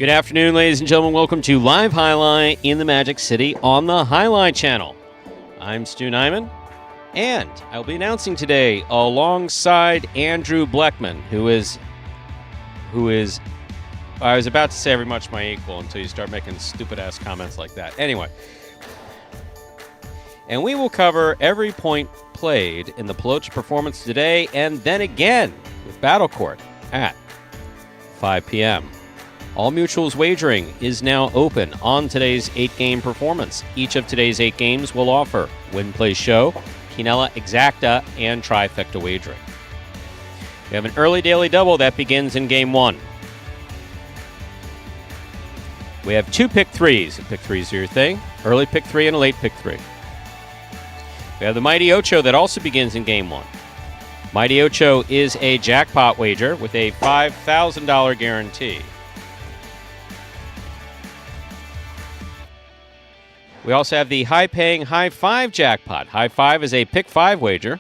Good afternoon, ladies and gentlemen. Welcome to Live Highlight in the Magic City on the Highlight Channel. I'm Stu Nyman, and I'll be announcing today alongside Andrew Bleckman, who is, I was about to say very much my equal until you start making stupid-ass comments like that. Anyway, and we will cover every point played in the Pelota performance today and then again with Battle Court at 5 p.m. All Mutuals wagering is now open on today's 8-game performance. Each of today's 8 games will offer Win, Play, Show, Quinella, Exacta, and Trifecta wagering. We have an early daily double that begins in Game 1. We have 2 pick threes. And pick threes are your thing. Early pick 3 and a late pick 3. We have the Mighty Ocho that also begins in Game 1. Mighty Ocho is a jackpot wager with a $5,000 guarantee. We also have the high-paying High 5 jackpot. High 5 is a pick 5 wager.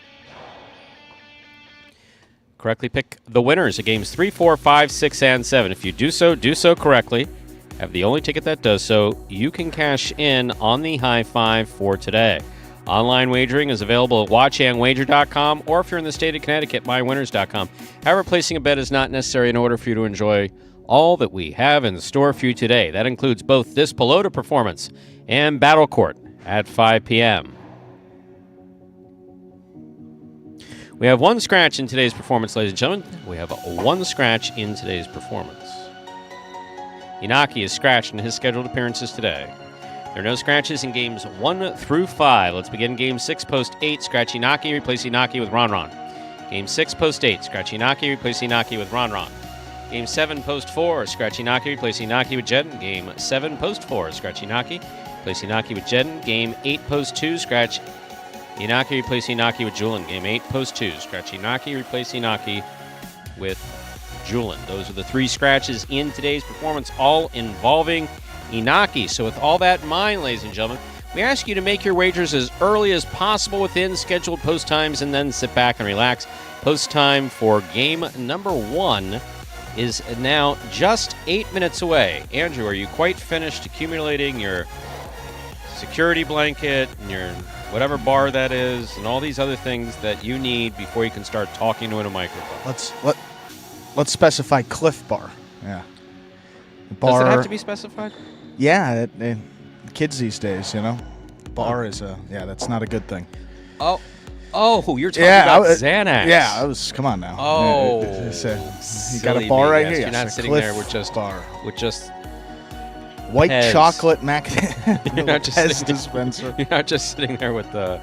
Correctly pick the winners of games 3, 4, 5, 6, and 7. If you do so correctly. Have the only ticket that does so. You can cash in on the High 5 for today. Online wagering is available at watchandwager.com, or if you're in the state of Connecticut, mywinners.com. However, placing a bet is not necessary in order for you to enjoy all that we have in store for you today. That includes both this Pelota performance and Battle Court at 5 p.m. We have one scratch in today's performance, ladies and gentlemen. We have one scratch in today's performance. Inaki is scratched in his scheduled appearances today. There are no scratches in games 1 through 5. Let's begin game 6, post 8. Scratch Inaki, replace Inaki with Ron Ron. Game 6, post 8. Scratch Inaki, replace Inaki with Ron Ron. Game 7, post 4. Scratch Inaki, replace Inaki with Jedden. Game 7, post 4. Scratch Inaki, replace Inaki with Jedden. Game 8, post 2. Scratch Inaki, replace Inaki with Julin. Game 8, post 2. Scratch Inaki, replace Inaki with Julin. Those are the 3 scratches in today's performance, all involving Inaki. So with all that in mind, ladies and gentlemen, we ask you to make your wagers as early as possible within scheduled post times and then sit back and relax. Post time for game number 1 is now just 8 minutes away. Andrew, are you quite finished accumulating your security blanket and your whatever bar that is and all these other things that you need before you can start talking to a microphone? Let's specify Cliff Bar. Yeah. Bar, does it have to be specified? Yeah, kids these days, you know. Bar is that's not a good thing. Oh, you're talking about Xanax. Yeah, I was. Come on now. Oh, you got a bar right here. You're not sitting there with just white Pez. chocolate You're not just Pez dispenser. You're not just sitting there with the.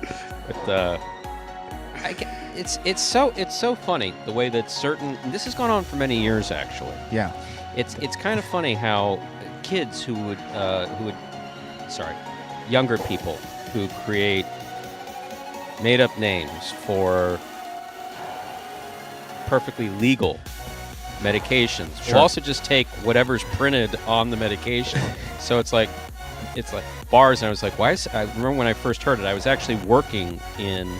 It's so funny the way that certain. This has gone on for many years actually. Yeah. It's kind of funny how kids younger people who create made-up names for perfectly legal medications will also just take whatever's printed on the medication. So it's like bars, and I was like, why? I remember when I first heard it, I was actually working in.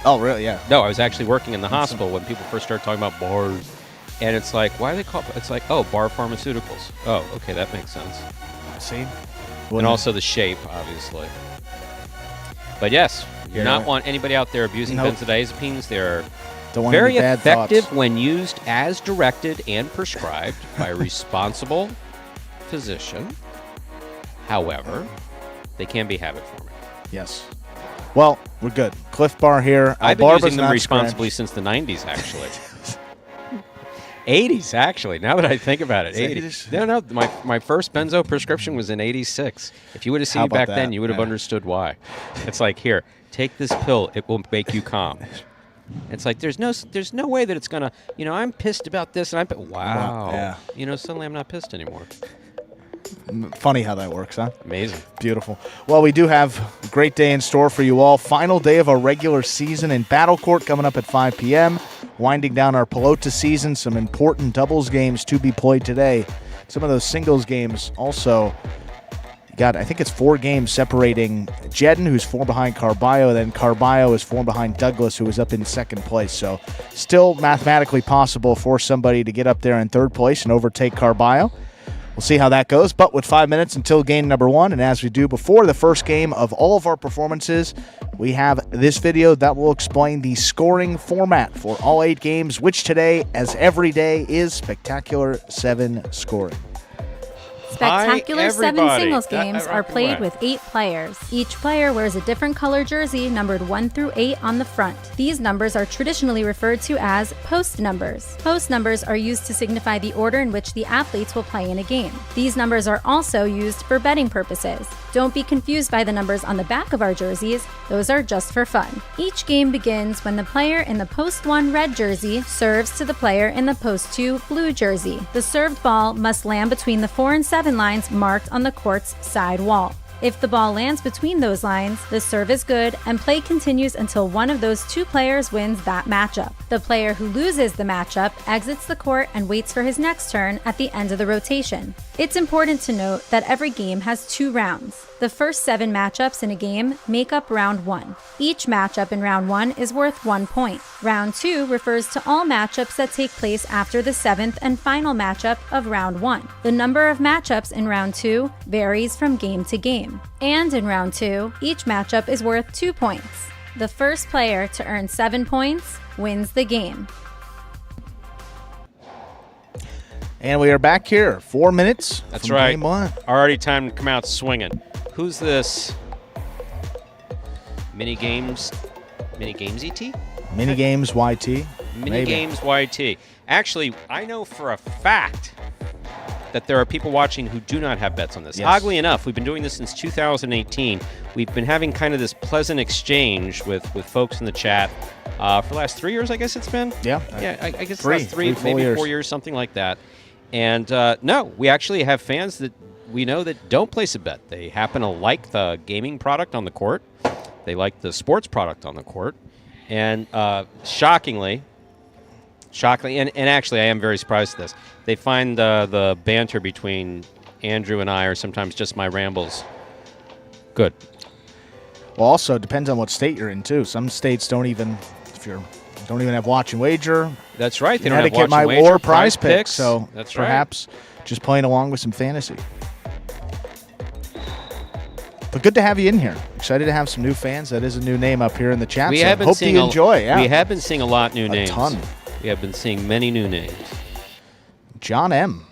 Oh, really? Yeah. No, I was actually working in the hospital when people first started talking about bars. And it's like, why do they call it? It's like, oh, bar pharmaceuticals. Oh, okay, that makes sense. See? And also the shape, obviously. But yes, you do not want anybody out there abusing benzodiazepines. They're very effective when used as directed and prescribed by a responsible physician. However, they can be habit forming. Yes. Well, we're good. Cliff Bar here. I've been using them responsibly since the 90s, actually. 80s, actually, now that I think about it. 80s. No, my first benzo prescription was in 86. If you would have seen me back then, you would have understood why. It's like, here, take this pill. It will make you calm. It's like, there's no way that it's going to, I'm pissed about this. And wow. Yeah. Suddenly I'm not pissed anymore. Funny how that works, huh? Amazing. Beautiful. Well, we do have a great day in store for you all. Final day of our regular season in Battle Court coming up at 5 p.m. Winding down our Pelota season. Some important doubles games to be played today. Some of those singles games also. I think it's 4 games separating Jedden, who's 4 behind Carballo, then Carballo is 4 behind Douglas, who is up in second place. So still mathematically possible for somebody to get up there in third place and overtake Carballo. we'll see how that goes. But with 5 minutes until game number 1, and as we do before the first game of all of our performances, we have this video that will explain the scoring format for all 8 games, which today, as every day, is Spectacular 7 scoring. Spectacular 7 everybody. singles games are played with 8 players. Each player wears a different color jersey numbered 1 through 8 on the front. These numbers are traditionally referred to as post numbers. Post numbers are used to signify the order in which the athletes will play in a game. These numbers are also used for betting purposes. Don't be confused by the numbers on the back of our jerseys. Those are just for fun. Each game begins when the player in the post 1 red jersey serves to the player in the post 2 blue jersey. The served ball must land between the 4 and 7 lines marked on the court's side wall. If the ball lands between those lines, the serve is good and play continues until one of those 2 players wins that matchup. The player who loses the matchup exits the court and waits for his next turn at the end of the rotation. It's important to note that every game has 2 rounds. The first 7 matchups in a game make up round 1. Each matchup in round 1 is worth 1 point. Round 2 refers to all matchups that take place after the 7th and final matchup of round 1. The number of matchups in round 2 varies from game to game. And in round 2, each matchup is worth 2 points. The first player to earn 7 points wins the game. And we are back here, 4 minutes. That's from right. Game 1. Already time to come out swinging. Who's this? Mini games ET? Mini games YT. Mini Maybe. games YT. Actually, I know for a fact that there are people watching who do not have bets on this. Yes. Oddly enough, we've been doing this since 2018. We've been having kind of this pleasant exchange with folks in the chat for the last 3 years, I guess it's been. Yeah. I guess Three, last three, full maybe years. 4 years, something like that. And no, we actually have fans that we know that don't place a bet. They happen to like the gaming product on the court. They like the sports product on the court. And shockingly, and actually I am very surprised at this, they find the banter between Andrew and I, or sometimes just my rambles, good. Well, also, it depends on what state you're in, too. Some states don't even have watch and wager. That's right. They don't have Connecticut watch and might wager, or prize picks. picks, so That's right. perhaps just playing along with some fantasy. But good to have you in here. Excited to have some new fans. That is a new name up here in the chat. We so have been hope seeing you enjoy. Yeah. We have been seeing a lot new names. A ton. We have been seeing many new names. John M.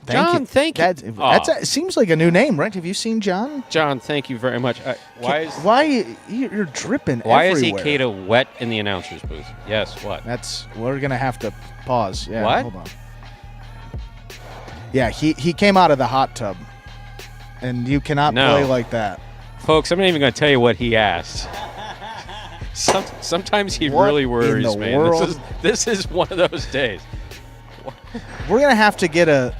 John, thank you. It seems like a new name, right? Have you seen John? John, thank you very much. Why you're dripping Why everywhere. is Ikeda wet in the announcer's booth? Yes, what? We're gonna have to pause. Yeah, what? Hold on. Yeah, he came out of the hot tub, and you cannot play like that. Folks, I'm not even going to tell you what he asked. Sometimes he really worries me. This is one of those days. We're going to have to get a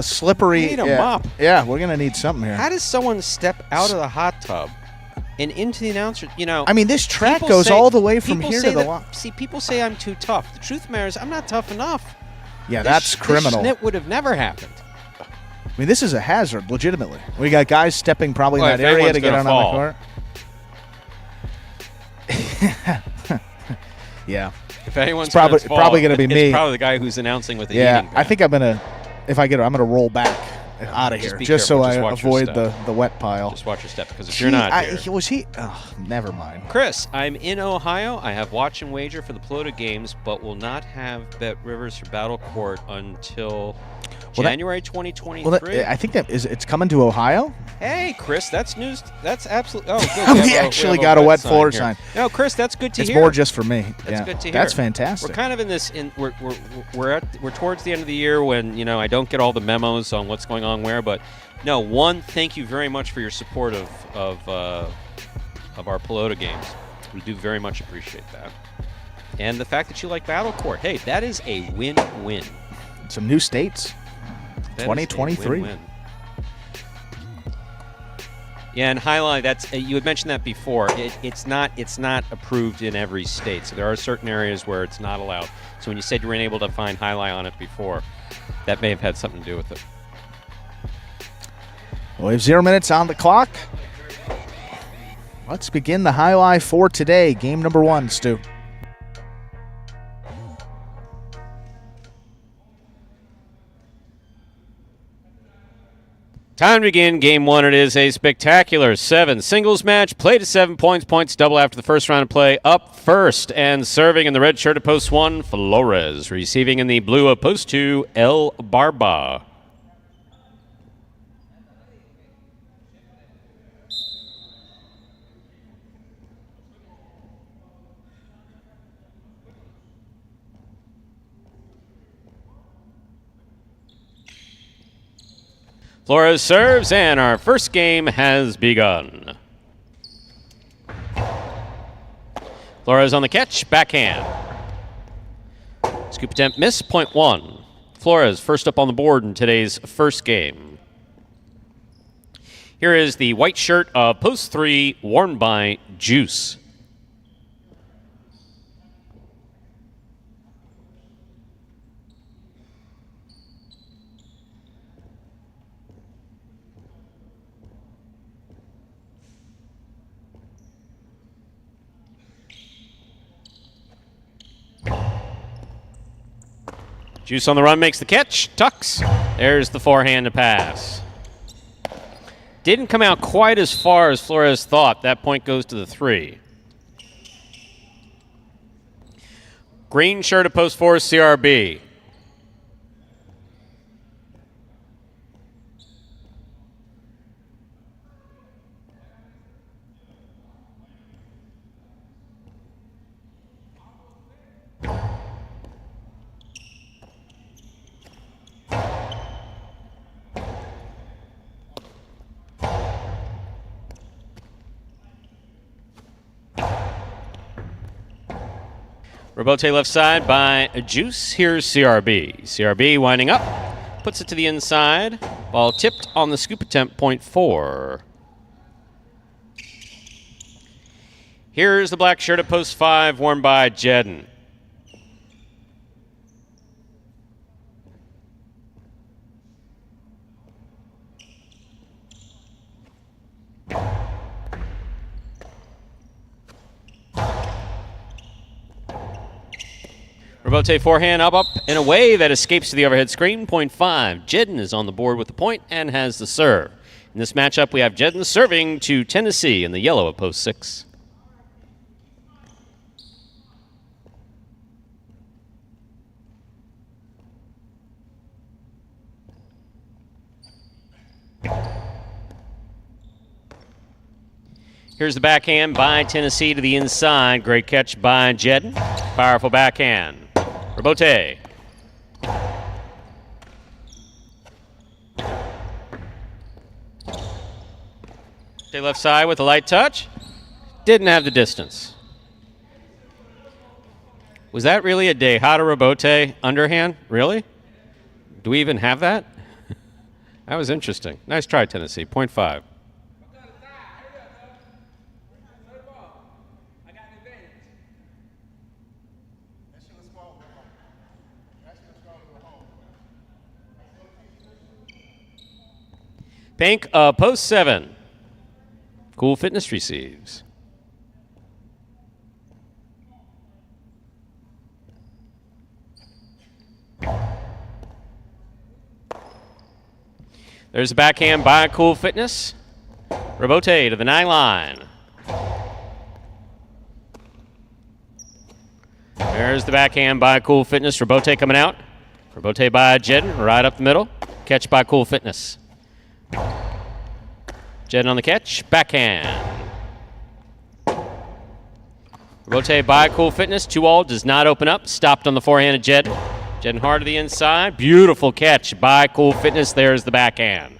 slippery... We need a mop. Yeah, we're going to need something here. How does someone step out of the hot tub and into the announcer? I mean, this track goes all the way from here to the line. See, people say I'm too tough. The truth matters, I'm not tough enough. Yeah, that's criminal. This would have never happened. I mean, this is a hazard, legitimately. We got guys stepping probably in that area to get on the court. Yeah. If anyone's probably going to be me. It's probably the guy who's announcing with the eating bag. I think I'm going to, if I get it, I'm going to roll back out of here just so I avoid the wet pile. Just watch your step, because if you're not here. Never mind. Chris, I'm in Ohio. I have watch and wager for the Pelota games, but will not have Bet Rivers for Battle Court until January 2023. Well, I think it's coming to Ohio. Hey, Chris, that's news. That's absolutely. Oh, good. We actually got a wet floor sign. No, Chris, that's good to hear. It's more just for me. That's good to hear. That's fantastic. We're kind of in this. We're towards the end of the year when I don't get all the memos on what's going on where. But no, thank you very much for your support of our Pelota games. We do very much appreciate that, and the fact that you like Battle Court. Hey, that is a win-win. Some new states. 2023. Yeah, and highlight. That's you had mentioned that before. It's not approved in every state, so there are certain areas where it's not allowed. So when you said you weren't able to find highlight on it before, that may have had something to do with it. Well, we have 0 minutes on the clock. Let's begin the highlight for today. Game number 1, Stu. Time to begin game one. It is a spectacular 7 singles match. Play to 7 points. Points double after the first round of play. Up first and serving in the red shirt of post 1, Flores. Receiving in the blue of post 2, El Barba. Flores serves, and our first game has begun. Flores on the catch, backhand. Scoop attempt miss, point 1. Flores first up on the board in today's first game. Here is the white shirt of post 3, worn by Juice. Juice on the run makes the catch, tucks. There's the forehand to pass. Didn't come out quite as far as Flores thought. That point goes to the 3. Green shirt of post 4, CRB. Robote left side by Juice. Here's CRB. CRB winding up. Puts it to the inside. Ball tipped on the scoop attempt, point 4. Here's the black shirt at post 5, worn by Jedden. Robote forehand up, and away. That escapes to the overhead screen. Point 5. Jedden is on the board with the point and has the serve. In this matchup, we have Jedden serving to Tennessee in the yellow at post 6. Here's the backhand by Tennessee to the inside. Great catch by Jedden. Powerful backhand. Robote. Stay left side with a light touch. Didn't have the distance. Was that really a Dejada Robote underhand? Really? Do we even have that? That was interesting. Nice try, Tennessee. Point 5. Pink, post 7. Cool Fitness receives. There's a backhand by Cool Fitness. Robote to the 9 line. There's the backhand by Cool Fitness. Robote coming out. Robote by Jedden, right up the middle. Catch by Cool Fitness. Jedden on the catch, backhand. Robote by Cool Fitness, 2-all, does not open up. Stopped on the forehand of Jedden. Jedden hard to the inside. Beautiful catch by Cool Fitness. There's the backhand.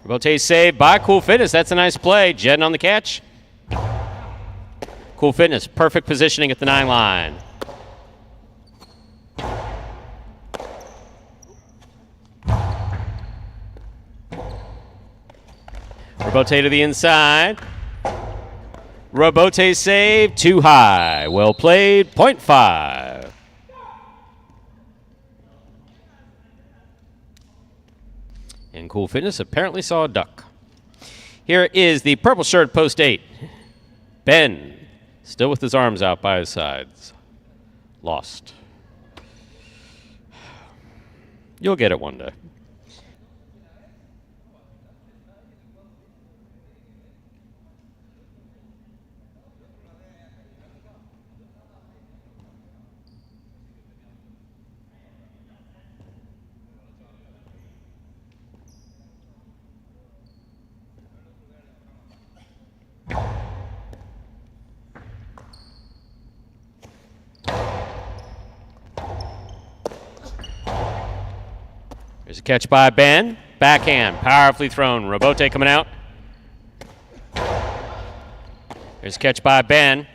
Robote saved by Cool Fitness. That's a nice play. Jedden on the catch. Cool Fitness, perfect positioning at the 9 line. Robote to the inside. Robote save, too high. Well played, point 5. And Cool Fitness apparently saw a duck. Here is the purple shirt, post 8. Ben, still with his arms out by his sides. Lost. You'll get it one day. There's a catch by Ben. Backhand, powerfully thrown. Robote coming out. There's a catch by Ben.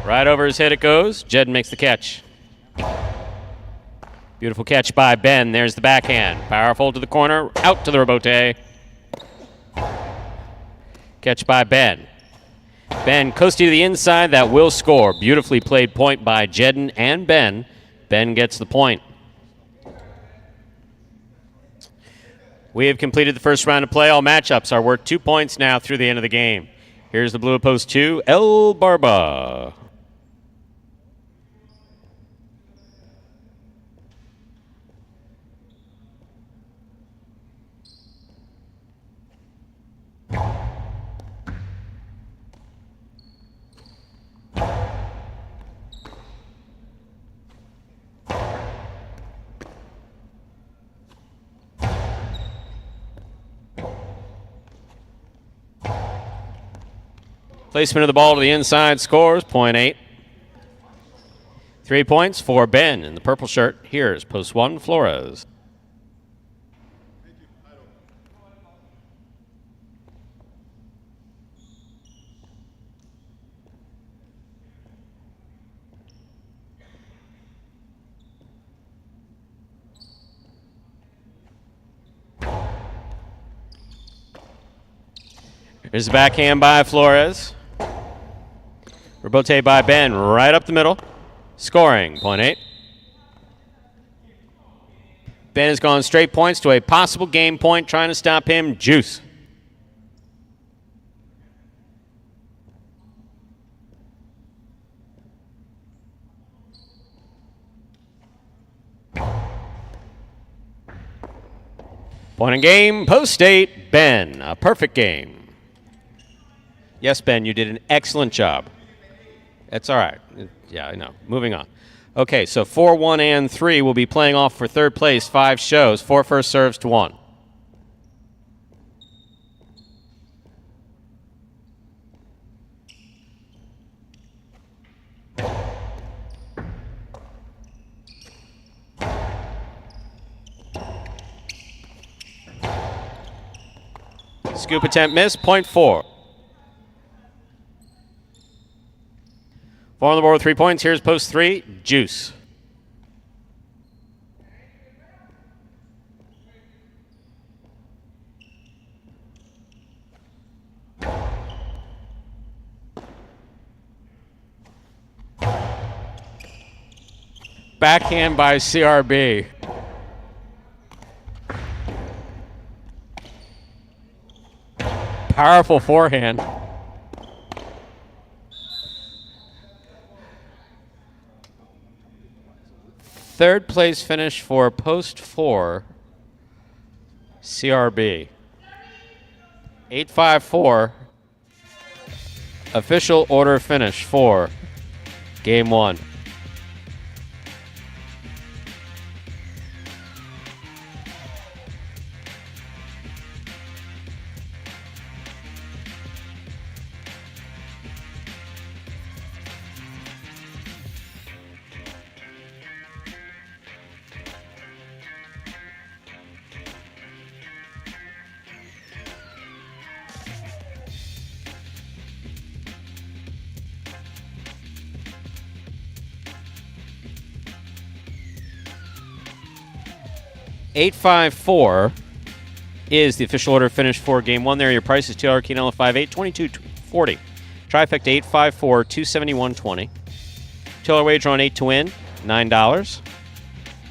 Right over his head it goes. Jed makes the catch. Beautiful catch by Ben. There's the backhand. Powerful to the corner. Out to the Robote. Catch by Ben. Ben coasting to the inside. That will score. Beautifully played point by Jedden and Ben. Ben gets the point. We have completed the first round of play. All matchups are worth 2 points now through the end of the game. Here's the blue at post 2, El Barba. Placement of the ball to the inside scores, .8. 3 points for Ben in the purple shirt. Here's post 1, Flores. Here's a backhand by Flores. Robote by Ben, right up the middle. Scoring, .8. Ben has gone straight points to a possible game point, trying to stop him. Juice. Point in game, post 8, Ben. A perfect game. Yes, Ben, you did an excellent job. That's all right. Yeah, I know. Moving on. Okay, so 4, 1, and 3 will be playing off for third place. 5 shows. 4 first serves to 1. Scoop attempt miss, .4. 4 on the board with 3 points. Here's post 3, Juice. Backhand by CRB. Powerful forehand. Third place finish for post 4, CRB. 8-5-4. Official order finish for game 1. $854 is the official order finish for game 1 there. Your price is $2 Quinella 5.8, $22.40. Trifecta 854, $271.20. $2 wager on 8 to win, $9.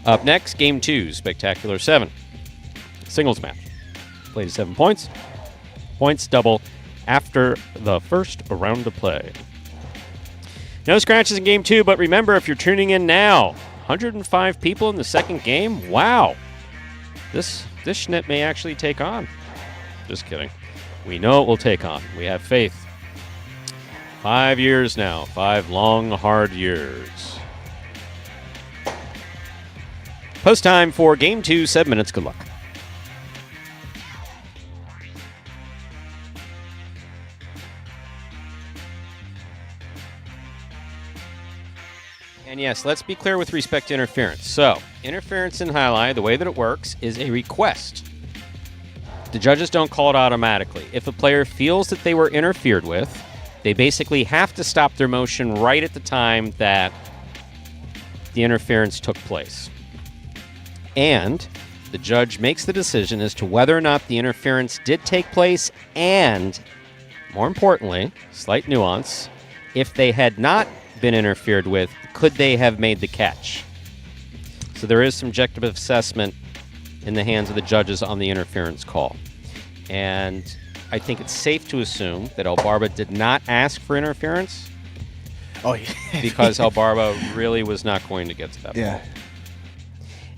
Up next, game 2, Spectacular 7. Singles match. Played 7 points. Points double after the first round of play. No scratches in game 2, but remember, if you're tuning in now, 105 people in the second game. Wow. this Schnitt may actually take on. Just kidding. We know it will take on. We have faith. 5 years now. 5 long, hard years. Post time for Game 2, 7 minutes. Good luck. And yes, let's be clear with respect to interference. So, interference in highlight, the way that it works, is a request. The judges don't call it automatically. If a player feels that they were interfered with, they basically have to stop their motion right at the time that the interference took place. And the judge makes the decision as to whether or not the interference did take place, and, more importantly, slight nuance, if they had not been interfered with, could they have made the catch? So there is some subjective assessment in the hands of the judges on the interference call. And I think it's safe to assume that Elbarba did not ask for interference. Oh, yeah. Because Elbarba really was not going to get to that ball.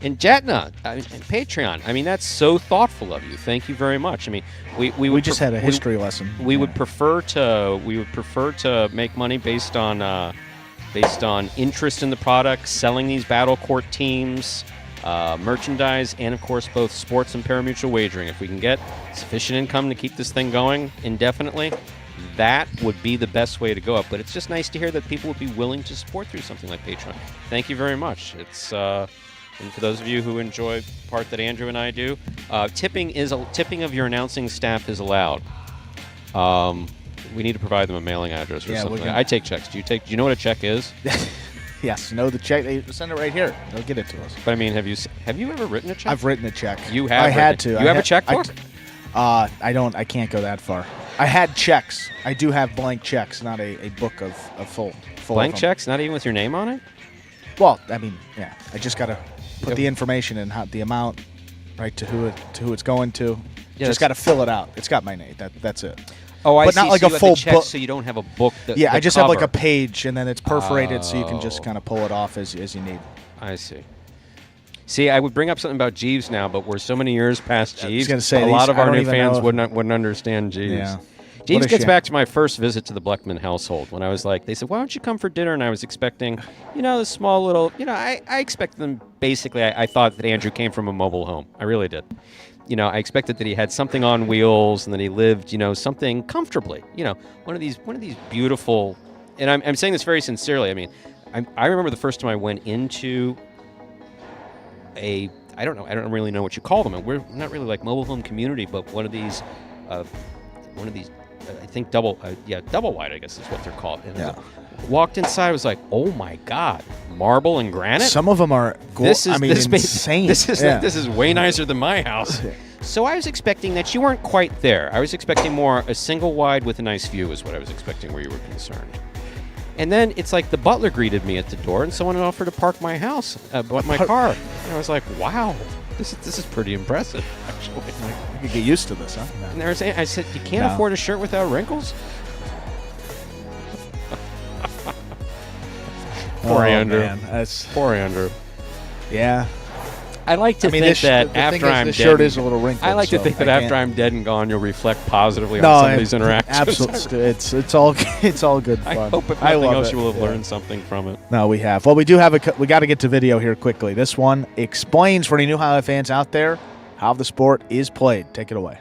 And Jatna, and Patreon, I mean, that's so thoughtful of you. Thank you very much. I mean, we just had a history lesson. We would prefer to make money based on interest in the product, selling these battle court teams, merchandise, and of course both sports and pari-mutuel wagering. If we can get sufficient income to keep this thing going indefinitely, that would be the best way to go up. But it's just nice to hear that people would be willing to support through something like Patreon. Thank you very much. It's and for those of you who enjoy the part that Andrew and I do, tipping of your announcing staff is allowed. We need to provide them a mailing address or something. I take checks. Do you know what a check is? Yes, know the check. They send it right here. They'll get it to us. But I mean, have you ever written a check? I've written a check. You have. I had to. You have a checkbook? I don't. I can't go that far. I had checks. I do have blank checks, not a book of full blank of checks, not even with your name on it. Well, I mean, yeah. I just gotta put the information in, the amount, right, to who it's going to. Yeah, just gotta fill it out. It's got my name. That's it. Oh, I but see. Not like so a full book. So you don't have a book. I just have like a page, and then it's perforated, so you can just kind of pull it off as you need. I see. See, I would bring up something about Jeeves now, but we're so many years past Jeeves. I was gonna say, a lot of our new fans wouldn't understand Jeeves. Yeah. Jeeves gets back to my first visit to the Bleckman household when I was like, they said, why don't you come for dinner? And I was expecting, this small little, I expected them, basically, I thought that Andrew came from a mobile home. I really did. I expected that he had something on wheels and that he lived, something comfortably. One of these beautiful, and I'm saying this very sincerely. I mean, I remember the first time I went into I don't really know what you call them. And we're not really like mobile home community, but one of these, I think double wide, I guess is what they're called. And walked inside, I was like, oh my God, marble and granite. Some of them are insane. This is way nicer than my house. So I was expecting that you weren't quite there. I was expecting more a single wide with a nice view is what I was expecting where you were concerned. And then it's like the butler greeted me at the door and someone offered to park my car. And I was like, wow, this is pretty impressive, actually. I could get used to this, huh? And I said, you can't afford a shirt without wrinkles? Poor Andrew. Poor Andrew. Yeah. I like to think that after I'm dead, shirt is a little wrinkled. I like to think that after I'm dead and gone, you'll reflect positively on some of these interactions. Absolutely, it's all good fun. I hope if nothing else, you will have learned something from it. No, we have. Well, we do have we got to get to video here quickly. This one explains for any new highlight fans out there how the sport is played. Take it away.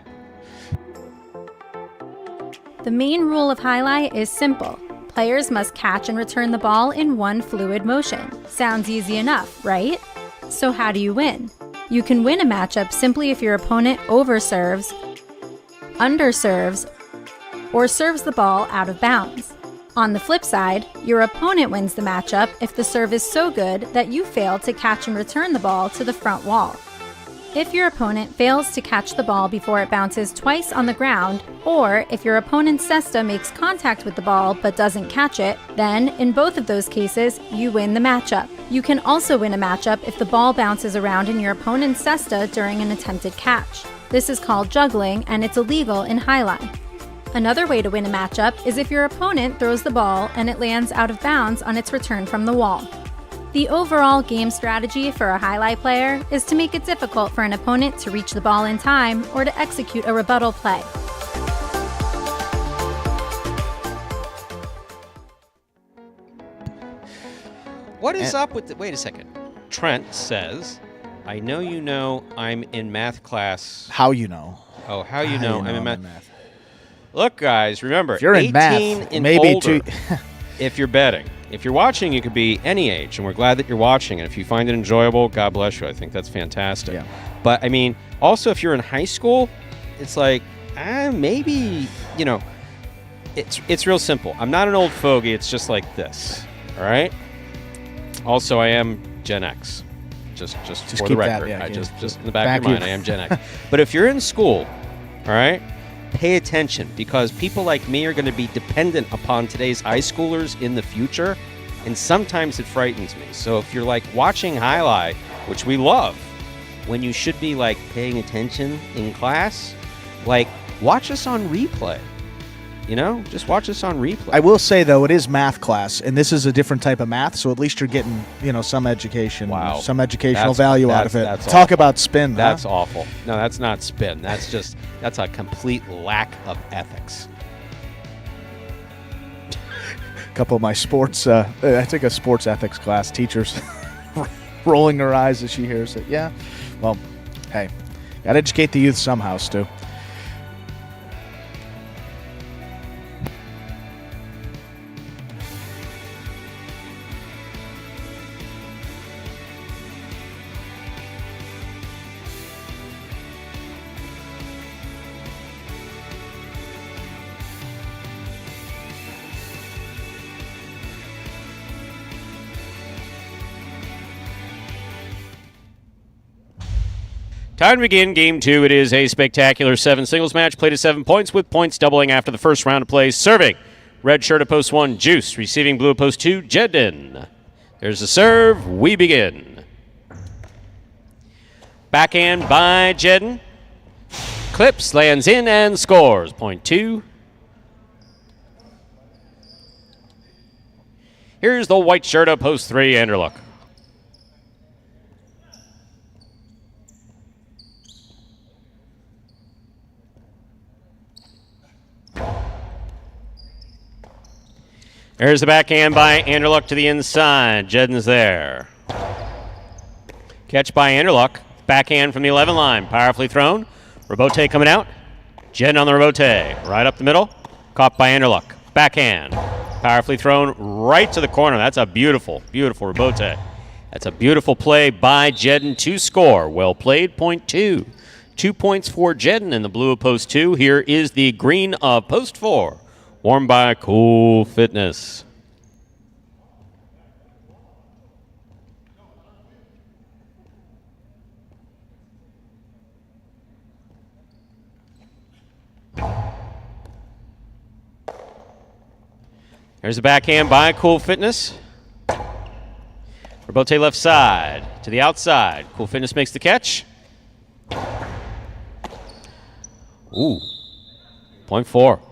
The main rule of highlight is simple. Players must catch and return the ball in one fluid motion. Sounds easy enough, right? So how do you win? You can win a matchup simply if your opponent overserves, underserves, or serves the ball out of bounds. On the flip side, your opponent wins the matchup if the serve is so good that you fail to catch and return the ball to the front wall. If your opponent fails to catch the ball before it bounces twice on the ground, or if your opponent's cesta makes contact with the ball but doesn't catch it, then, in both of those cases, you win the matchup. You can also win a matchup if the ball bounces around in your opponent's cesta during an attempted catch. This is called juggling, and it's illegal in highline. Another way to win a matchup is if your opponent throws the ball and it lands out of bounds on its return from the wall. The overall game strategy for a highlight player is to make it difficult for an opponent to reach the ball in time or to execute a rebuttal play. What is up with the... Wait a second. Trent says, I know you know I'm in math class. How you know? Oh, how you know I'm in math. Look, guys, remember, if you're 18 in math, and maybe older, if you're betting. If you're watching, you could be any age, and we're glad that you're watching. And if you find it enjoyable, God bless you. I think that's fantastic. Yeah. But, I mean, also if you're in high school, it's like, maybe, you know, it's real simple. I'm not an old fogey. It's just like this, all right? Also, I am Gen X. Just for the record. That, yeah, just in the back of your mind, I am Gen X. But if you're in school, all right, pay attention, because people like me are going to be dependent upon today's high schoolers in the future, and sometimes it frightens me. So if you're like watching highlight, which we love, when you should be like paying attention in class, like watch us on replay. You know, just watch us on replay. I will say, though, it is math class, and this is a different type of math, so at least you're getting, you know, some education, some educational value out of it. Talk awful. About spin. That's awful. No, that's not spin. That's a complete lack of ethics. A couple of my sports, I took a sports ethics class, teachers rolling her eyes as she hears it. Yeah, well, hey, got to educate the youth somehow, Stu. Time to begin Game 2. It is a spectacular 7 singles match played at 7 points, with points doubling after the first round of play. Serving, red shirt at post 1, Juice. Receiving, blue at post 2, Jedden. There's the serve. We begin. Backhand by Jedden. Clips, lands in, and scores. Point 2. Here's the white shirt at post 3, Anderluck. There's the backhand by Anderluck to the inside. Jedden's there. Catch by Anderluck. Backhand from the 11 line. Powerfully thrown. Rebote coming out. Jedden on the rebote. Right up the middle. Caught by Anderluck. Backhand. Powerfully thrown right to the corner. That's a beautiful, beautiful rebote. That's a beautiful play by Jedden to score. Well played. Point 2. 2 points for Jedden in the blue of post 2. Here is the green of post 4. Worn by Cool Fitness. There's a backhand by Cool Fitness. Rebote left side to the outside. Cool Fitness makes the catch. Ooh. Point 4.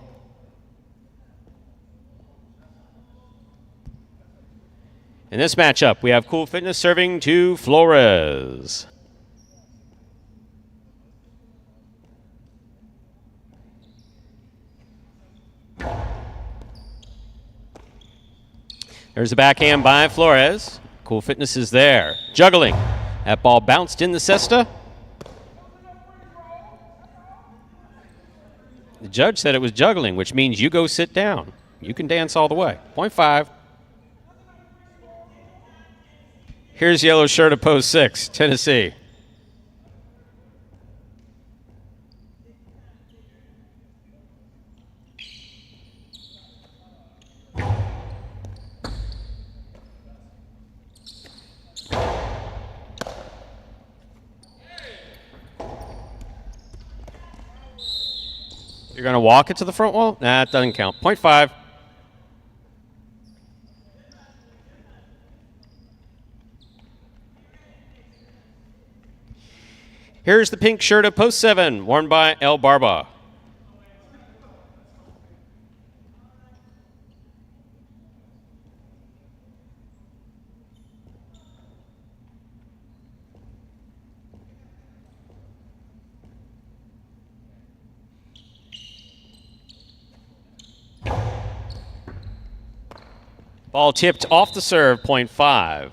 In this matchup, we have Cool Fitness serving to Flores. There's a backhand by Flores. Cool Fitness is there. Juggling. That ball bounced in the cesta. The judge said it was juggling, which means you go sit down. You can dance all the way. Point 5. Here's yellow shirt at post 6, Tennessee. You're going to walk it to the front wall? Nah, it doesn't count. Point 5. Here's the pink shirt at post 7, worn by El Barba. Ball tipped off the serve, point 5.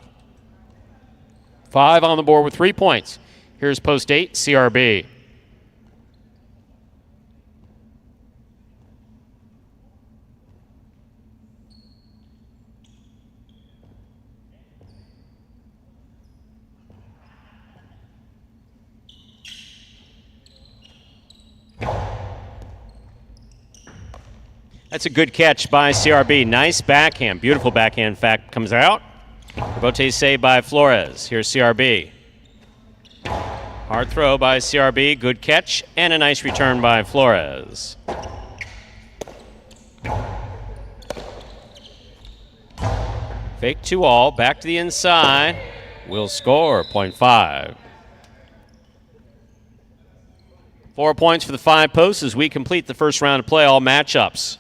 5 on the board with 3 points. Here's post 8, CRB. That's a good catch by CRB. Nice backhand. Beautiful backhand, in fact, comes out. Rebote saved by Flores. Here's CRB. Hard throw by CRB. Good catch. And a nice return by Flores. Fake 2-all. Back to the inside. Will score. Point 5. 4 points for the 5 posts as we complete the first round of play. All matchups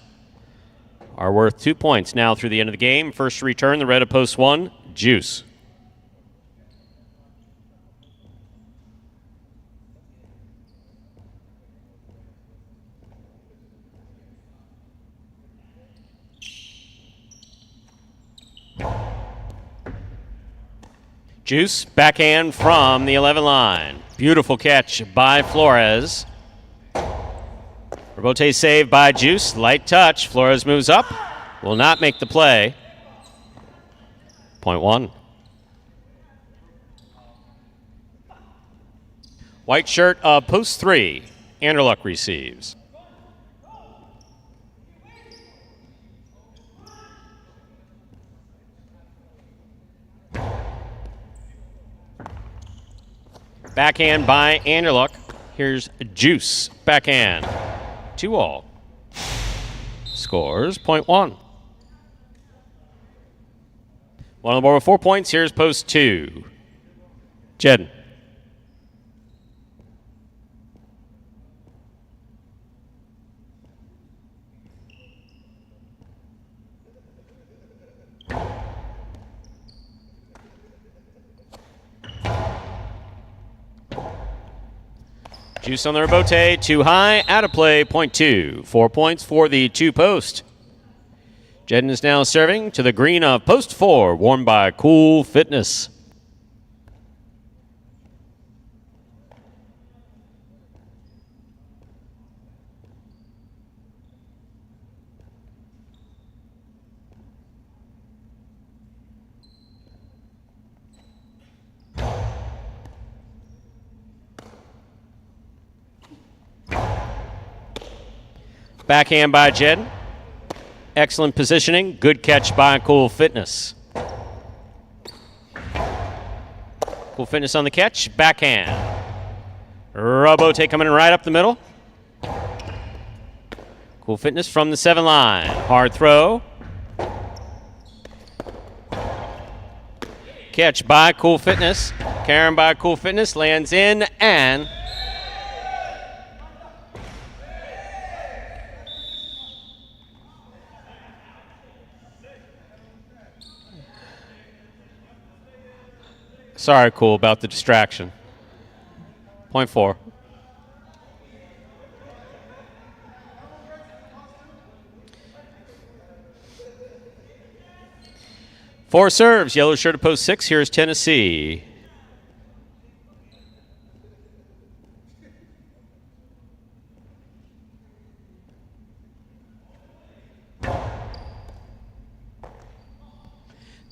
are worth 2 points now through the end of the game. First to return, the red of post 1, Juice. Juice, backhand from the 11 line. Beautiful catch by Flores. Rebote saved by Juice. Light touch. Flores moves up. Will not make the play. Point 1. White shirt of post 3. Anderluck receives. Backhand by Anderluck. Here's Juice. Backhand. 2-all. Scores. Point 1. One on the board with 4 points. Here's post 2. Jedden. Juice on the rebote, too high, out of play, point 2. 4 points for the 2 post. Jedden is now serving to the green of post 4, worn by Cool Fitness. Backhand by Jedden. Excellent positioning. Good catch by Cool Fitness. Cool Fitness on the catch. Backhand. Rebote coming right up the middle. Cool Fitness from the 7 line. Hard throw. Catch by Cool Fitness. Karen by Cool Fitness lands in and sorry, Cool, about the distraction. Point 4. Four serves. Yellow shirt of post 6. Here's Tennessee.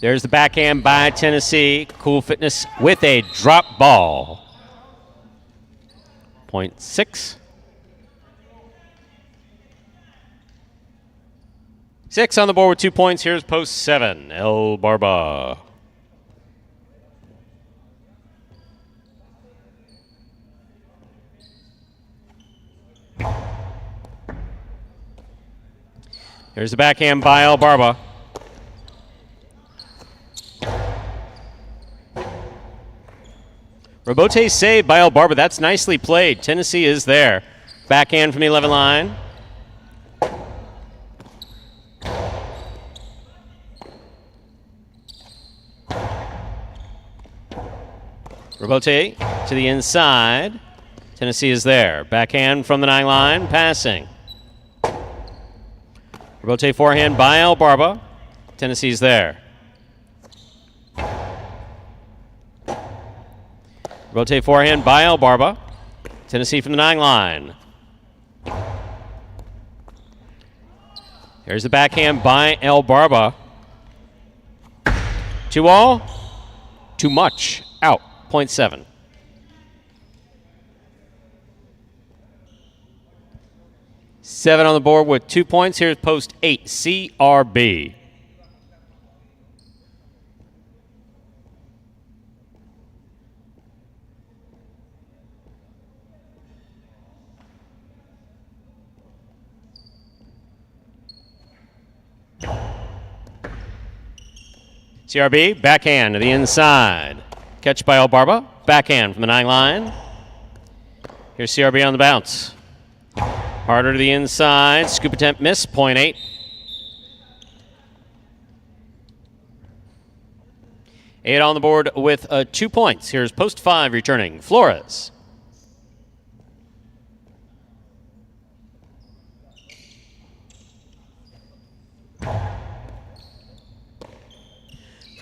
There's the backhand by Tennessee. Cool Fitness with a drop ball. Point 6. 6 on the board with 2 points. Here's post 7, El Barba. Here's the backhand by El Barba. Rebote saved by El Barba. That's nicely played. Tennessee is there. Backhand from the 11 line. Rebote to the inside. Tennessee is there. Backhand from the 9 line. Passing. Rebote forehand by El Barba. Tennessee's there. Rotate forehand by El Barba. Tennessee from the 9 line. Here's the backhand by El Barba. 2-all. Too much. Out. 0.7. Seven on the board with 2 points. Here's post 8, CRB. CRB, backhand to the inside. Catch by El Barba. Backhand from the 9 line. Here's CRB on the bounce. Harder to the inside. Scoop attempt miss. 0.8. Eight on the board with 2 points. Here's post 5 returning. Flores.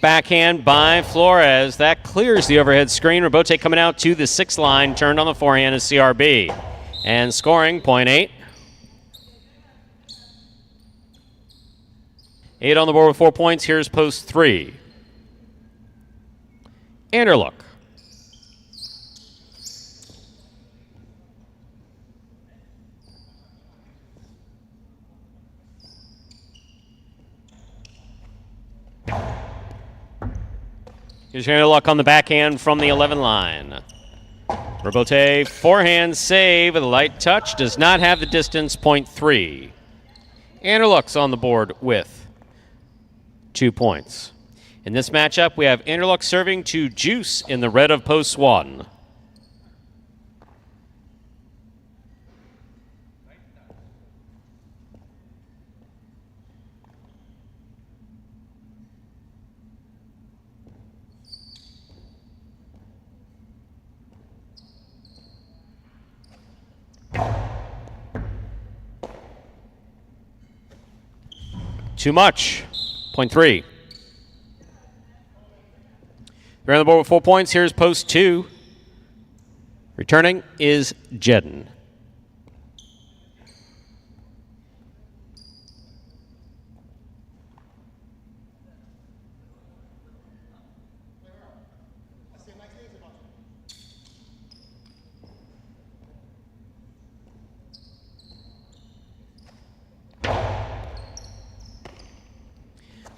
Backhand by Flores. That clears the overhead screen. Robote coming out to the 6th line. Turned on the forehand is CRB. And scoring, 0.8. 8 on the board with 4 points. Here's post 3. Anderluck. Here's Anderluck on the backhand from the 11 line. Robote forehand save with a light touch. Does not have the distance, 0.3. Anderluck's on the board with 2 points. In this matchup, we have Anderluck serving to Juice in the red of post 1. Too much. 0.3. You're on the board with 4 points. Here's post 2. Returning is Jedden.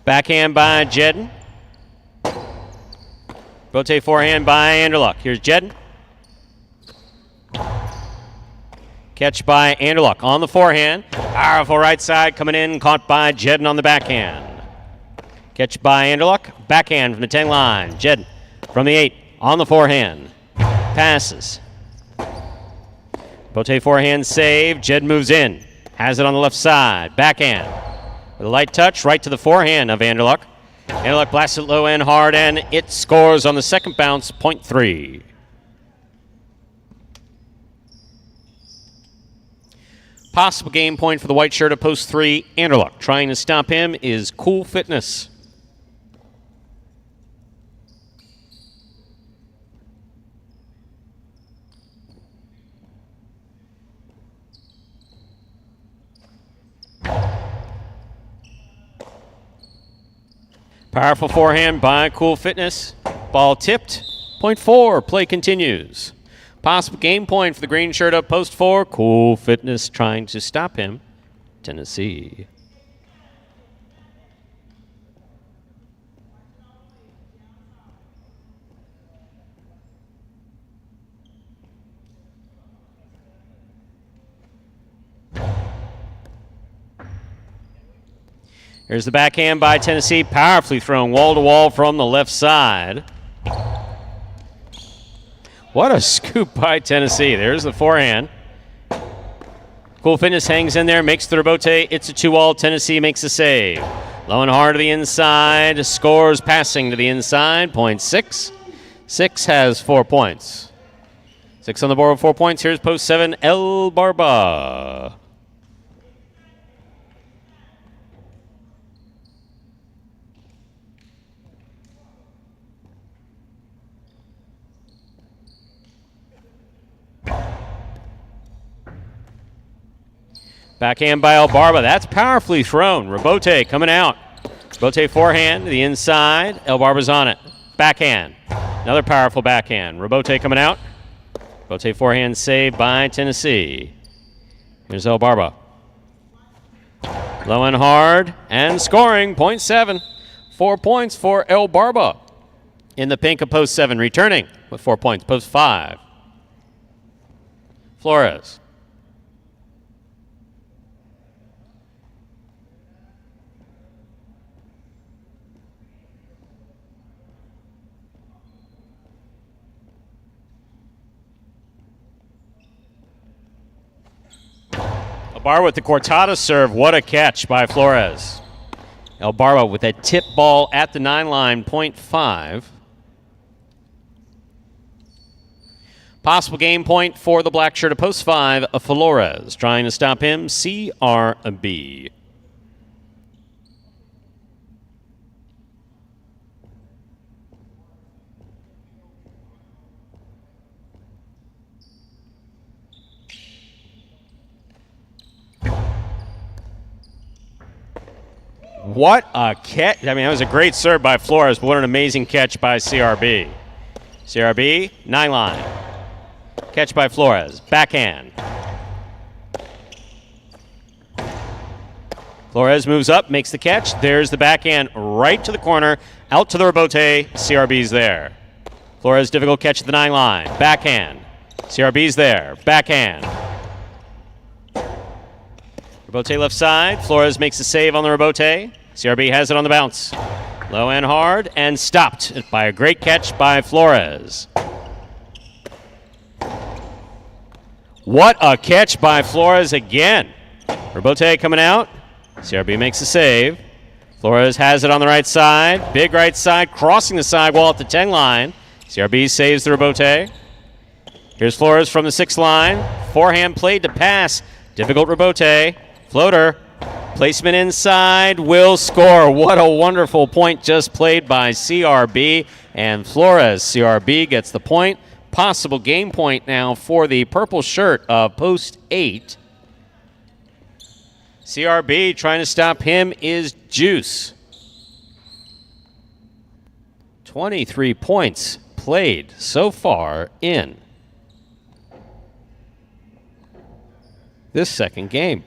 Backhand by Jedden. Rotate forehand by Anderluck. Here's Jedden. Catch by Anderluck on the forehand. Powerful right side coming in. Caught by Jedden on the backhand. Catch by Anderluck. Backhand from the 10 line. Jedden from the 8 on the forehand. Passes. Rotate forehand save. Jedden moves in. Has it on the left side. Backhand. With a light touch right to the forehand of Anderluck. Anderluck blasts it low and hard, and it scores on the second bounce, 0.3. Possible game point for the white shirt at post 3. Anderluck trying to stop him is Cool Fitness. Powerful forehand by Cool Fitness. Ball tipped. 0.4. Play continues. Possible game point for the green shirt up post 4. Cool Fitness trying to stop him. Tennessee. Here's the backhand by Tennessee, powerfully thrown wall-to-wall from the left side. What a scoop by Tennessee. There's the forehand. Cool Fitness hangs in there, makes the rebote. It's a 2-all. Tennessee makes a save. Low and hard to the inside. Scores passing to the inside. 0.6. 6 has 4 points. 6 on the board with 4 points. Here's post 7, El Barba. Backhand by Elbarba. That's powerfully thrown. Rabote coming out. Rabote forehand to the inside. Elbarba's on it. Backhand. Another powerful backhand. Rabote coming out. Rabote forehand save by Tennessee. Here's Elbarba. Low and hard and scoring. 0.7. 4 points for Elbarba. In the pink of post 7. Returning with 4 points. Post 5. Flores. Elbarba with the Cortada serve. What a catch by Flores. Elbarba with a tip ball at the 9 line, 0.5. Possible game point for the black shirt of post 5 of Flores. Trying to stop him, CRB. What a catch. I mean, that was a great serve by Flores, but what an amazing catch by CRB. CRB, 9 line. Catch by Flores. Backhand. Flores moves up, makes the catch. There's the backhand right to the corner. Out to the Rabote. CRB's there. Flores, difficult catch at the 9 line. Backhand. CRB's there. Backhand. Rabote left side. Flores makes the save on the Rabote. CRB has it on the bounce. Low and hard and stopped by a great catch by Flores. What a catch by Flores again. Rabote coming out. CRB makes the save. Flores has it on the right side. Big right side, crossing the sidewall at the 10 line. CRB saves the Rabote. Here's Flores from the 6 line. Forehand played to pass. Difficult Rabote. Floater. Placement inside. Will score. What a wonderful point just played by CRB. And Flores. CRB gets the point. Possible game point now for the purple shirt of post 8. CRB trying to stop him is Juice. 23 points played so far in this second game.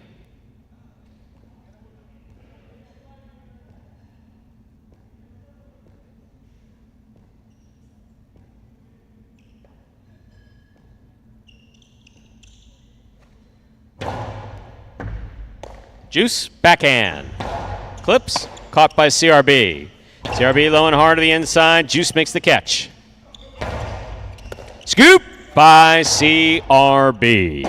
Juice, backhand. Clips, caught by CRB. CRB low and hard to the inside. Juice makes the catch. Scoop by CRB.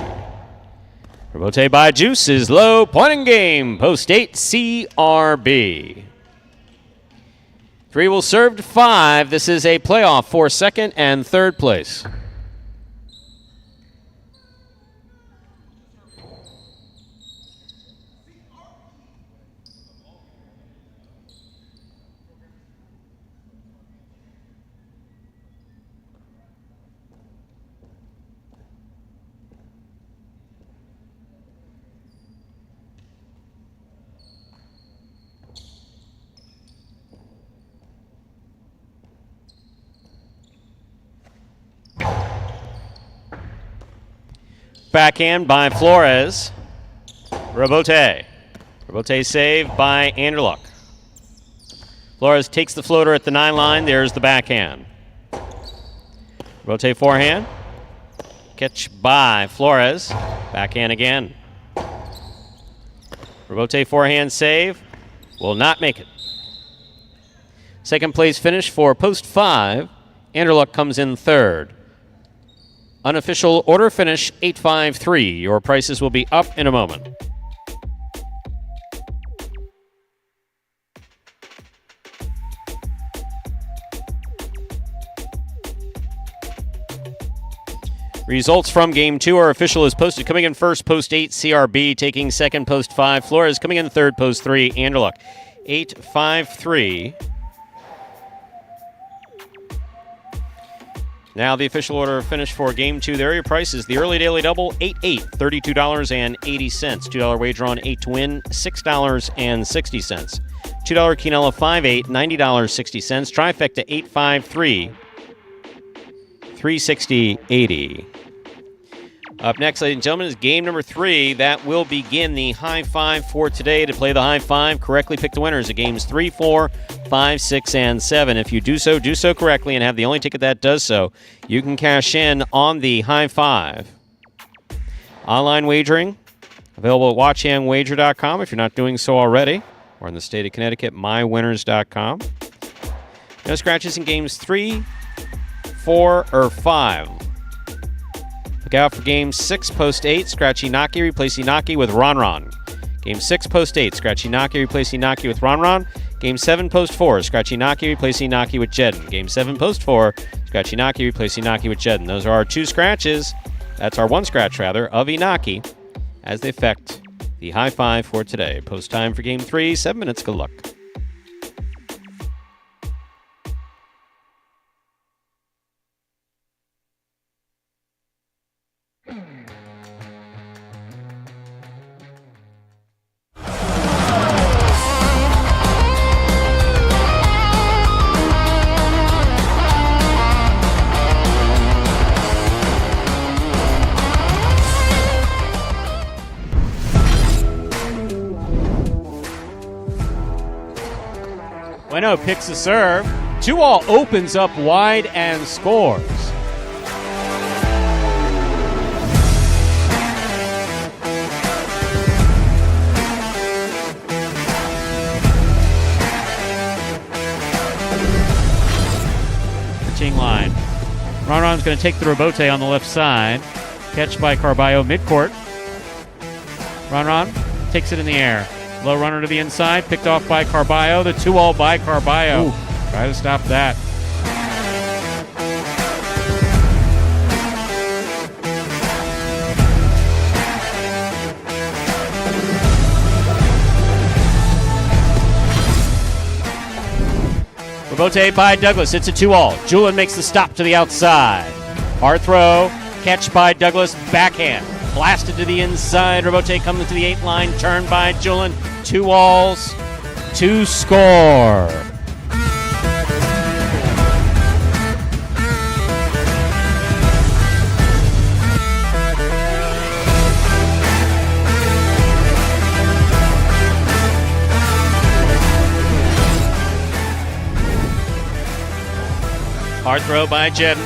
Rabote by Juice is low. Point in game. Post 8, CRB. 3 will serve to 5. This is a playoff for second and third place. Backhand by Flores. Rabote. Rabote saved by Anderluck. Flores takes the floater at the 9 line. There's the backhand. Rabote forehand. Catch by Flores. Backhand again. Rabote forehand save. Will not make it. Second place finish for post 5. Anderluck comes in third. Unofficial order finish 853. Your prices will be up in a moment. Results from Game 2 are official as posted. Coming in first, post 8, CRB. Taking second, post 5, Flores. Coming in third, post 3, Anderluck. 8-5-3. Now the official order of finish for Game 2. The area prices. The early daily double, 8-8, $32.80. $2 wager on 8 to win, $6.60. $2 Quinella 5-8, $90.60. Trifecta 8-5-3, $360.80. Up next, ladies and gentlemen, is game number 3. That will begin the high five for today. To play the high five, correctly pick the winners of games 3, 4, 5, 6, and 7. If you do so correctly and have the only ticket that does so, you can cash in on the high five. Online wagering, available at watchhandwager.com if you're not doing so already, or in the state of Connecticut, mywinners.com. No scratches in games 3, 4, or 5. Look out for Game 6, Post 8. Scratch Inaki, replace Inaki with Ron. Game 6, Post 8. Scratch Inaki, replace Inaki with Ron. Game 7, Post 4. Scratch Inaki, replace Inaki with Jedden. Game 7, Post 4. Scratch Inaki, replace Inaki with Jedden. Those are our 2 scratches. That's our 1 scratch, rather, of Inaki as they affect the high five for today. Post time for Game 3. 7 minutes. Good luck. Bueno picks the serve. 2-all opens up wide and scores. Pitching line. Ronron's going to take the rebote on the left side. Catch by Carballo midcourt. Ronron takes it in the air. Low runner to the inside, picked off by Carballo. The 2-all by Carballo. Try to stop that. Rebote by Douglas. It's a 2-all. Julin makes the stop to the outside. Hard throw. Catch by Douglas. Backhand. Blasted to the inside. Rebote coming to the 8 line. Turn by Julin. 2-alls to score. Hard throw by Jedden.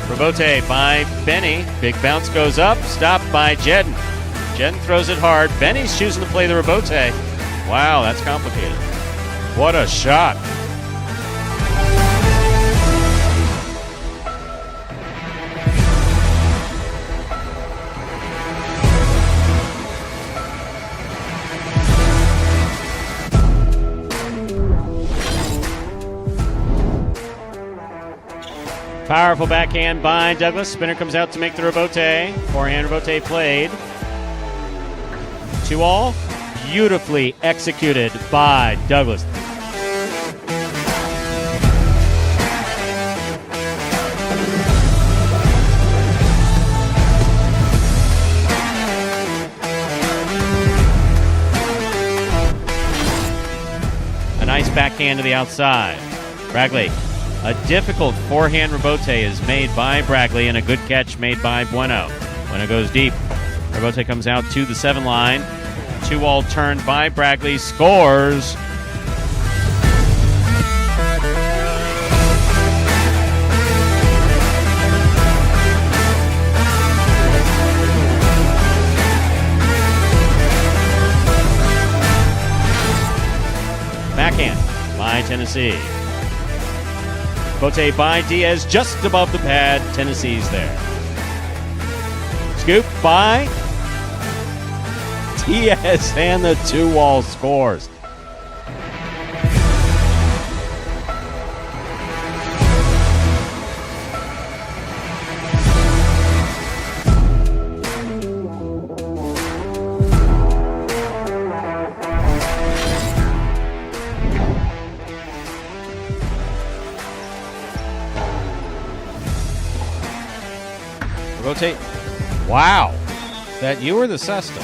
Rebote by Benny. Big bounce goes up. Stopped by Jedden. Jedden throws it hard. Benny's choosing to play the rebote. Wow, that's complicated. What a shot. Powerful backhand by Douglas. Spinner comes out to make the rebote. Forehand rebote played. 2-all. Beautifully executed by Douglas. A nice backhand to the outside. Bragley. A difficult forehand rebote is made by Bragley and a good catch made by Bueno. Bueno goes deep. Rebote comes out to the 7 line. 2-all turned by Bragley. Scores. Backhand by Tennessee. Bote by Diaz just above the pad. Tennessee's there. Scoop by Diaz and the 2-all scores. Rotate. Wow. Is that you or the Cesta?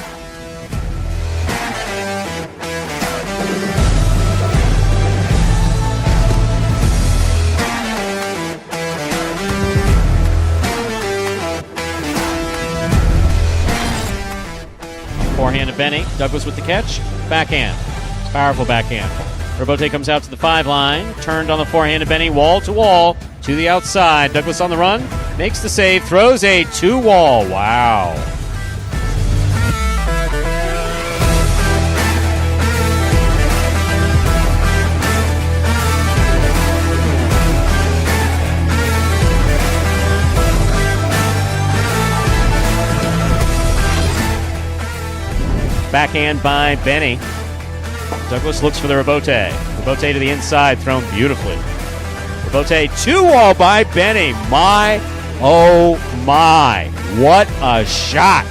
Forehand to Benny. Douglas with the catch. Backhand. Powerful backhand. Robote comes out to the 5 line. Turned on the forehand to Benny. Wall to the outside. Douglas on the run. Makes the save. Throws a 2-wall. Wow. Backhand by Benny. Douglas looks for the Robote. Robote to the inside, thrown beautifully. Robote 2-wall by Benny. My, oh my. What a shot.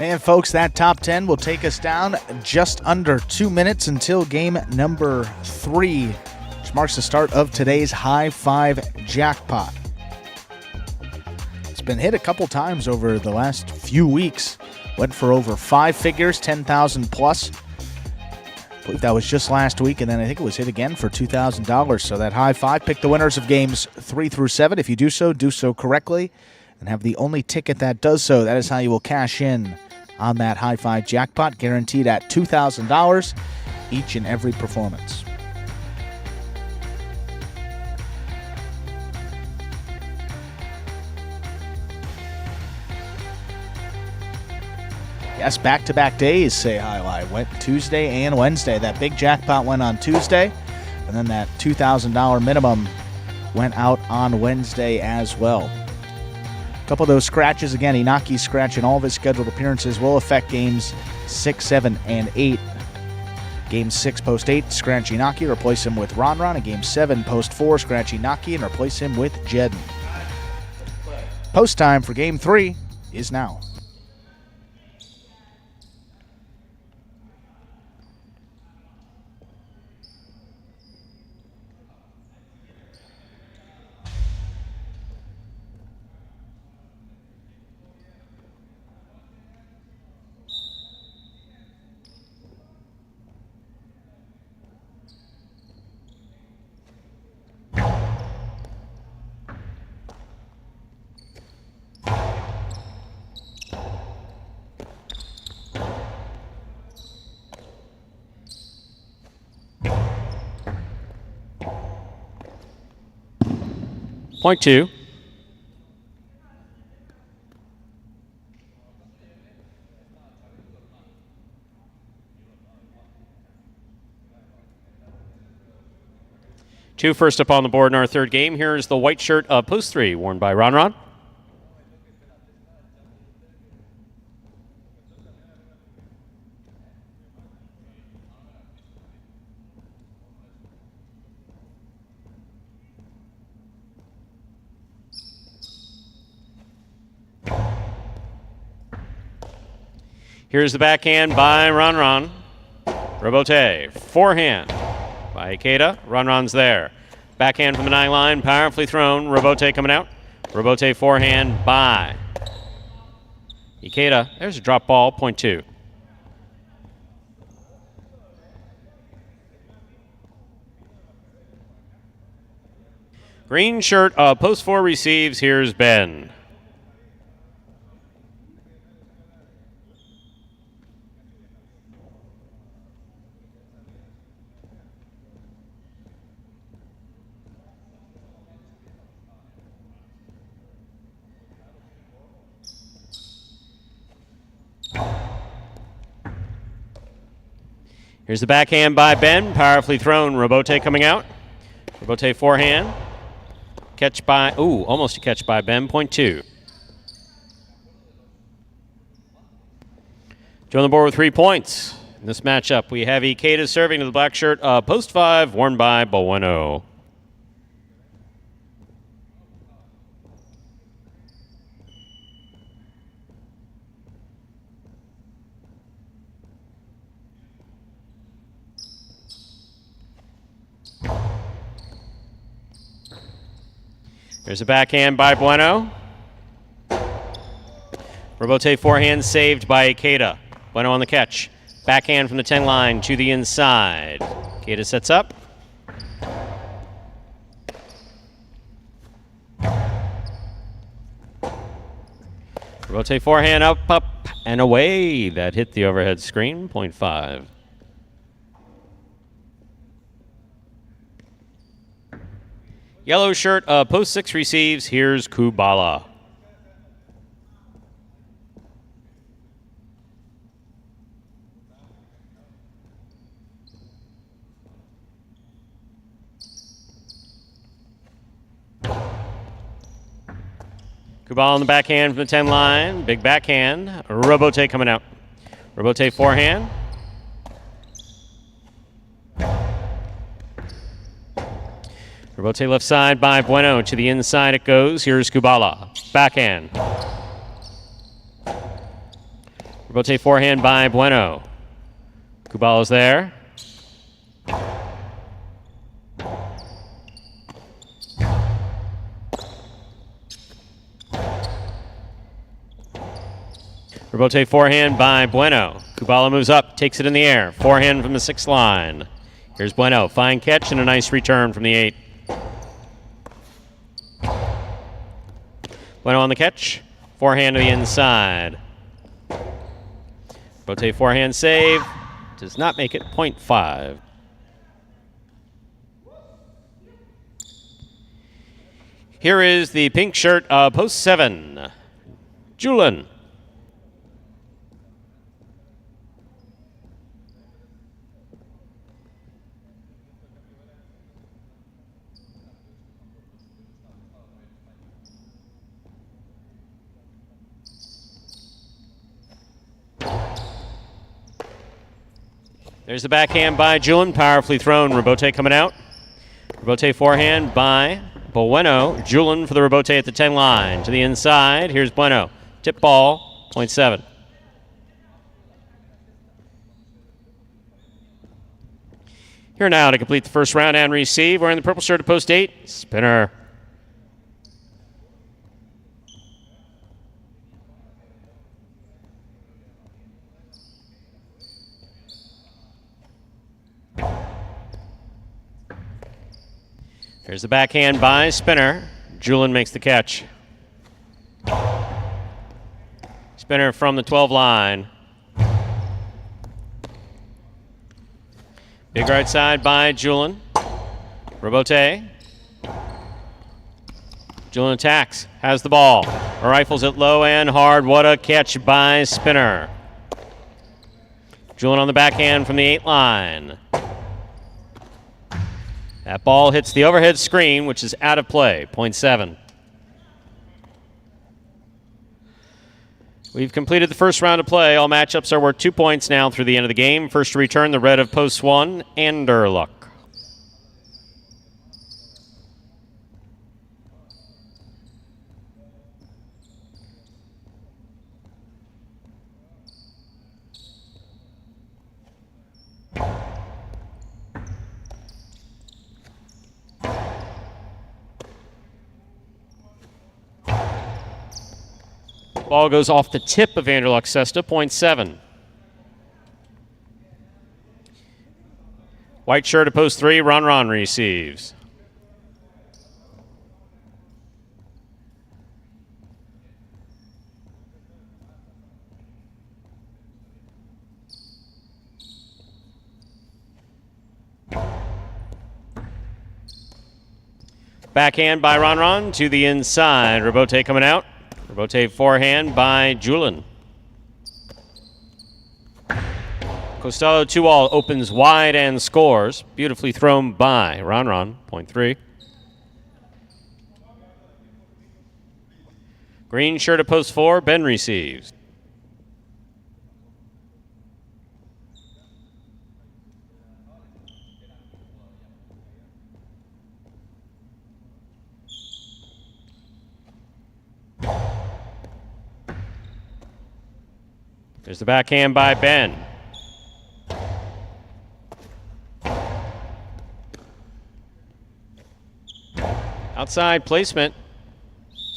And folks, that top 10 will take us down just under 2 minutes until game number 3, which marks the start of today's High Five Jackpot. It's been hit a couple times over the last few weeks. Went for over 5 figures, 10,000 plus. I believe that was just last week, and then I think it was hit again for $2,000. So that High Five, pick the winners of games 3 through 7. If you do so correctly, and have the only ticket that does so. That is how you will cash in on that High Five Jackpot, guaranteed at $2,000 each and every performance. Yes, back-to-back days, say Highlight. Went Tuesday and Wednesday. That big jackpot went on Tuesday, and then that $2,000 minimum went out on Wednesday as well. A couple of those scratches, again, Inaki's scratch in all of his scheduled appearances will affect games 6, 7, and 8. Game 6, post 8, scratch Inaki, replace him with Ron. And game 7, post 4, scratch Inaki, and replace him with Jedden. Post time for game 3 is now. Point 2. Two first up on the board in our third game. Here is the white shirt of post 3, worn by Ron. Here's the backhand by Ron. Robote, forehand by Ikeda. Ron's there. Backhand from the 9 line, powerfully thrown. Robote coming out. Robote forehand by Ikeda. There's a drop ball, point 2. Green shirt, post 4 receives. Here's Ben. Here's the backhand by Ben, powerfully thrown. Robote coming out. Robote forehand. Catch by, almost a catch by Ben, point 2. Join the board with 3 points. In this matchup, we have Ikeda serving to the black shirt, post 5, worn by Bueno. There's a backhand by Bueno. Robote forehand saved by Ikeda. Bueno on the catch. Backhand from the 10 line to the inside. Ikeda sets up. Robote forehand up, and away. That hit the overhead screen, 0.5. Yellow shirt, post 6 receives. Here's Kubala. Kubala on the backhand from the 10 line. Big backhand. Robote coming out. Robote forehand. Robote left side by Bueno. To the inside it goes. Here's Kubala. Backhand. Robote forehand by Bueno. Kubala's there. Robote forehand by Bueno. Kubala moves up, takes it in the air. Forehand from the 6th line. Here's Bueno. Fine catch and a nice return from the 8. Bueno on the catch. Forehand to the inside. Robote forehand save. Does not make it, 0.5. Here is the pink shirt, post 7. Julian. There's the backhand by Julian, powerfully thrown. Robote coming out. Robote forehand by Bueno. Julian for the Robote at the 10 line. To the inside, here's Bueno. Tip ball, 0.7. Here now to complete the first round and receive. Wearing the purple shirt at post 8, Spinner. Here's the backhand by Spinner. Julian makes the catch. Spinner from the 12 line. Big right side by Julian. Robote. Julian attacks. Has the ball. Rifles it low and hard. What a catch by Spinner. Julian on the backhand from the 8 line. That ball hits the overhead screen, which is out of play, 0.7. We've completed the first round of play. All matchups are worth 2 points now through the end of the game. First to return, the red of post 1, Anderluck. Ball goes off the tip of Anderluck's cesta, 0.7. White shirt at post 3, Ron receives. Backhand by Ron to the inside. Robote coming out. Robote forehand by Julian. Costello 2-all opens wide and scores. Beautifully thrown by Ron, 0.3. Green shirt at post 4, Ben receives. There's the backhand by Ben. Outside placement.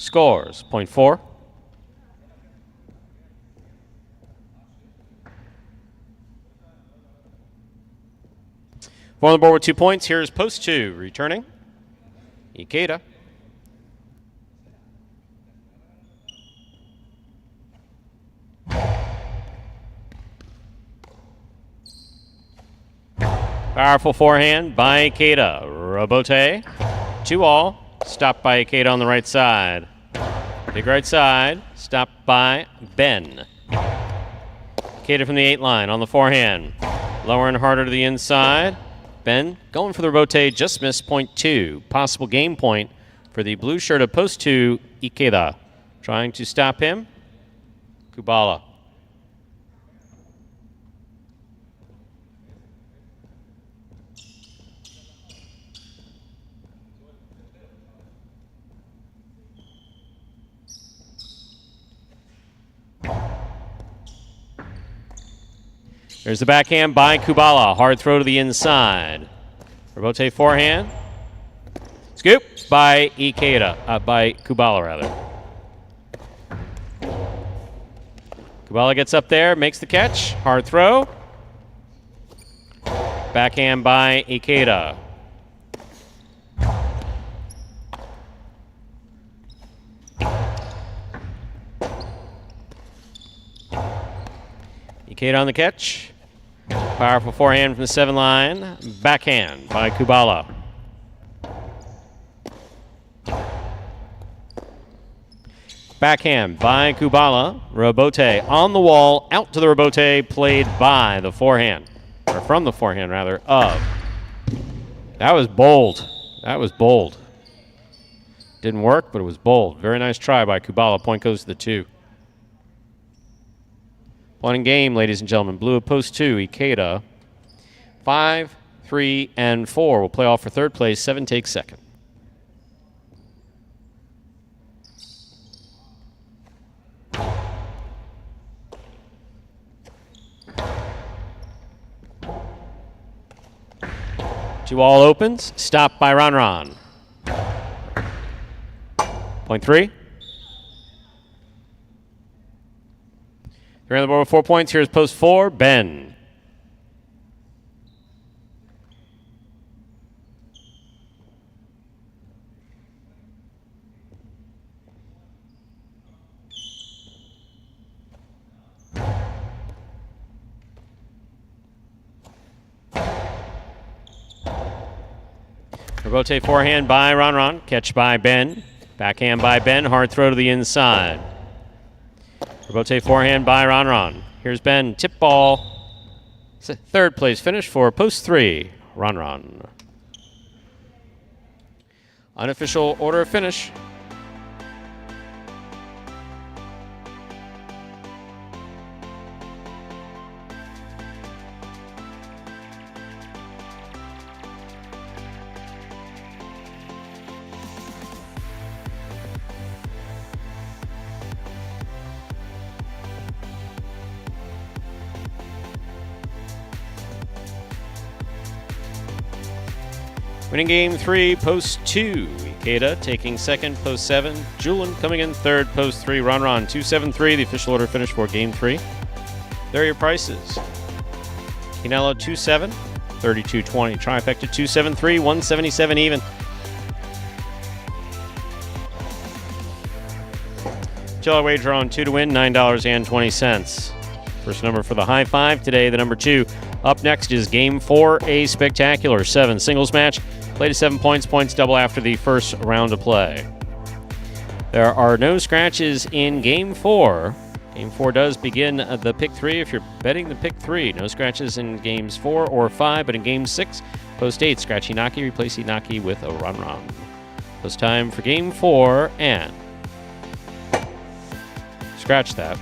Scores, point 4. On the board with 2 points. Here's post 2. Returning, Ikeda. Powerful forehand by Ikeda. Robote. 2-all. Stopped by Ikeda on the right side. Big right side. Stopped by Ben. Ikeda from the 8 line on the forehand. Lower and harder to the inside. Ben going for the robote. Just missed point 2. Possible game point for the blue shirt of post 2, Ikeda. Trying to stop him. Kubala. There's the backhand by Kubala. Hard throw to the inside. Robote forehand. Scoop by Ikeda. By Kubala, rather. Kubala gets up there, makes the catch. Hard throw. Backhand by Ikeda. Ikeda on the catch. Powerful forehand from the 7 line. Backhand by Kubala. Backhand by Kubala. Robote on the wall. Out to the robote. Played by the forehand. Or from the forehand, rather, of. That was bold. That was bold. Didn't work, but it was bold. Very nice try by Kubala. Point goes to the 2. One in game, ladies and gentlemen. Blue of post 2, Ikeda. 5, 3, and 4 will play off for third place. 7 takes second. Two all opens. Stopped by Ron. Point 3. 3 on the board with 4 points. Here's post 4, Ben. Robote forehand by Ron. Catch by Ben. Backhand by Ben. Hard throw to the inside. Robote forehand by Ron. Here's Ben. Tip ball. It's a third place finish for post 3, Ron. Unofficial order of finish. Winning game 3, post 2. Ikeda taking second, post 7. Julian coming in third, post 3. Ron, 2-7-3, the official order finish for game 3. There are your prices. Canelo 2-7, 32-20. Trifecta 2-7-3, 177 even. $2 wager on 2 to win, $9.20. First number for the high 5 today, the number 2. Up next is game 4, a spectacular 7 singles match. Play to 7 points. Points double after the first round of play. There are no scratches in game 4. Game 4 does begin the pick 3 if you're betting the pick 3. No scratches in games 4 or 5, but in game 6, post 8, scratch Inaki, replace Inaki with a Ron. Post time for game 4, and scratch that.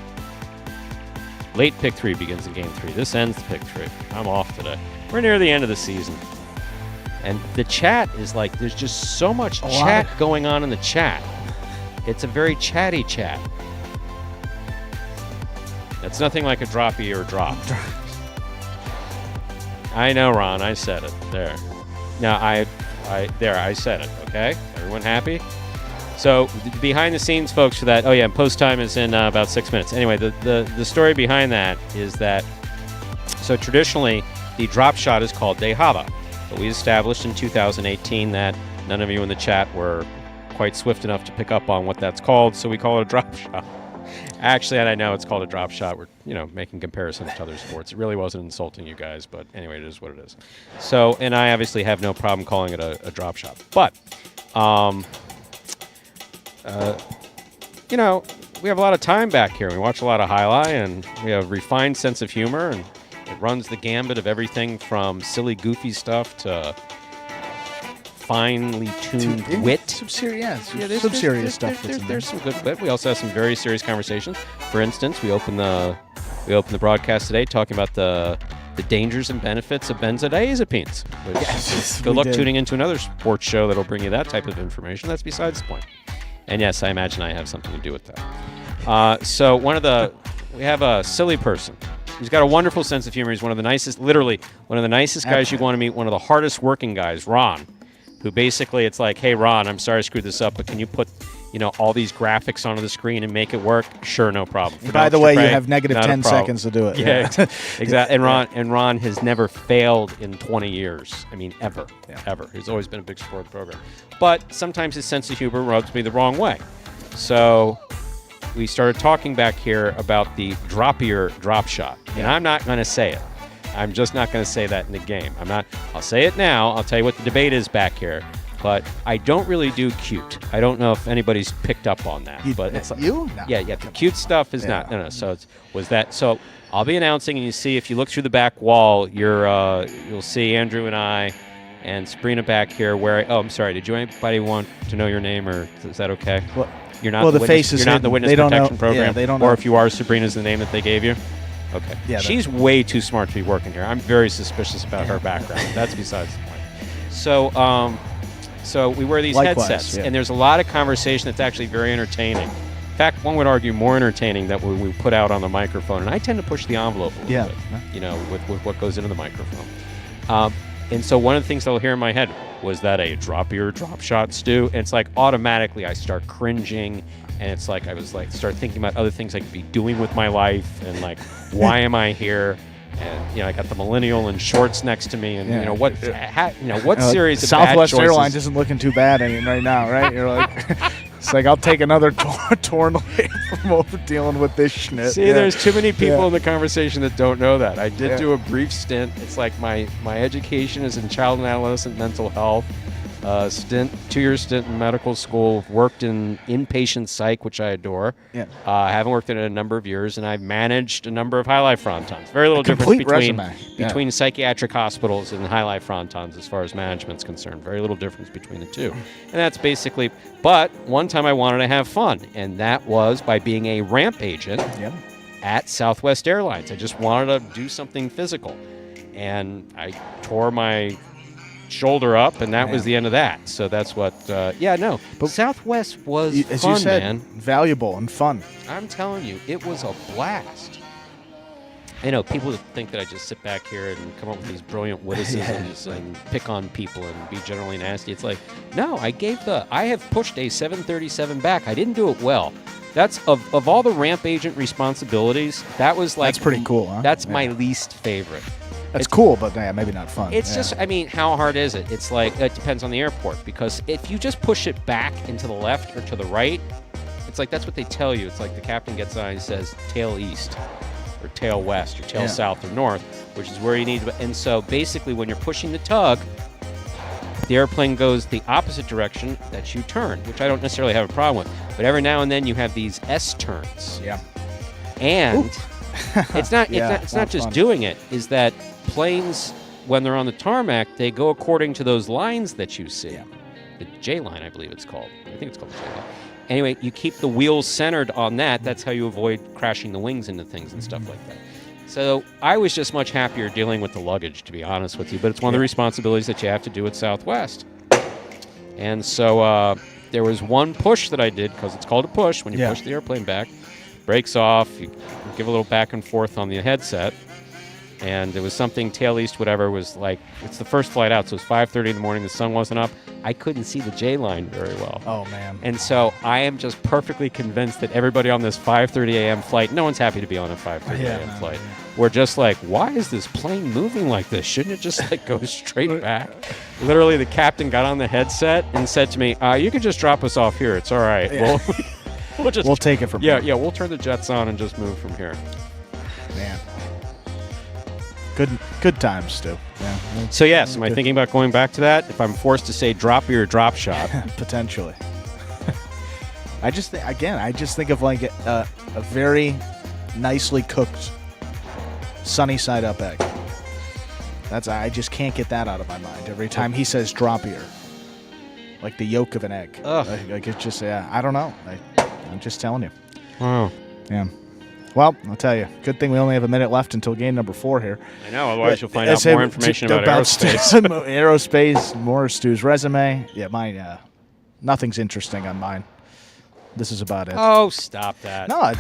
Late pick 3 begins in game 3. This ends the pick 3. I'm off today. We're near the end of the season. And the chat is like, there's just so much chat going on in the chat. It's a very chatty chat. It's nothing like a droppy or drop. I know, Ron. I said it. There. No, I said it, okay? Everyone happy? So behind the scenes, folks, for that. Oh yeah, and post time is in about 6 minutes. Anyway, the story behind that is that so traditionally the drop shot is called dejada, but we established in 2018 that none of you in the chat were quite swift enough to pick up on what that's called, so we call it a drop shot. Actually, and I know it's called a drop shot. We're making comparisons to other sports. It really wasn't insulting you guys, but anyway, it is what it is. So, and I obviously have no problem calling it a drop shot, but we have a lot of time back here. We watch a lot of highlight, and we have a refined sense of humor, and it runs the gambit of everything from silly, goofy stuff to finely tuned wit. Some serious stuff. There's some good wit. We also have some very serious conversations. For instance, we opened the broadcast today talking about the dangers and benefits of benzodiazepines. Which, good luck tuning into another sports show that'll bring you that type of information. That's besides the point. And yes, I imagine I have something to do with that. So we have a silly person. He's got a wonderful sense of humor. He's one of the nicest guys you'd want to meet. One of the hardest working guys, Ron. Who basically, it's like, hey, Ron, I'm sorry I screwed this up, but can you put, all these graphics onto the screen and make it work? Sure, no problem. By the way, you have negative 10 seconds to do it. Yeah, exactly. And Ron has never failed in 20 years. I mean, ever. He's always been a big support of the program. But sometimes his sense of humor rubs me the wrong way. So we started talking back here about the droppier drop shot. And I'm not going to say it. I'm just not going to say that in the game. I'll say it now. I'll tell you what the debate is back here. But I don't really do cute. I don't know if anybody's picked up on that. But it's like, you? No. Yeah. The cute stuff is not. No. So So I'll be announcing, and you see if you look through the back wall, you'll see Andrew and I and Sabrina back here. I'm sorry. Did anybody want to know your name, or is that okay? Well, you're not. The face is. You're not in the witness protection program. Yeah, they don't or know. if you are, Sabrina's the name that they gave you. Okay. Yeah, she's way too smart to be working here. I'm very suspicious about her background. That's besides the point. So we wear these headsets, and there's a lot of conversation that's actually very entertaining. In fact, one would argue more entertaining that we put out on the microphone. And I tend to push the envelope a little bit, with what goes into the microphone. And so one of the things I'll hear in my head, was that a drop shot, Stu? And it's like automatically I start cringing. And it's like start thinking about other things I could be doing with my life, and like, why am I here? And I got the millennial in shorts next to me, and what series of Southwest bad choices? Airlines isn't looking too bad right now, right? You're like, it's like I'll take another torn away from dealing with this schnitt. See, there's too many people in the conversation that don't know that. I did do a brief stint. It's like my education is in child and adolescent mental health. 2-year stint in medical school, worked in inpatient psych, which I adore. Yeah. I haven't worked in it in a number of years, and I've managed a number of high-life frontons. Very little difference between psychiatric hospitals and high-life frontons as far as management's concerned. Very little difference between the two. And that's basically, but one time I wanted to have fun, and that was by being a ramp agent at Southwest Airlines. I just wanted to do something physical. And I tore my shoulder up, and that was the end of that. So that's what but Southwest was as fun, you said, man. Valuable and fun. I'm telling you, it was a blast. I know people think that I just sit back here and come up with these brilliant witticisms and pick on people and be generally nasty. It's like, no, I have pushed a 737 back. I didn't do it well. That's of all the ramp agent responsibilities, that was like, that's pretty cool, huh? That's my least favorite. It's cool, but maybe not fun. It's just, how hard is it? It's like, it depends on the airport, because if you just push it back into the left or to the right, it's like, that's what they tell you. It's like the captain gets on and he says, tail east, or tail west, or tail south or north, which is where you need to. And so basically when you're pushing the tug, the airplane goes the opposite direction that you turn, which I don't necessarily have a problem with. But every now and then you have these S turns. Yeah. And it's not just fun. Doing it, is that planes, when they're on the tarmac, they go according to those lines that you see. Yeah. The J line, I believe it's called. I think it's called the J line. Anyway, you keep the wheels centered on that. That's how you avoid crashing the wings into things and stuff like that. So I was just much happier dealing with the luggage, to be honest with you. But it's one of the responsibilities that you have to do at Southwest. And so there was one push that I did, because it's called a push when you push the airplane back. Brakes off, you give a little back and forth on the headset. And it was something tail east, whatever, was like, it's the first flight out, so it was 5:30 in the morning, the sun wasn't up. I couldn't see the J line very well. Oh, man. And so I am just perfectly convinced that everybody on this 5:30 a.m. flight, no one's happy to be on a 5:30 a.m. flight. We're just like, why is this plane moving like this? Shouldn't it just like go straight back? Literally, the captain got on the headset and said to me, you can just drop us off here. It's all right. Yeah. We'll take it from here. Yeah, we'll turn the jets on and just move from here. Man. Good times, Stu. Yeah. So, yes, am I thinking about going back to that? If I'm forced to say drop your drop shot. Potentially. I just think of like a very nicely cooked sunny side up egg. I just can't get that out of my mind. Every time he says drop here. Like the yolk of an egg. Like it's just, I don't know. I'm just telling you. Wow. Yeah. Well, I'll tell you. Good thing we only have a minute left until game number 4 here. I know. Otherwise, you'll find out more information about aerospace. Aerospace, more Stu's resume. Yeah, mine. Nothing's interesting on mine. This is about it. Oh, stop that. No, I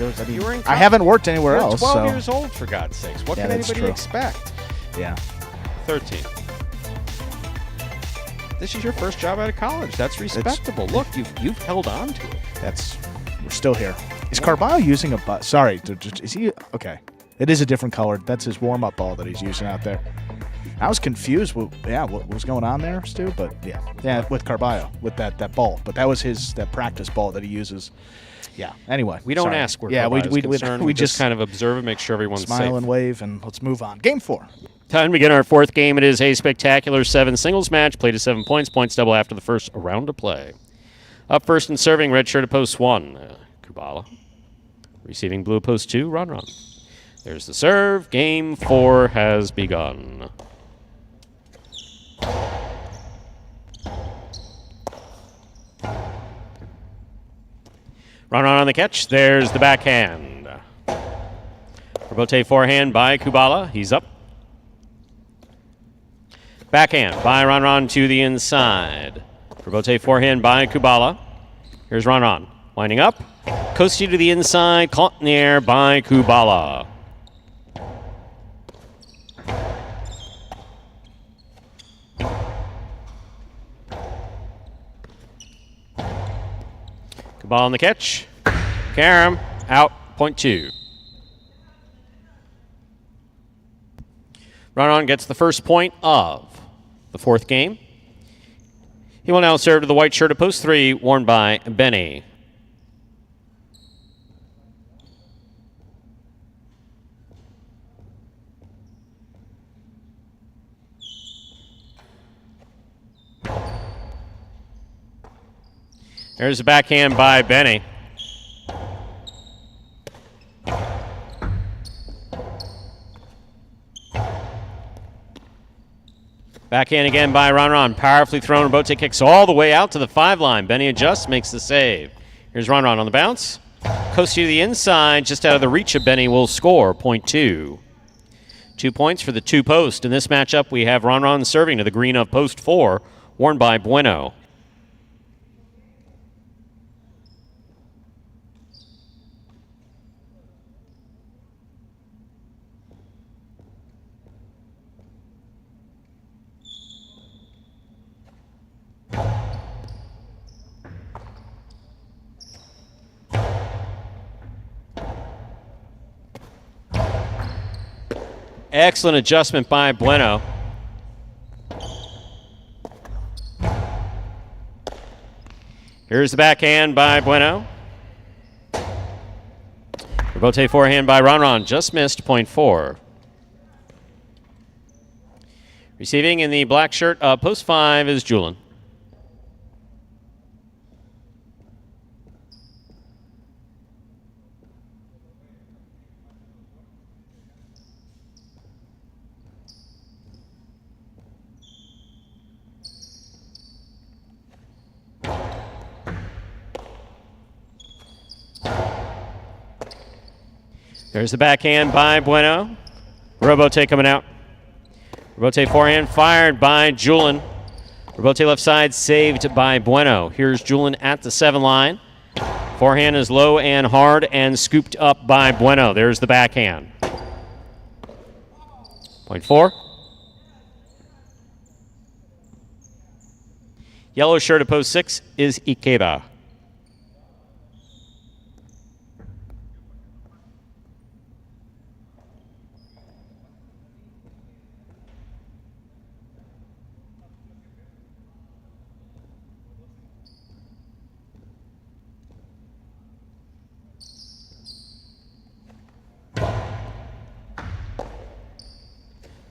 haven't worked anywhere else. You're 12 years old, for God's sakes. What can anybody expect? Yeah. 13. This is your first job out of college. That's respectable. Look, you've held on to it. We're still here. Is Carballo using a ball? Sorry, is he okay? It is a different color. That's his warm-up ball that he's using out there. I was confused. What was going on there, Stu? But yeah, with Carballo, with that ball. But that was that practice ball that he uses. Yeah. Anyway, we don't ask where Carballo's concerned. We just kind of observe and make sure everyone's smile safe. And wave, and let's move on. Game 4. Time to begin our 4th game. It is a spectacular 7 singles match. Played to 7 points. Points double after the first round of play. Up first and serving, red shirt at post 1, Kubala. Receiving blue post 2, Ron. There's the serve. Game 4 has begun. Ron on the catch. There's the backhand. Rebote forehand by Kubala. He's up. Backhand by Ron to the inside. Rebote forehand by Kubala. Here's Ron. Winding up. Coasty to the inside. Caught in the air by Kubala. Kubala on the catch. Karam out. Point 2. Ron gets the first point of the 4th game. He will now serve to the white shirt at post 3, worn by Benny. There's a backhand by Benny. Backhand again by Ron. Powerfully thrown. Rebote kicks all the way out to the 5 line. Benny adjusts, makes the save. Here's Ron on the bounce. Coast to the inside, just out of the reach of Benny, will score. Point 2. 2 points for the 2 post. In this matchup, we have Ron serving to the green of post 4, worn by Bueno. Excellent adjustment by Bueno. Here's the backhand by Bueno. Rebote forehand by Ron. Just missed. Point 4. Receiving in the black shirt, post 5 is Julin. There's the backhand by Bueno. Rebote coming out. Rebote forehand fired by Julin. Rebote left side saved by Bueno. Here's Julin at the 7 line. Forehand is low and hard and scooped up by Bueno. There's the backhand. Point 4. Yellow shirt at post 6 is Ikeda.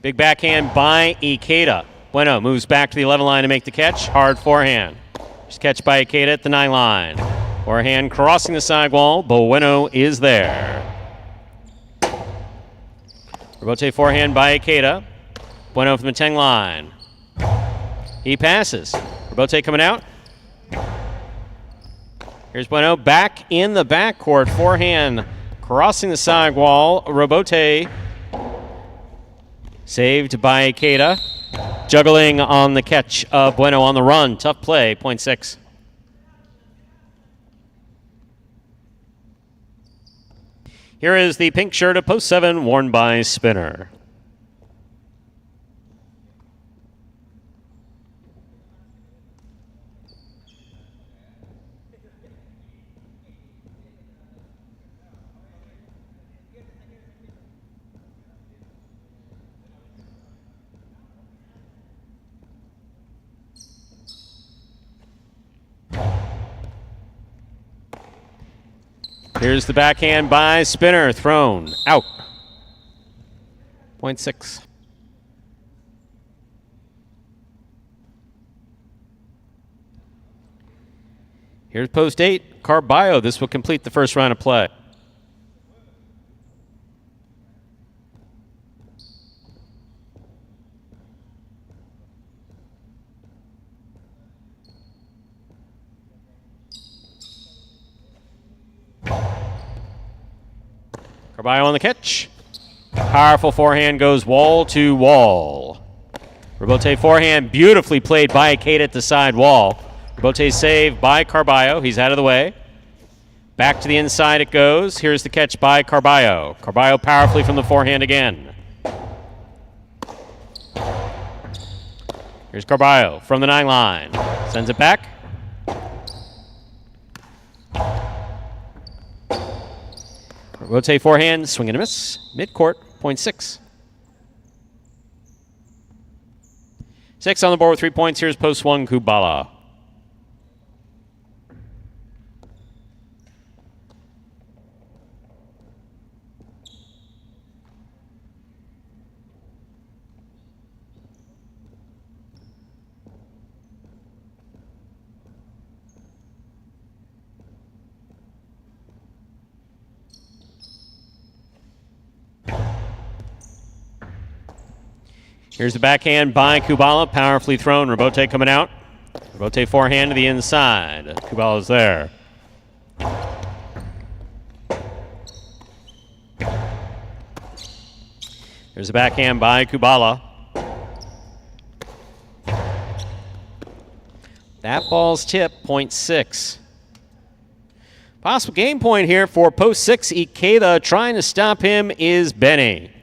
Big backhand by Ikeda. Bueno moves back to the 11 line to make the catch. Hard forehand. Just catch by Ikeda at the 9 line. Forehand crossing the sidewall. Bueno is there. Rebote forehand by Ikeda. Bueno from the 10 line. He passes. Rebote coming out. Here's Bueno back in the backcourt. Forehand crossing the sidewall. Rebote saved by Ikeda. Juggling on the catch of Bueno on the run. Tough play, point 6. Here is the pink shirt of post 7 worn by Spinner. Here's the backhand by Spinner, thrown out. Point 6. Here's post 8, Carballo. This will complete the first round of play. Carballo on the catch. Powerful forehand goes wall to wall. Rebote forehand beautifully played by Ikeda at the side wall. Rebote save by Carballo. He's out of the way. Back to the inside it goes. Here's the catch by Carballo. Carballo powerfully from the forehand again. Here's Carballo from the 9 line. Sends it back. Rotate forehand, swing and a miss. Midcourt, point 6. 6 on the board with 3 points. Here's post 1, Kubala. Here's the backhand by Kubala, powerfully thrown. Rebote coming out. Rebote forehand to the inside. Kubala's there. There's a backhand by Kubala. That ball's tipped, point 6. Possible game point here for post 6. Ikeda trying to stop him is Benny.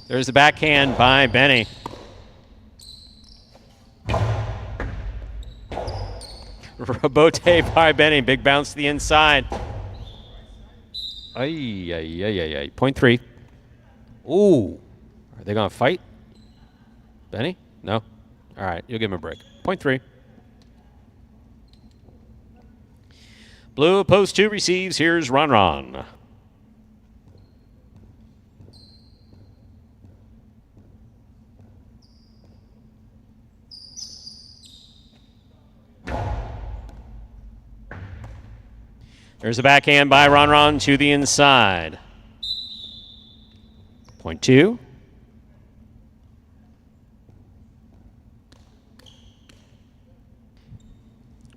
There's the backhand by Benny. Rebote by Benny. Big bounce to the inside. Ay. Point 3. Ooh. Are they going to fight? Benny? No? All right. You'll give him a break. Point 3. Blue post 2 receives. Here's Ron. There's a backhand by Ron to the inside. Point 2.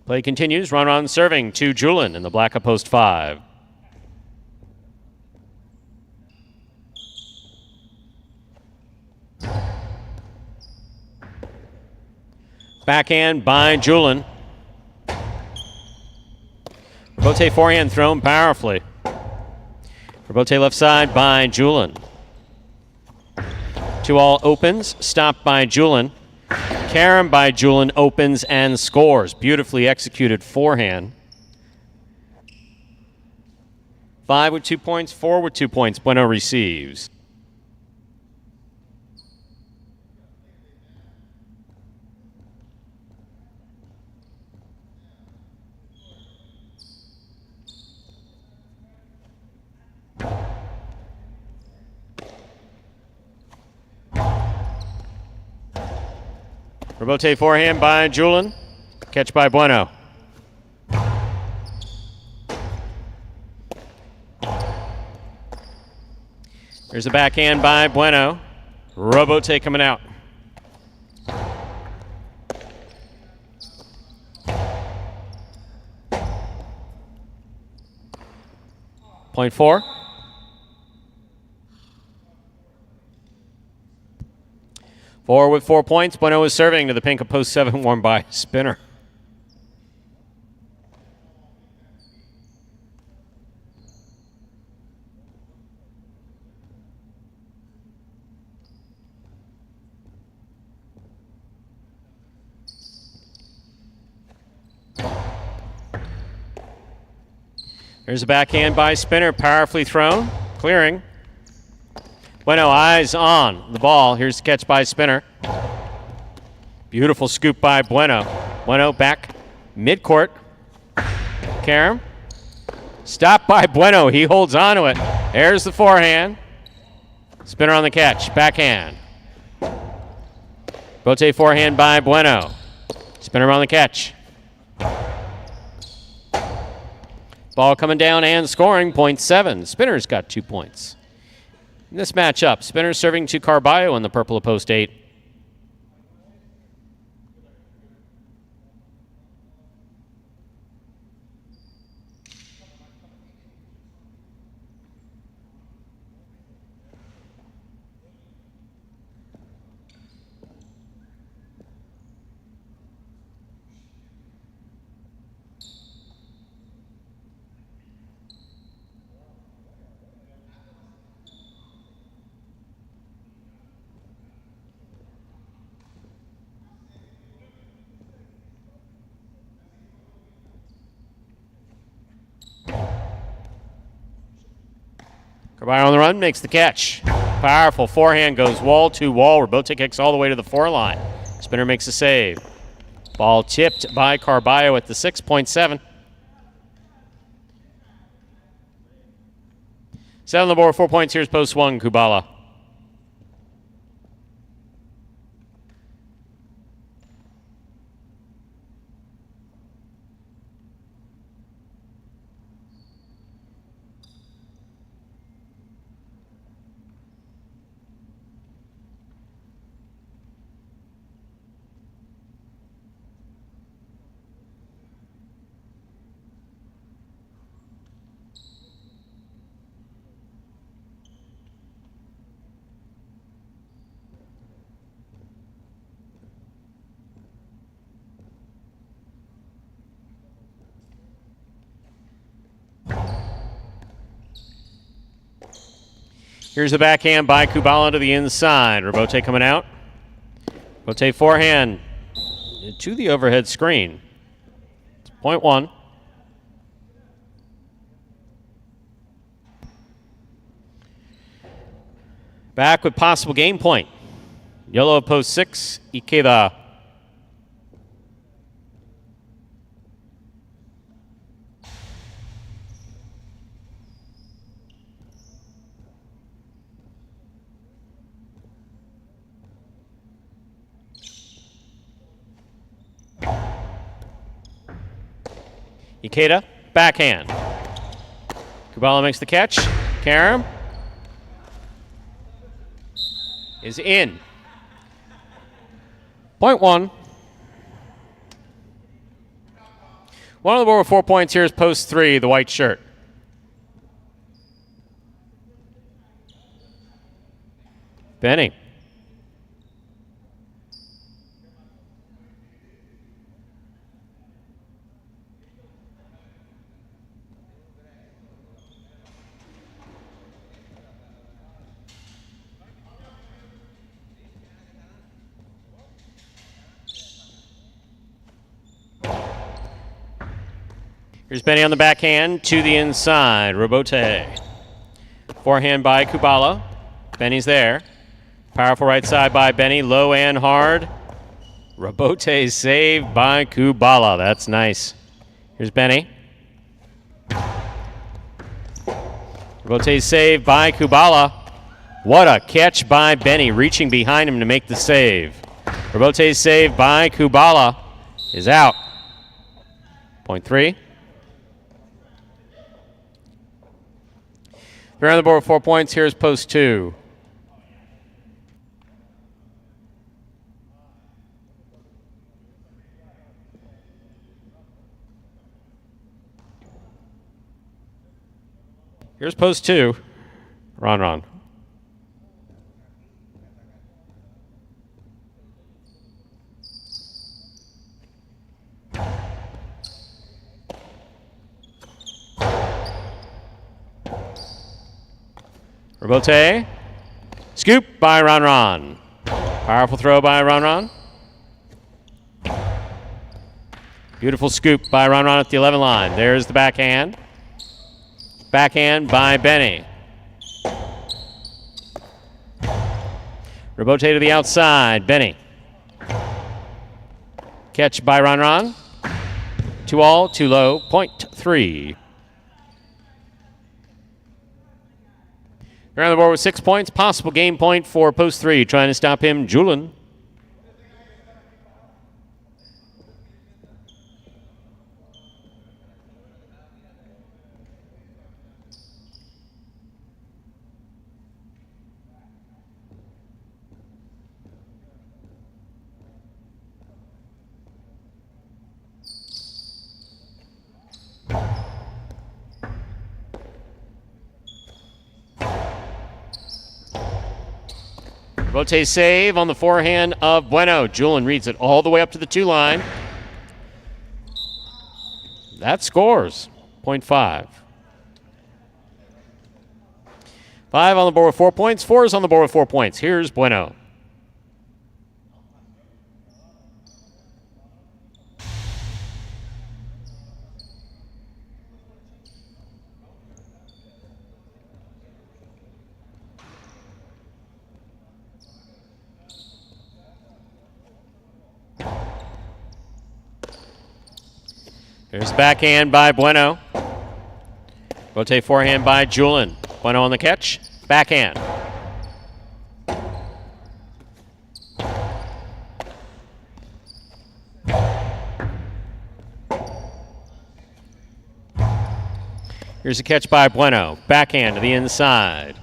Play continues. Run on serving to Julin in the black of post 5. Backhand by Julin. Rebote forehand thrown powerfully. Rebote left side by Julin. 2-all opens, stopped by Julin. Karam by Julin opens and scores. Beautifully executed forehand. 5 with 2 points, 4 with 2 points. Bueno receives. Rebote forehand by Julin. Catch by Bueno. There's a backhand by Bueno. Rebote coming out. Point 4. Four with 4 points. Bueno is serving to the pink of post 7, warmed by Spinner. There's a backhand by Spinner, powerfully thrown, clearing. Bueno, eyes on the ball. Here's the catch by Spinner. Beautiful scoop by Bueno. Bueno back midcourt. Karam. Stopped by Bueno. He holds on to it. There's the forehand. Spinner on the catch. Backhand. Bote forehand by Bueno. Spinner on the catch. Ball coming down and scoring. Point 7. Spinner's got 2 points. In this matchup, Spinner serving to Carballo in the purple of post 8. Carballo on the run, makes the catch. Powerful forehand goes wall to wall. Rebote kicks all the way to the 4 line. Spinner makes a save. Ball tipped by Carballo at the 6.7. 7 on the board, 4 points. Here's post 1, Kubala. Here's the backhand by Kubala to the inside. Rebote coming out. Rebote forehand to the overhead screen. It's point 1. Back with possible game point. Yellow post 6, Ikeda. Ikeda, backhand. Kubala makes the catch. Karam is in. Point 1. One on the board with 4 points. Here's post 3, the white shirt. Benny. Here's Benny on the backhand to the inside. Robote. Forehand by Kubala. Benny's there. Powerful right side by Benny. Low and hard. Robote saved by Kubala. That's nice. Here's Benny. Robote saved by Kubala. What a catch by Benny, reaching behind him to make the save. Robote saved by Kubala is out. Point 3. You're on the board with 4 points. Here's post 2. Here's post 2. Ron. Robote. Scoop by Ron. Powerful throw by Ron. Beautiful scoop by Ron at the 11 line. There's the backhand. Backhand by Benny. Robote to the outside. Benny. Catch by Ron. 2 all, too low. Point 3. They're on the board with 6 points. Possible game point for post 3. Trying to stop him, Julin. Robote save on the forehand of Bueno. Julin reads it all the way up to the 2 line. That scores. Point 5. 5 on the board with 4 points. 4 is on the board with 4 points. Here's Bueno. There's backhand by Bueno. Rotate forehand by Julin. Bueno on the catch. Backhand. Here's a catch by Bueno. Backhand to the inside.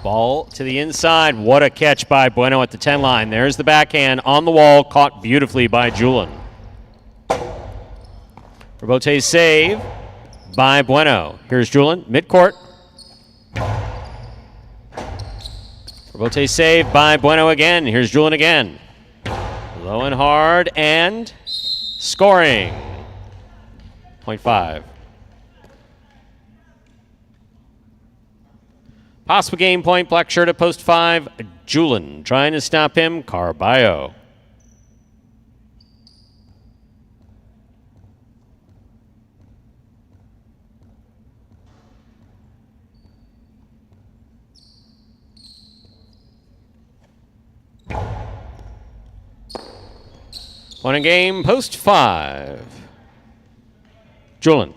Ball to the inside. What a catch by Bueno at the 10 line. There's the backhand on the wall, caught beautifully by Julin. Robote save by Bueno. Here's Julin, midcourt. Robote save by Bueno again. Here's Julin again. Low and hard and scoring. Point 5. Possible game point, black shirt at post 5, Julin. Trying to stop him, Carballo. One in game, post 5. Julin.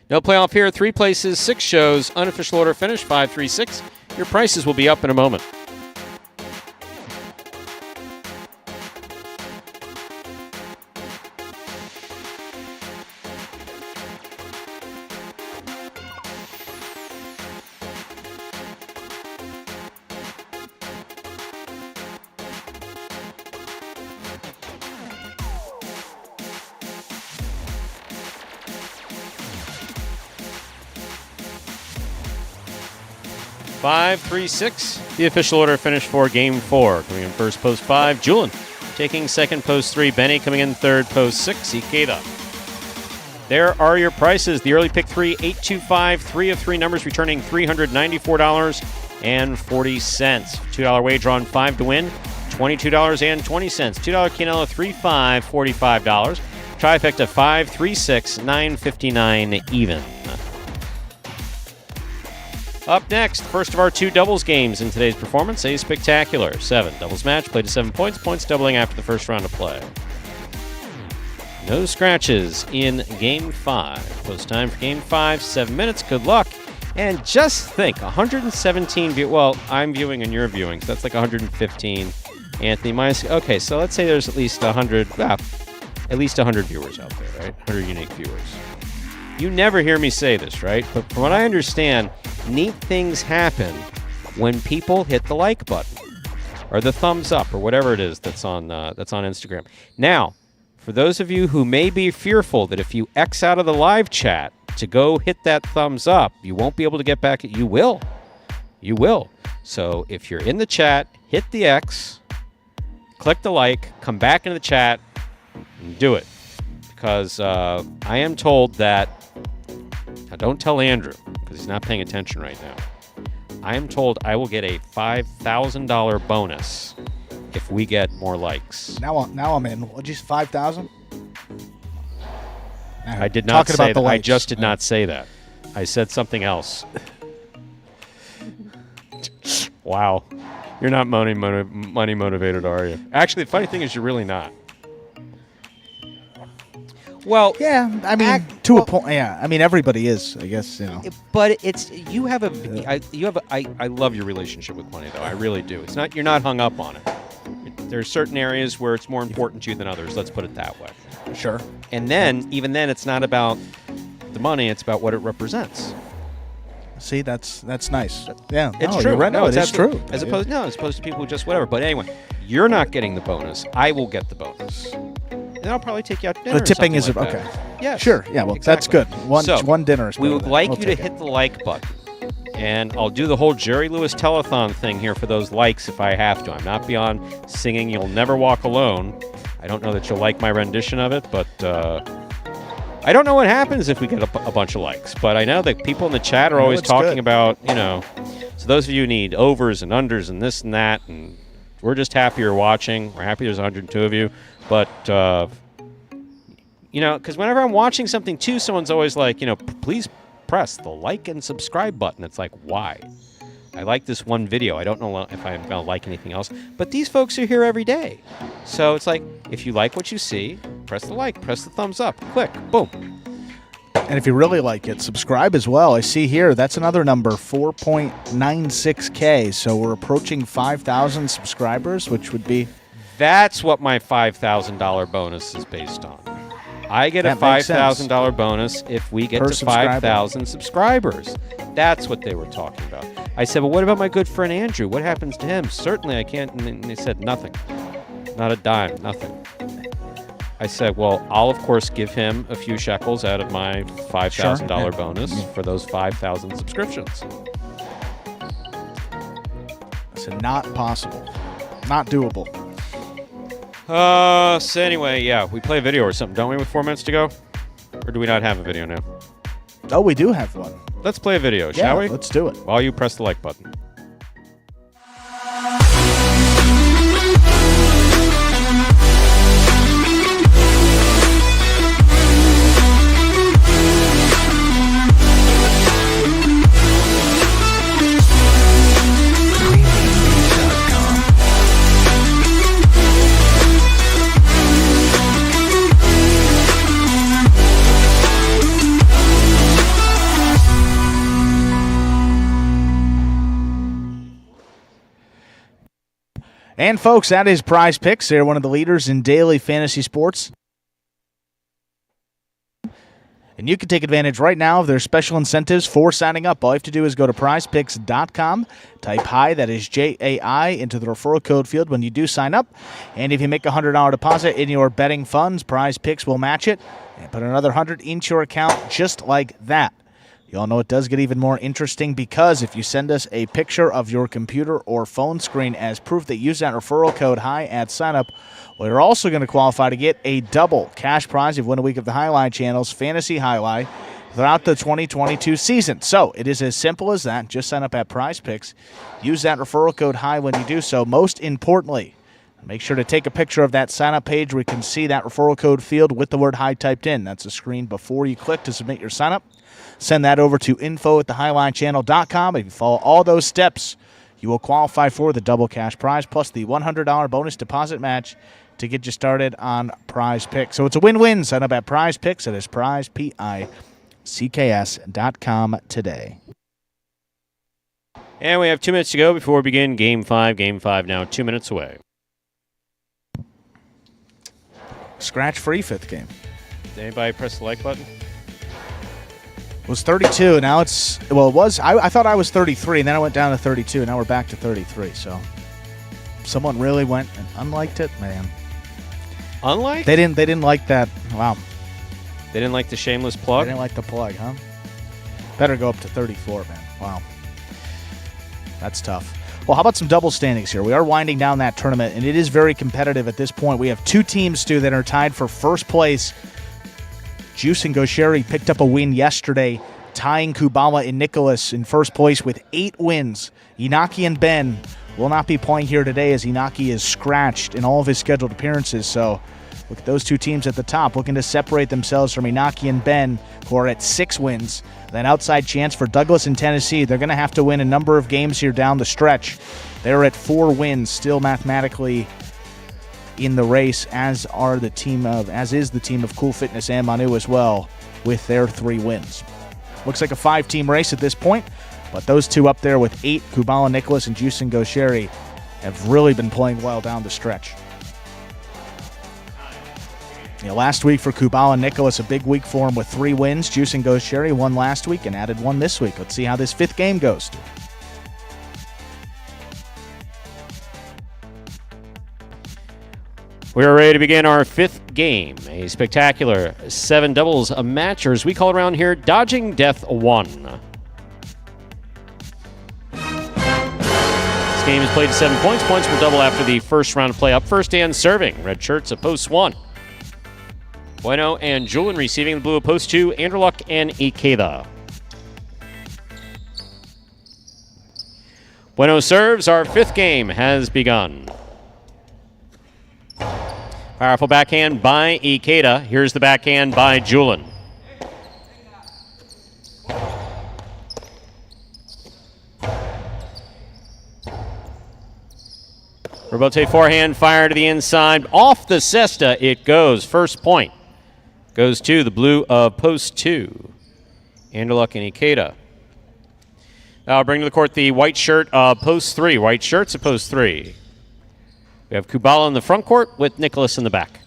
No playoff here. 3 places, 6 shows. Unofficial order finish 5-3-6. Your prices will be up in a moment. 5-3-6. The official order finished for Game 4. Coming in first, post 5, Julian. Taking second, post 3, Benny. Coming in third, post 6, Ikeda. There are your prices. The early pick 3, 825, 3 of 3 numbers returning $394.40. $2 wager on 5 to win, $22.20. $2 Quinella, 3-5, $45. Trifecta 5-3-6, $9.59 even. Up next, first of our 2 doubles games in today's performance, a spectacular 7 doubles match, played to 7 points, points doubling after the first round of play. No scratches in Game 5. Post time for Game 5, 7 minutes. Good luck. And just think, 117 view. Well, I'm viewing and you're viewing, so that's like 115. Anthony minus. Okay, so let's say there's at least 100. At least 100 viewers out there, right? 100 unique viewers. You never hear me say this, right? But from what I understand, neat things happen when people hit the like button or the thumbs up or whatever it is that's on Instagram. Now, for those of you who may be fearful that if you X out of the live chat to go hit that thumbs up, you won't be able to get back. You will. You will. So if you're in the chat, hit the X, click the like, come back into the chat, and do it. Because I am told that, now don't tell Andrew, because he's not paying attention right now. I am told I will get a $5,000 bonus if we get more likes. Now I'm in. What'd you say, 5,000? I did not say that. I just did not say that. I said something else. Wow. You're not money motivated, are you? Actually, the funny thing is you're really not. Well, yeah, I mean, to a point. Yeah, I mean, everybody is, I guess, you know. But it's I love your relationship with money, though. I really do. It's not, you're not hung up on it. There are certain areas where it's more important to you than others. Let's put it that way. Sure. And then, even then, it's not about the money. It's about what it represents. See, that's nice. Yeah, it's true. You're right. No, it's true. As opposed to people who just whatever. But anyway, you're not getting the bonus. I will get the bonus. And I'll probably take you out to dinner. The tipping is like okay. Yeah. Sure. Yeah. Well, exactly. That's good. One dinner is. We would like you to hit the like button, and I'll do the whole Jerry Lewis telethon thing here for those likes if I have to. I'm not beyond singing "You'll Never Walk Alone." I don't know that you'll like my rendition of it, but I don't know what happens if we get a bunch of likes. But I know that people in the chat are always talking about, So those of you who need overs and unders and this and that, and we're just happy you're watching. We're happy there's 102 of you. But, because whenever I'm watching something too, someone's always like, please press the like and subscribe button. It's like, why? I like this one video. I don't know if I'm going to like anything else. But these folks are here every day. So it's like, if you like what you see, press the like, press the thumbs up, click, boom. And if you really like it, subscribe as well. I see here, that's another number, 4.96K. So we're approaching 5,000 subscribers, which would be... That's what my $5,000 bonus is based on. I get a $5,000 bonus if we get to 5,000 subscribers. That's what they were talking about. I said, well, what about my good friend Andrew? What happens to him? Certainly I can't. And they said, nothing. Not a dime, nothing. I said, well, I'll, of course, give him a few shekels out of my $5,000 bonus for those 5,000 subscriptions. I said, not possible. Not doable. So anyway, yeah, we play a video or something, don't we, with 4 minutes to go? Or do we not have a video now? Oh, we do have one. Let's play a video, shall we? Let's do it. While you press the like button. And, folks, that is Prize Picks. They're one of the leaders in daily fantasy sports. And you can take advantage right now of their special incentives for signing up. All you have to do is go to prizepicks.com, type HI, that is JAI, into the referral code field when you do sign up. And if you make a $100 deposit in your betting funds, Prize Picks will match it and put another $100 into your account just like that. You all know it does get even more interesting because if you send us a picture of your computer or phone screen as proof that you use that referral code HIGH at signup, we're also going to qualify to get a double cash prize. You've won a week of the Highlight Channel's Fantasy Highlight throughout the 2022 season. So it is as simple as that. Just sign up at Prize Picks. Use that referral code HIGH when you do so. Most importantly, make sure to take a picture of that sign-up page where you can see that referral code field with the word HIGH typed in. That's a screen before you click to submit your sign-up. Send that over to info@thehighlinechannel.com. If you follow all those steps, you will qualify for the double cash prize plus the $100 bonus deposit match to get you started on Prize Picks. So it's a win-win. Sign up at Prize Picks. That is Prize, PICKS.com today. And we have 2 minutes to go before we begin Game 5. Game 5 now 2 minutes away. Scratch-free fifth game. Did anybody press the like button? It was 32. Now it's, well, it was, I thought I was 33, and then I went down to 32, and now we're back to 33. So someone really went and unliked it, man. Unliked? They didn't like that. Wow. They didn't like the shameless plug? They didn't like the plug, huh? Better go up to 34, man. Wow. That's tough. Well, how about some double standings here? We are winding down that tournament, and it is very competitive at this point. We have two teams, Stu, that are tied for first place. Juice and Gosheri picked up a win yesterday, tying Kubala and Nicholas in first place with 8 wins. Inaki and Ben will not be playing here today as Inaki is scratched in all of his scheduled appearances. So look at those two teams at the top looking to separate themselves from Inaki and Ben, who are at 6 wins. Then outside chance for Douglas and Tennessee. They're going to have to win a number of games here down the stretch. They're at 4 wins, still mathematically in the race, as is the team of Cool Fitness and Manu as well, with their 3 wins. Looks like a 5-team race at this point, but those two up there with 8, Kubala Nicholas and Juice and Gosheri, have really been playing well down the stretch. Last week for Kubala Nicholas, a big week for him with 3 wins. Juice and Gosheri won last week and added 1 this week. Let's see how this 5th game goes. We are ready to begin our 5th game, a spectacular 7 doubles matchers we call around here Dodging Death 1. This game is played at 7 points. Points will double after the first round of play. Up first and serving, red shirts at post 1. Bueno and Julian receiving the blue at post 2, Anderluck and Ikeda. Bueno serves, our 5th game has begun. Powerful backhand by Ikeda. Here's the backhand by Julian. Robote forehand, fire to the inside. Off the cesta it goes. First point goes to the blue of post 2. Anderluck and Ikeda. Now I'll bring to the court the white shirt of post 3. White shirts at post 3. We have Kubala in the front court with Nicholas in the back.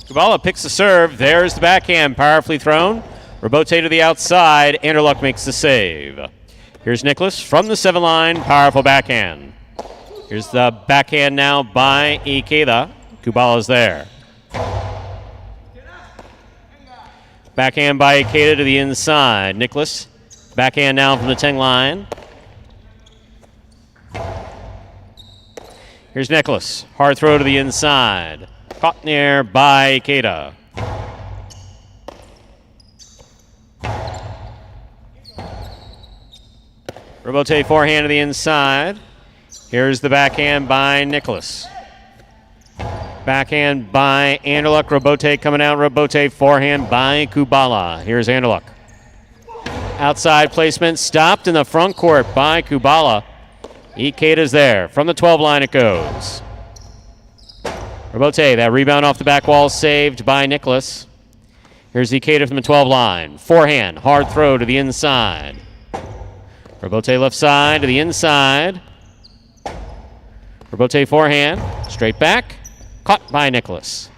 Kubala picks the serve. There's the backhand, powerfully thrown. Robote to the outside. Anderluck makes the save. Here's Nicholas from the 7 line. Powerful backhand. Here's the backhand now by Ikeda. Kubala's there. Backhand by Ikeda to the inside. Nicholas, backhand now from the 10 line. Here's Nicholas. Hard throw to the inside. Caught in the air by Ikeda. Robote forehand to the inside. Here's the backhand by Nicholas. Backhand by Anderluck. Robote coming out. Robote forehand by Kubala. Here's Anderluck. Outside placement stopped in the front court by Kubala. Ikeda's there. From the 12 line it goes. Robote, that rebound off the back wall saved by Nicholas. Here's Ikeda from the 12 line. Forehand, hard throw to the inside. Robote left side to the inside. Robote forehand, straight back. Caught by Nicholas.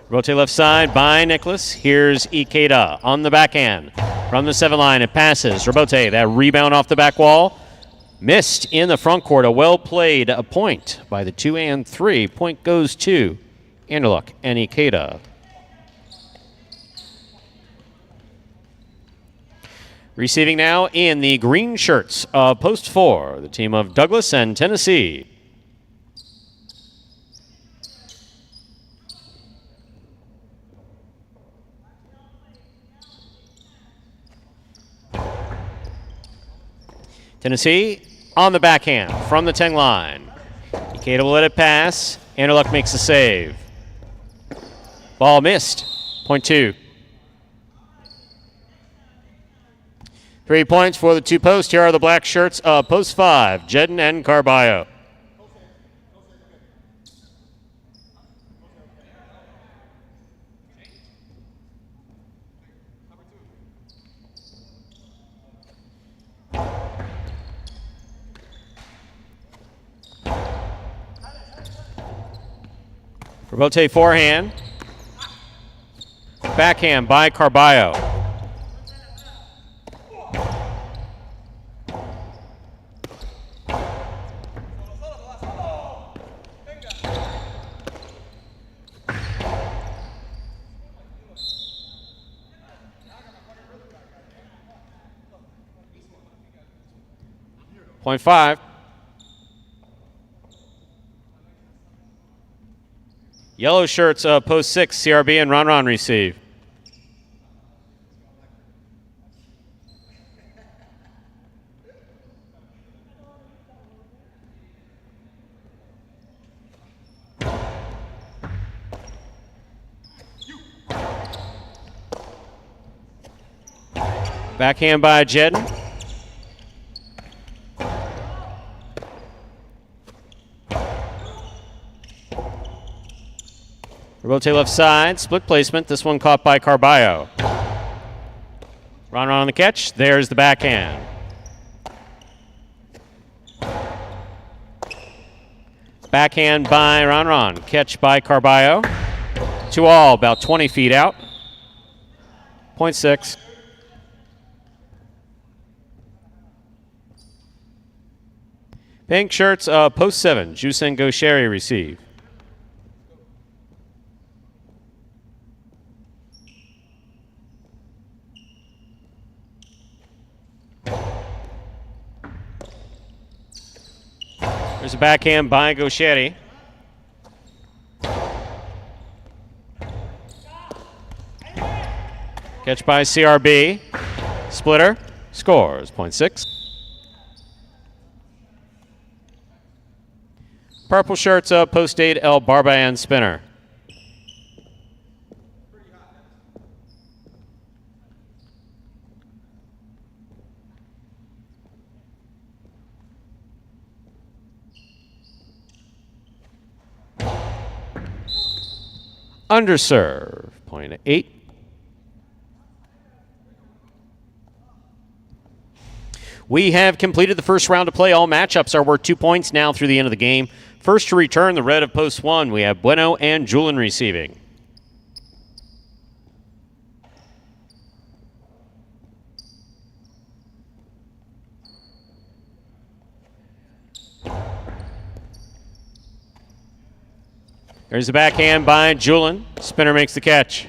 Robote left side by Nicholas. Here's Ikeda on the backhand. From the 7 line, it passes. Robote, that rebound off the back wall. Missed in the front court. A well-played point by the 2 and 3. Point goes to Anderluck and Ikeda. Receiving now in the green shirts of Post 4, the team of Douglas and Tennessee. Tennessee on the backhand from the 10 line. Ikeda will let it pass. Anderluck makes the save. Ball missed. Point 2. 3 points for the 2 posts. Here are the black shirts of Post 5, Jedden and Carballo. Robote forehand. Backhand by Carballo. Point 5. Yellow shirts, Post 6, CRB and Ron receive. Backhand by Jedden. Robote left side, split placement. This one caught by Carballo. Ron on the catch. There's the backhand. Backhand by Ron. Catch by Carballo. 2-all, about 20 feet out. Point 6. Pink shirts, Post 7, Juice and Gaucheri receive. There's a backhand by Gaucheri. Catch by CRB. Splitter. Scores. Point 6. Purple shirts up. Post 8, El Barba and Spinner. Underserve. Point 8. We have completed the first round of play. All matchups are worth 2 points now through the end of the game. First to return, the red of Post 1. We have Bueno and Julian receiving. There's the backhand by Julian. Spinner makes the catch.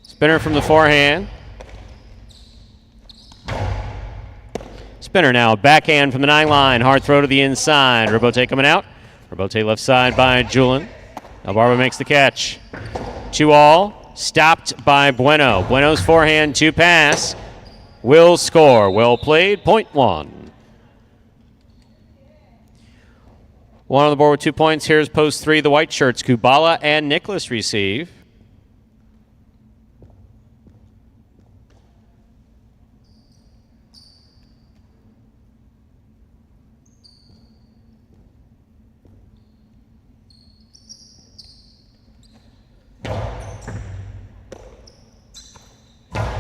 Spinner from the forehand. Spinner now, backhand from the 9 line. Hard throw to the inside. Robote coming out. Robote left side by Julian. Albarba makes the catch. 2-all. Stopped by Bueno. Bueno's forehand, 2 pass. Will score. Well played. Point 1. One on the board with 2 points. Here's Post 3. The white shirts. Kubala and Nicholas receive.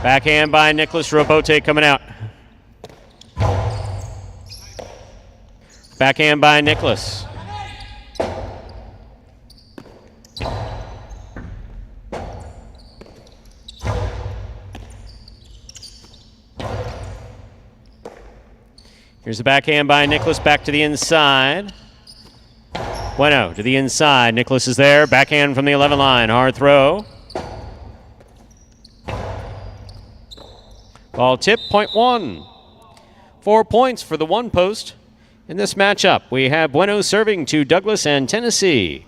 Backhand by Nicholas. Robote coming out. Backhand by Nicholas. Here's the backhand by Nicholas, back to the inside. Bueno to the inside. Nicholas is there. Backhand from the 11 line. Hard throw. Ball tip, point 1. 4 points for the one post in this matchup. We have Bueno serving to Douglas and Tennessee.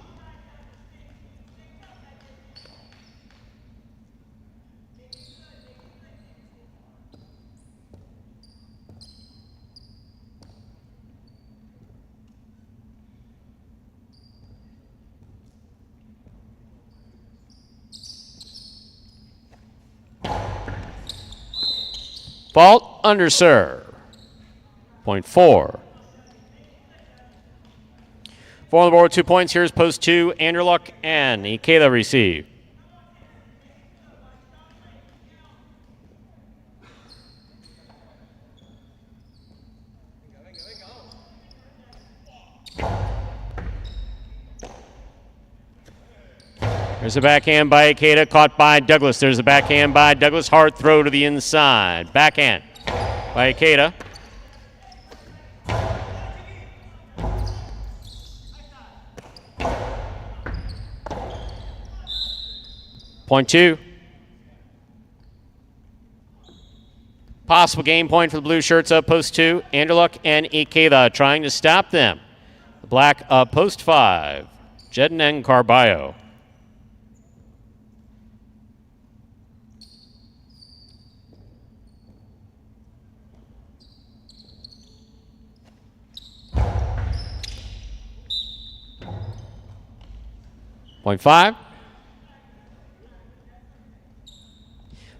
Fault, under serve. Point 4. 4 on the board with 2 points. Here's post 2. Anderluck and Ikeda receive. There's a backhand by Ikeda, caught by Douglas. There's a backhand by Douglas. Hard throw to the inside. Backhand by Ikeda. Point 2. Possible game point for the blue shirts up post 2. Anderluck and Ikeda trying to stop them. The black up post 5. Jedden and Carballo. Point 5.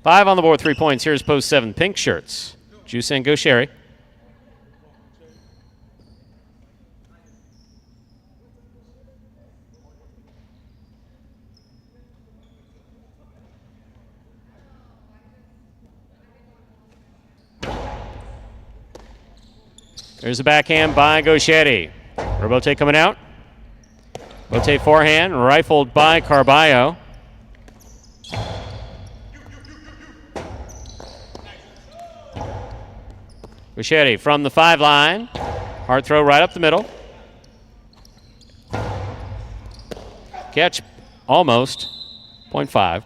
5 on the board, 3 points. Here's post 7, pink shirts. Juice and Gaucheri. There's a backhand by Gaucheri. Robote coming out. Rotate forehand, rifled by Carballo. Gaucheri from the 5 line. Hard throw right up the middle. Catch almost. Point 5.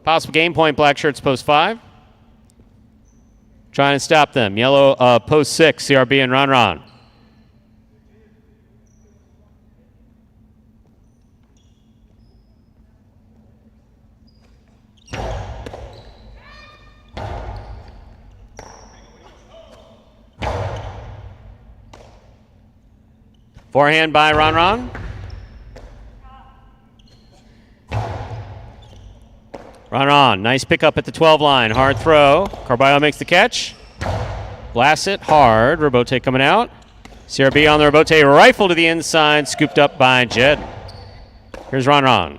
Possible game point, black shirts post 5. Trying to stop them. Yellow post 6, CRB and Ron. Forehand by Ron. Ron, nice pickup at the 12 line. Hard throw. Carballo makes the catch. Blasts it hard. Robote coming out. CRB on the Robote. Rifle to the inside. Scooped up by Jed. Here's Ron.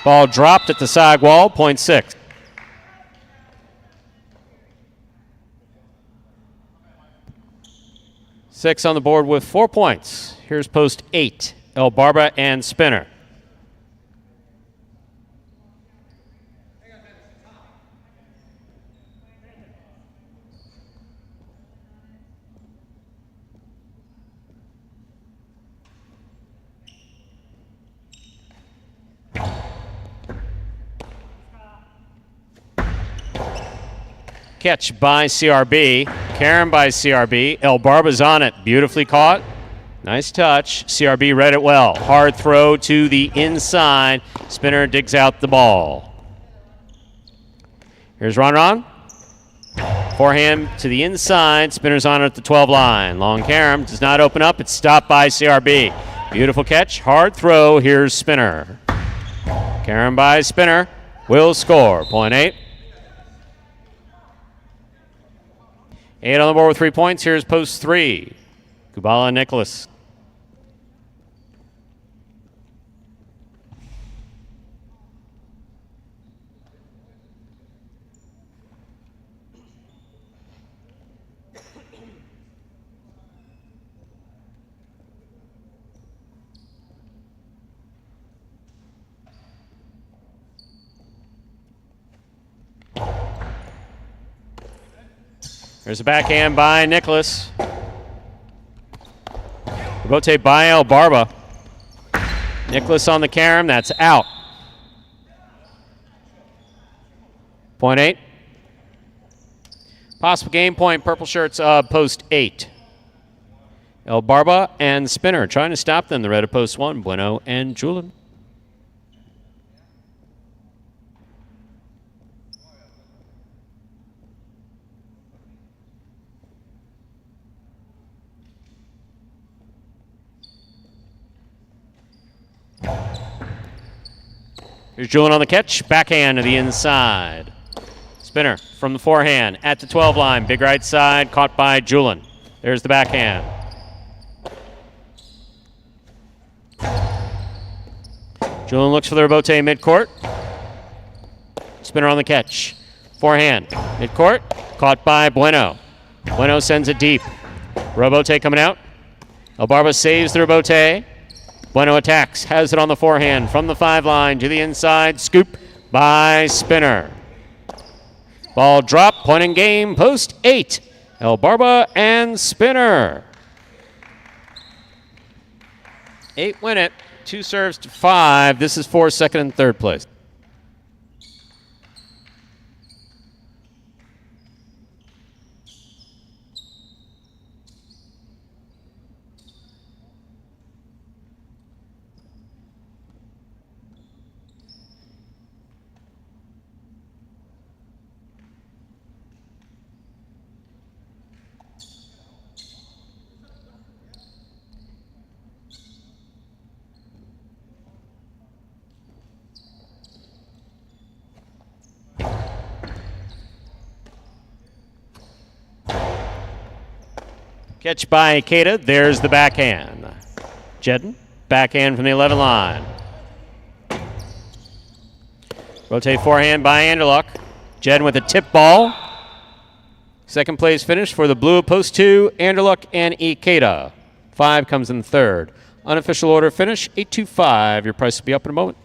Ball dropped at the side wall. Point 6. Six on the board with 4 points. Here's post 8, El Barba and Spinner. Catch by CRB. Karen by CRB. El Barba's on it. Beautifully caught. Nice touch. CRB read it well. Hard throw to the inside. Spinner digs out the ball. Here's Ron. Forehand to the inside. Spinner's on it at the 12 line. Long carom does not open up. It's stopped by CRB. Beautiful catch. Hard throw. Here's Spinner. Carom by Spinner. Will score. Point 8. 8 on the board with 3 points. Here's post 3. Kubala and Nicholas. There's a backhand by Nicholas. Rebote by El Barba. Nicholas on the carom. That's out. Point 8. Possible game point, purple shirts of post 8. El Barba and Spinner trying to stop them. The red of post 1, Bueno and Julian. Here's Julian on the catch. Backhand to the inside. Spinner from the forehand at the 12 line. Big right side caught by Julian. There's the backhand. Julian looks for the rebote midcourt. Spinner on the catch. Forehand. Midcourt. Caught by Bueno. Bueno sends it deep. Rebote coming out. El Barba saves the rebote. Bueno attacks. Has it on the forehand from the 5 line to the inside. Scoop by Spinner. Ball drop. Point in game. Post 8. El Barba and Spinner. 8 win it. 2 serves to 5. This is for second and third place. Catch by Ikeda. There's the backhand. Jedden, backhand from the 11 line. Rotate forehand by Anderluck. Jedden with a tip ball. Second place finish for the blue post 2, Anderluck and Ikeda. 5 comes in third. Unofficial order finish, 825. Your price will be up in a moment.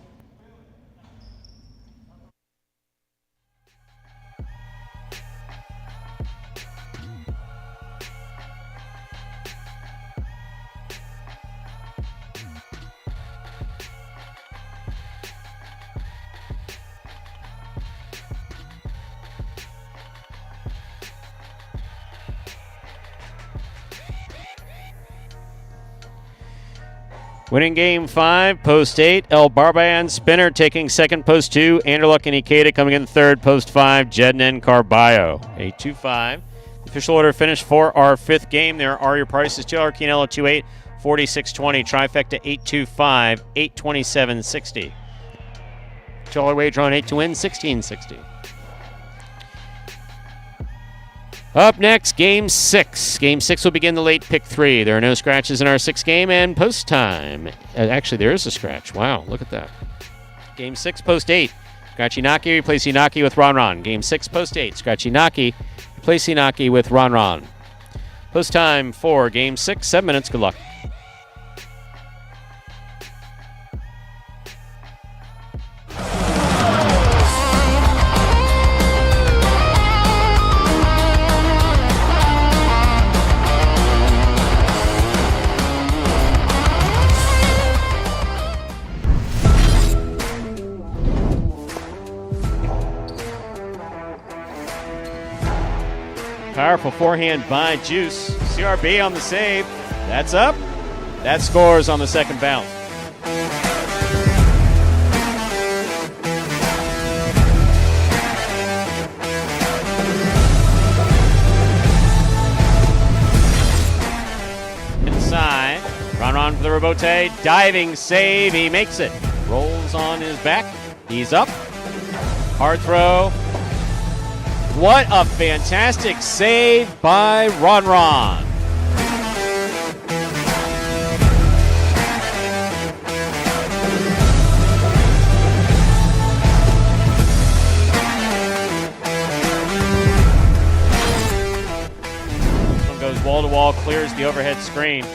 Winning game 5, post 8, El Barba and Spinner taking second, post 2, Anderluck and Ikeda coming in third, post 5, Jedden and Carballo. 8-2-5. Official order finish for our 5th game. There are your prices. $2 Quinella 2-8, 46.20. Trifecta 8-2-5, 827.60. $2 wager on 8 to win, 16.60. Up next, Game 6. Game 6 will begin the late pick 3. There are no scratches in our 6th game, and post time. Actually, there is a scratch. Wow, look at that. Game 6, post 8. Scratch Inaki, replace Inaki with Ron. Game 6, post 8. Scratch Inaki, replace Inaki with Ron. Post time for Game 6, 7 minutes. Good luck. Powerful forehand by Juice. CRB on the save. That's up. That scores on the second bounce. Inside. Ron for the rebote. Diving save. He makes it. Rolls on his back. He's up. Hard throw. What a fantastic save by Ron. One goes wall to wall, clears the overhead screen.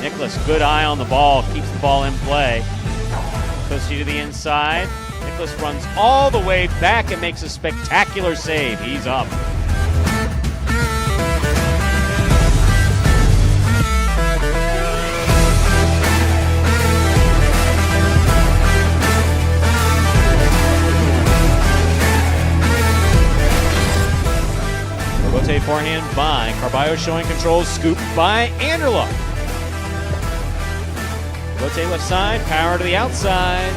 Nicholas, good eye on the ball, keeps the ball in play. Posty to the inside. Nicholas runs all the way back and makes a spectacular save. He's up. Robote forehand by Carballo, showing control. Scoop by Anderluck. Robote left side, power to the outside.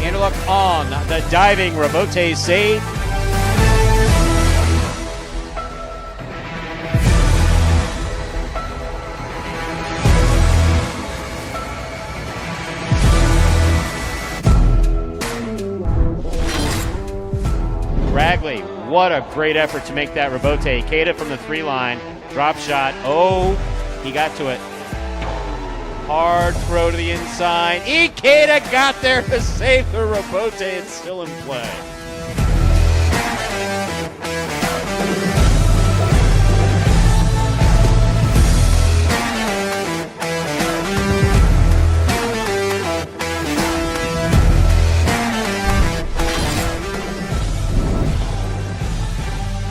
Anderluck on the diving Robote save. Ragley, what a great effort to make that Robote. Ikeda from the 3 line, drop shot. Oh, he got to it. Hard throw to the inside. Ikeda got there to save the Robote. It's still in play.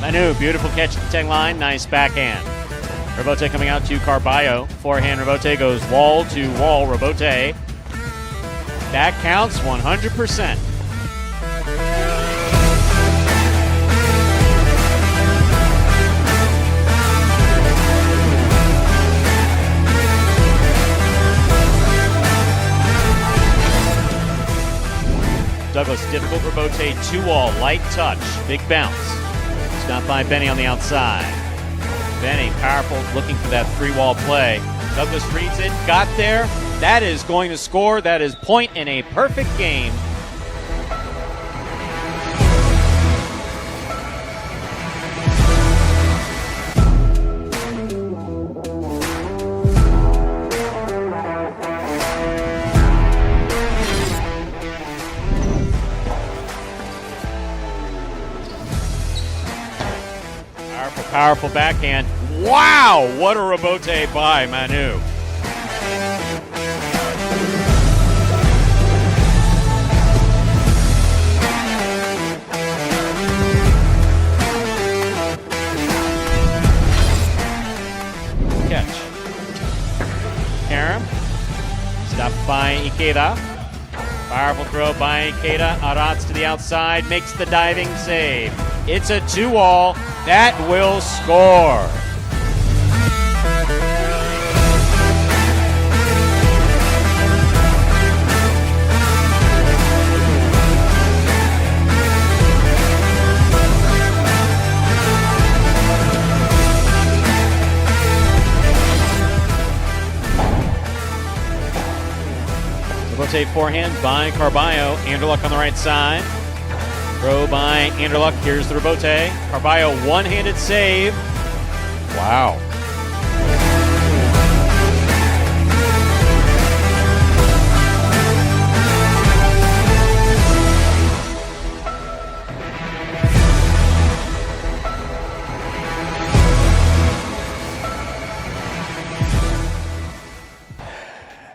Manu, beautiful catch at the 10 line. Nice backhand. Robote coming out to Carballo. Forehand Robote goes wall to wall. Robote. That counts 100%. Douglas, difficult Robote, 2-wall, light touch, big bounce. Stopped by Benny on the outside. Benny, powerful, looking for that 3-wall play. Douglas reads it, got there. That is going to score. That is point in a perfect game. Powerful backhand. Wow, what a Robote by Manu. Catch. Karam. Stopped by Ikeda. Powerful throw by Ikeda. Arats to the outside. Makes the diving save. It's a 2-wall. That will score. Robote forehand by Carballo. Anderluck on the right side. Throw by Anderluck. Here's the Robote. Carballo, one-handed save. Wow.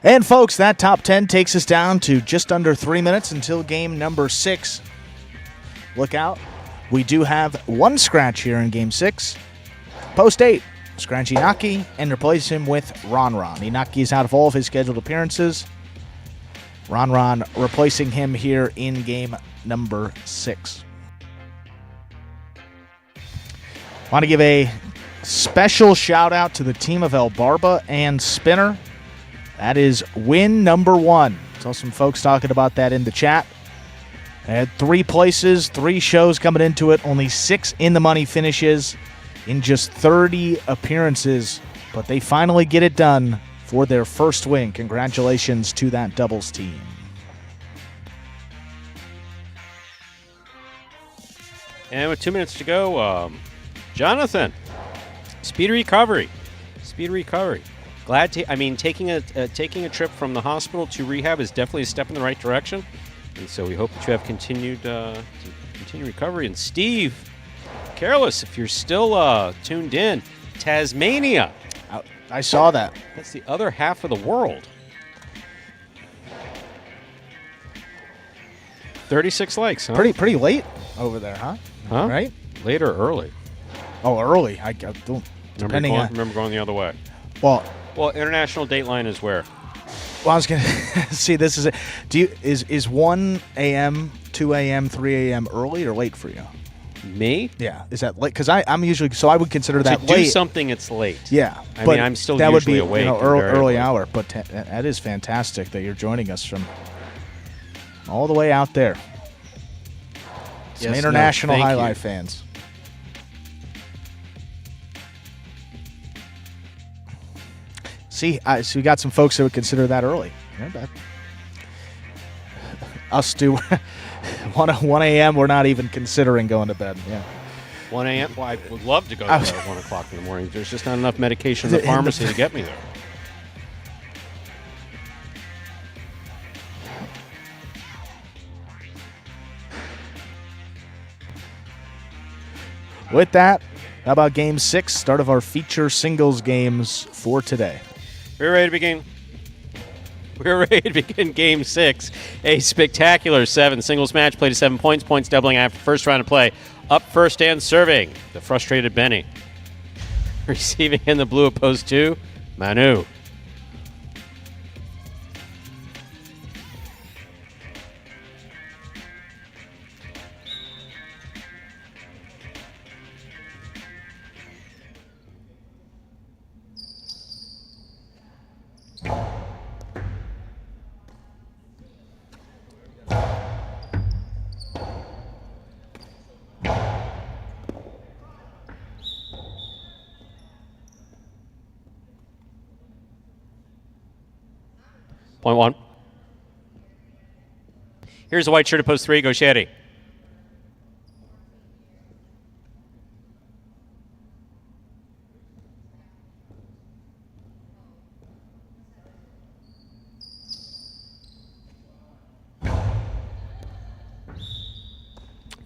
And folks, that top 10 takes us down to just under 3 minutes until game number 6. Look out. We do have one scratch here in Game 6. Post 8, scratch Inaki and replace him with Ron. Inaki is out of all of his scheduled appearances. Ron replacing him here in Game number 6. Want to give a special shout out to the team of El Barba and Spinner. That is win number 1. Saw some folks talking about that in the chat. They had 3 places, 3 shows coming into it, only 6 in the money finishes in just 30 appearances. But they finally get it done for their first win. Congratulations to that doubles team. And with 2 minutes to go, Jonathan, speedy recovery. Glad to, taking a trip from the hospital to rehab is definitely a step in the right direction. And so we hope that you have continued recovery. And Steve, Careless, if you're still tuned in, Tasmania. I saw that. That's the other half of the world. 36 likes, huh? Pretty late over there, huh? Right? Late or early? Oh, early. I don't. Remember going the other way. Well, international dateline is where? Well, I was going to see, this is it. Is 1 a.m., 2 a.m., 3 a.m. early or late for you? Me? Yeah. Is that late? Because I'm usually, so I would consider that to late. do something, it's late. Yeah. I mean, I'm still that usually would be, awake. Early hour. But that is fantastic that you're joining us from all the way out there. Some international highlight fans. See, so we got some folks that would consider that early. Yeah, us do 1 a.m. We're not even considering going to bed. Yeah. 1 a.m. Well, I would love to go to bed at 1 o'clock in the morning. There's just not enough medication in the pharmacy to get me there. With that, how about Game 6, start of our feature singles games for today? We're ready to begin. We're ready to begin Game 6. A spectacular 7 singles match played to 7 points. Points doubling after first round of play. Up first and serving, the frustrated Benny. Receiving in the blue opposed to Manu. Point 1. Here's a white shirt at post 3. Go Shetty.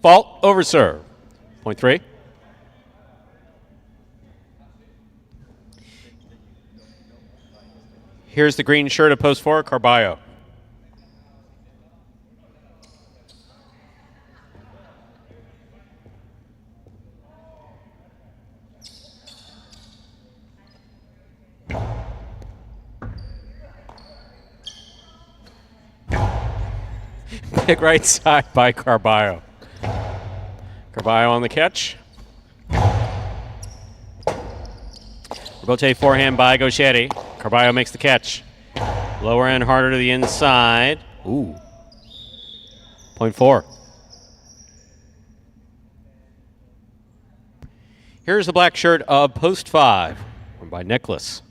Fault over serve. Point 3. Here's the green shirt at post 4, Carballo. Pick right side by Carballo. Carballo on the catch. Rebote forehand by Gauchetti. Carballo makes the catch. Lower end harder to the inside. Ooh. Point 4. Here's the black shirt of post 5 by Nicholas.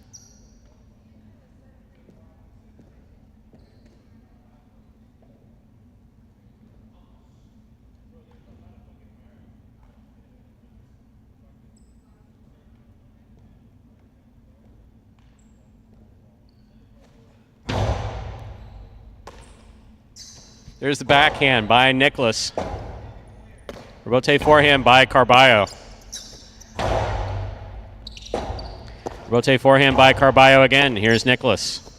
There's the backhand by Nicholas. Rebote forehand by Carballo. Rebote forehand by Carballo again. Here's Nicholas.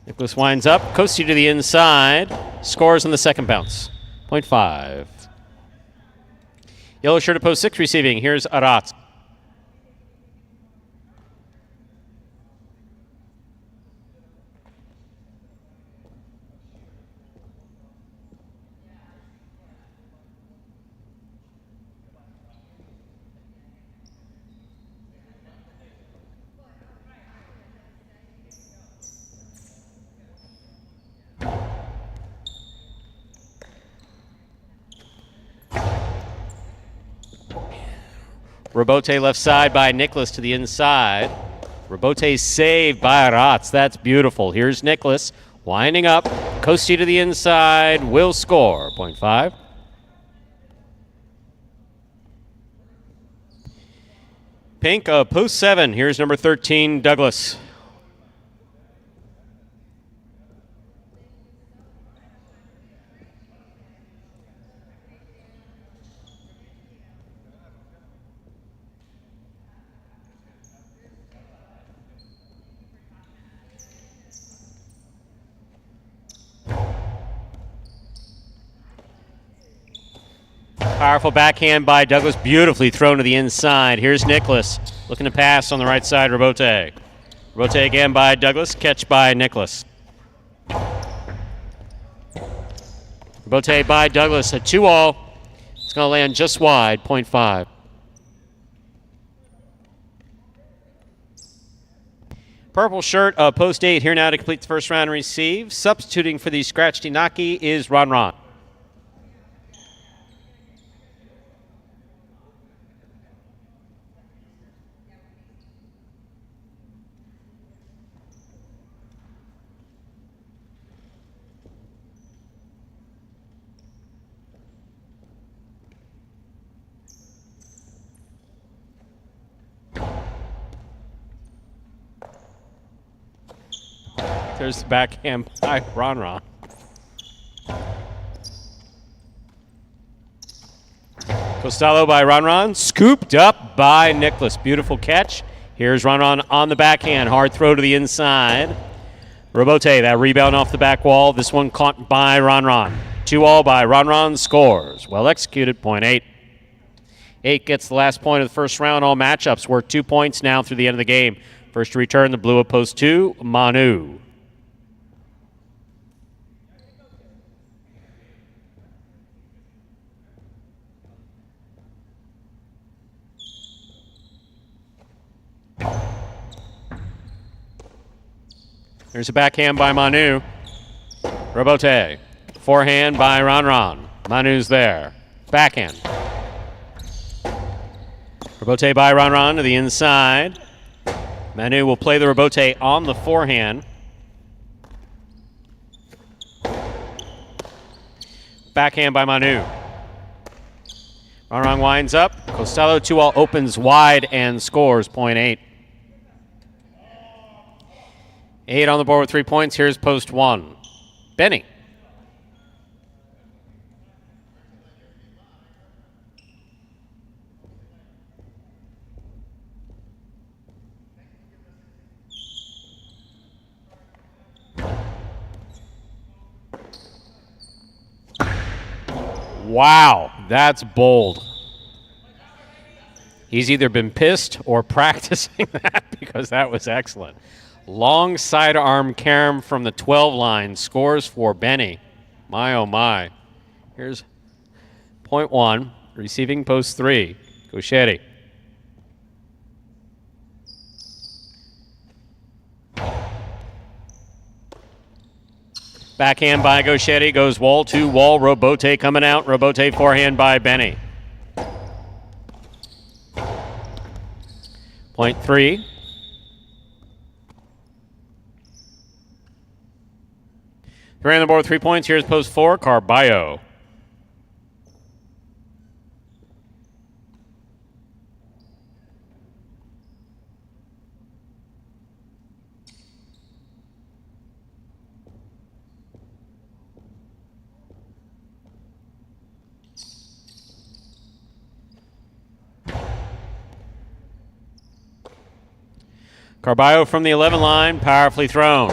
Nicholas winds up. Coasty to the inside. Scores on the second bounce. Point 5. Yellow shirt at post 6 receiving. Here's Arat. Rebote left side by Nicholas to the inside. Rebote saved by Aratz. That's beautiful. Here's Nicholas winding up. Coasty to the inside. Will score. Point 5. Pink post 7. Here's number 13, Douglas. Powerful backhand by Douglas, beautifully thrown to the inside. Here's Nicholas looking to pass on the right side, Rebote. Rebote again by Douglas, catch by Nicholas. Bote by Douglas, a 2-all. It's going to land just wide, .5. Purple shirt of post 8 here now to complete the first round and receive. Substituting for the scratch Tinaki is Ron Ron. There's the backhand by Ron Ron. Costello by Ron Ron. Scooped up by Nicholas. Beautiful catch. Here's Ron Ron on the backhand. Hard throw to the inside. Robote, that rebound off the back wall. This one caught by Ron Ron. 2-all by Ron Ron. Scores. Well executed. .8. 8 gets the last point of the first round. All matchups worth 2 points now through the end of the game. First to return, the blue of post 2, Manu. There's a backhand by Manu. Robote. Forehand by Ron Ron. Manu's there. Backhand. Robote by Ron Ron to the inside. Manu will play the Robote on the forehand. Backhand by Manu. Ron Ron winds up. Costello 2-all opens wide and scores. .8. 8 on the board with 3 points. Here's post 1. Benny. Wow, that's bold. He's either been pissed or practicing that because that was excellent. Long sidearm carom from the 12 line scores for Benny. My, oh my. Here's point 1, receiving post 3, Gauchetti. Backhand by Gauchetti, goes wall to wall. Robote coming out. Robote forehand by Benny. Point 3. Three on the board, 3 points. Here's post 4, Carballo. Carballo from the 11 line, powerfully thrown.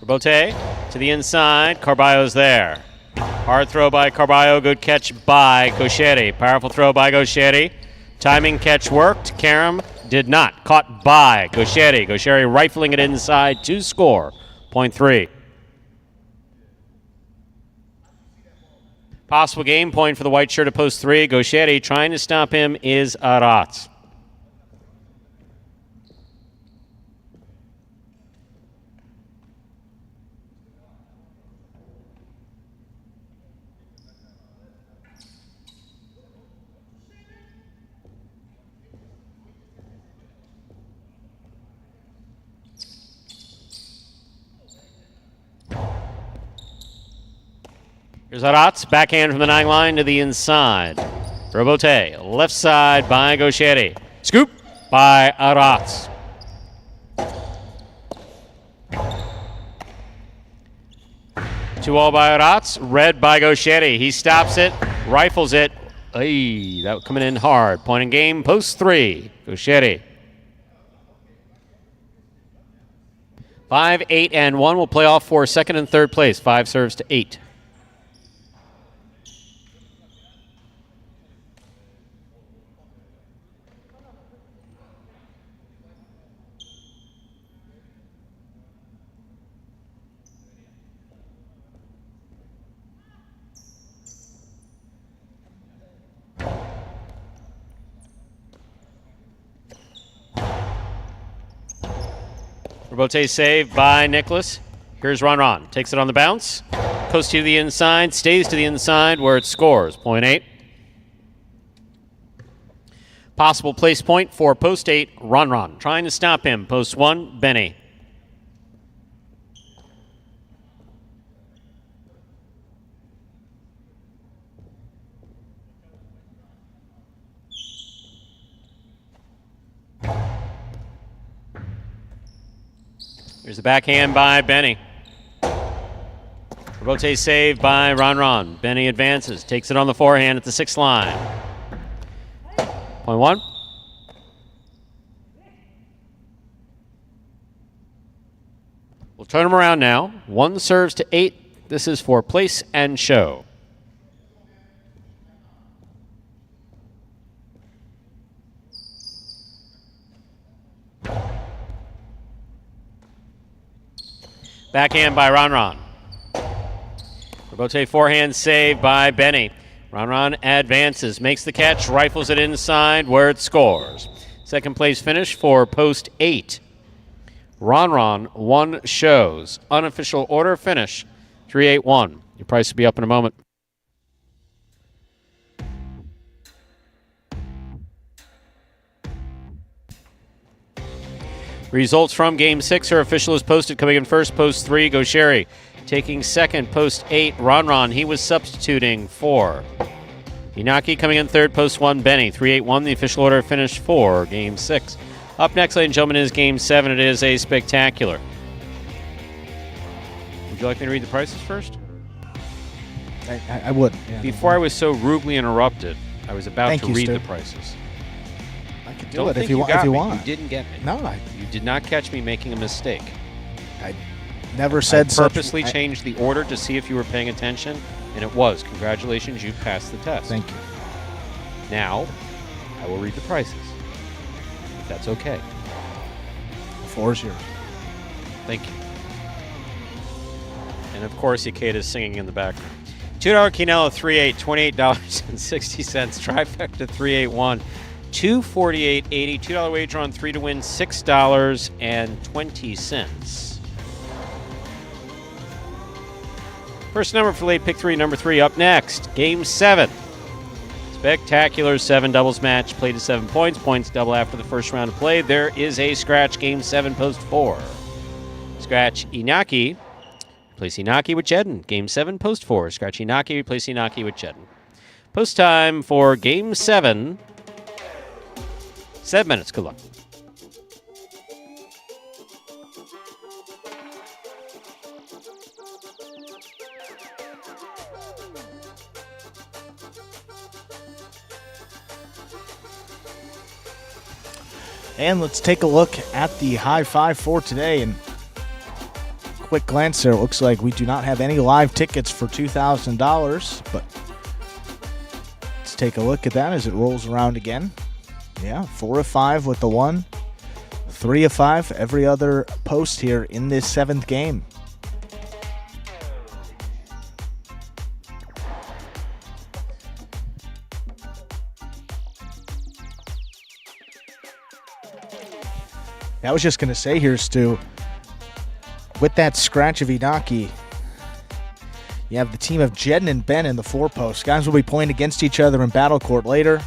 Robote to the inside, Carballo's there. Hard throw by Carballo, good catch by Gauchetti. Powerful throw by Gauchetti. Timing catch worked, carom did not. Caught by Gauchetti. Gauchetti rifling it inside to score. Point 3. Possible game point for the white shirt at post 3. Gauchetti trying to stop him is Arat. Here's Aratz, backhand from the 9 line to the inside. Robote, left side by Gauchetti. Scoop by Aratz. Two all by Aratz, red by Gauchetti. He stops it, rifles it. Ay, that coming in hard. Point in game, post 3, Gauchetti. 5, 8, and 1 will play off for second and third place. 5 serves to 8. Robote saved by Nicholas. Here's Ron. Takes it on the bounce. Post to the inside. Stays to the inside where it scores. Point 8. Possible place point for post 8, Ron. Trying to stop him. Post 1, Benny. Here's the backhand by Benny. Robote saved by Ron. Benny advances, takes it on the forehand at the 6th line. Point 1. We'll turn them around now. 1 serves to 8. This is for place and show. Backhand by Ron. Robote forehand saved by Benny. Ron advances, makes the catch, rifles it inside where it scores. Second place finish for post 8. Ron 1 shows. Unofficial order finish 3-8-1. Your price will be up in a moment. Results from Game 6 are official as posted. Coming in first, post 3, Gaucheri. Taking second, post 8, Ron. He was substituting for Inaki. Coming in third, post 1, Benny. 3-8-1, the official order finished for Game 6. Up next, ladies and gentlemen, is Game 7. It is a spectacular. Would you like me to read the prices first? I would. Yeah. Before I was so rudely interrupted, I was about Thank to you, read Stu. the prices. I could do Don't it think if you got me. want. You didn't get me. No, You did not catch me making a mistake. I never said I such. purposely changed the order to see if you were paying attention, and it was. Congratulations, you passed the test. Thank you. Now, I will read the prices, if that's okay. The floor is yours. Thank you. And of course, Ikeda's singing in the background. $2 Quinella, 3-8, $28.60. Trifecta, 3-8-1. $248.80. $2 wager on 3 to win, $6.20. First number for late pick 3, number 3 up next. Game 7. Spectacular 7 doubles match. Played to 7 points. Points double after the first round of play. There is a scratch. Game 7, post 4. Scratch Inaki. Replace Inaki with Jedden. Game 7, post 4. Scratch Inaki. Replace Inaki with Jedden. Post time for Game 7. 7 minutes. Good luck. And let's take a look at the high five for today. And quick glance there, it looks like we do not have any live tickets for $2,000, but let's take a look at that as it rolls around again. Yeah, 4 of 5 with the 1, 3 of 5 every other post here in this 7th game. I was just going to say here, Stu, with that scratch of Inaki, you have the team of Jedden and Ben in the 4 post. Guys will be playing against each other in Battle Court later.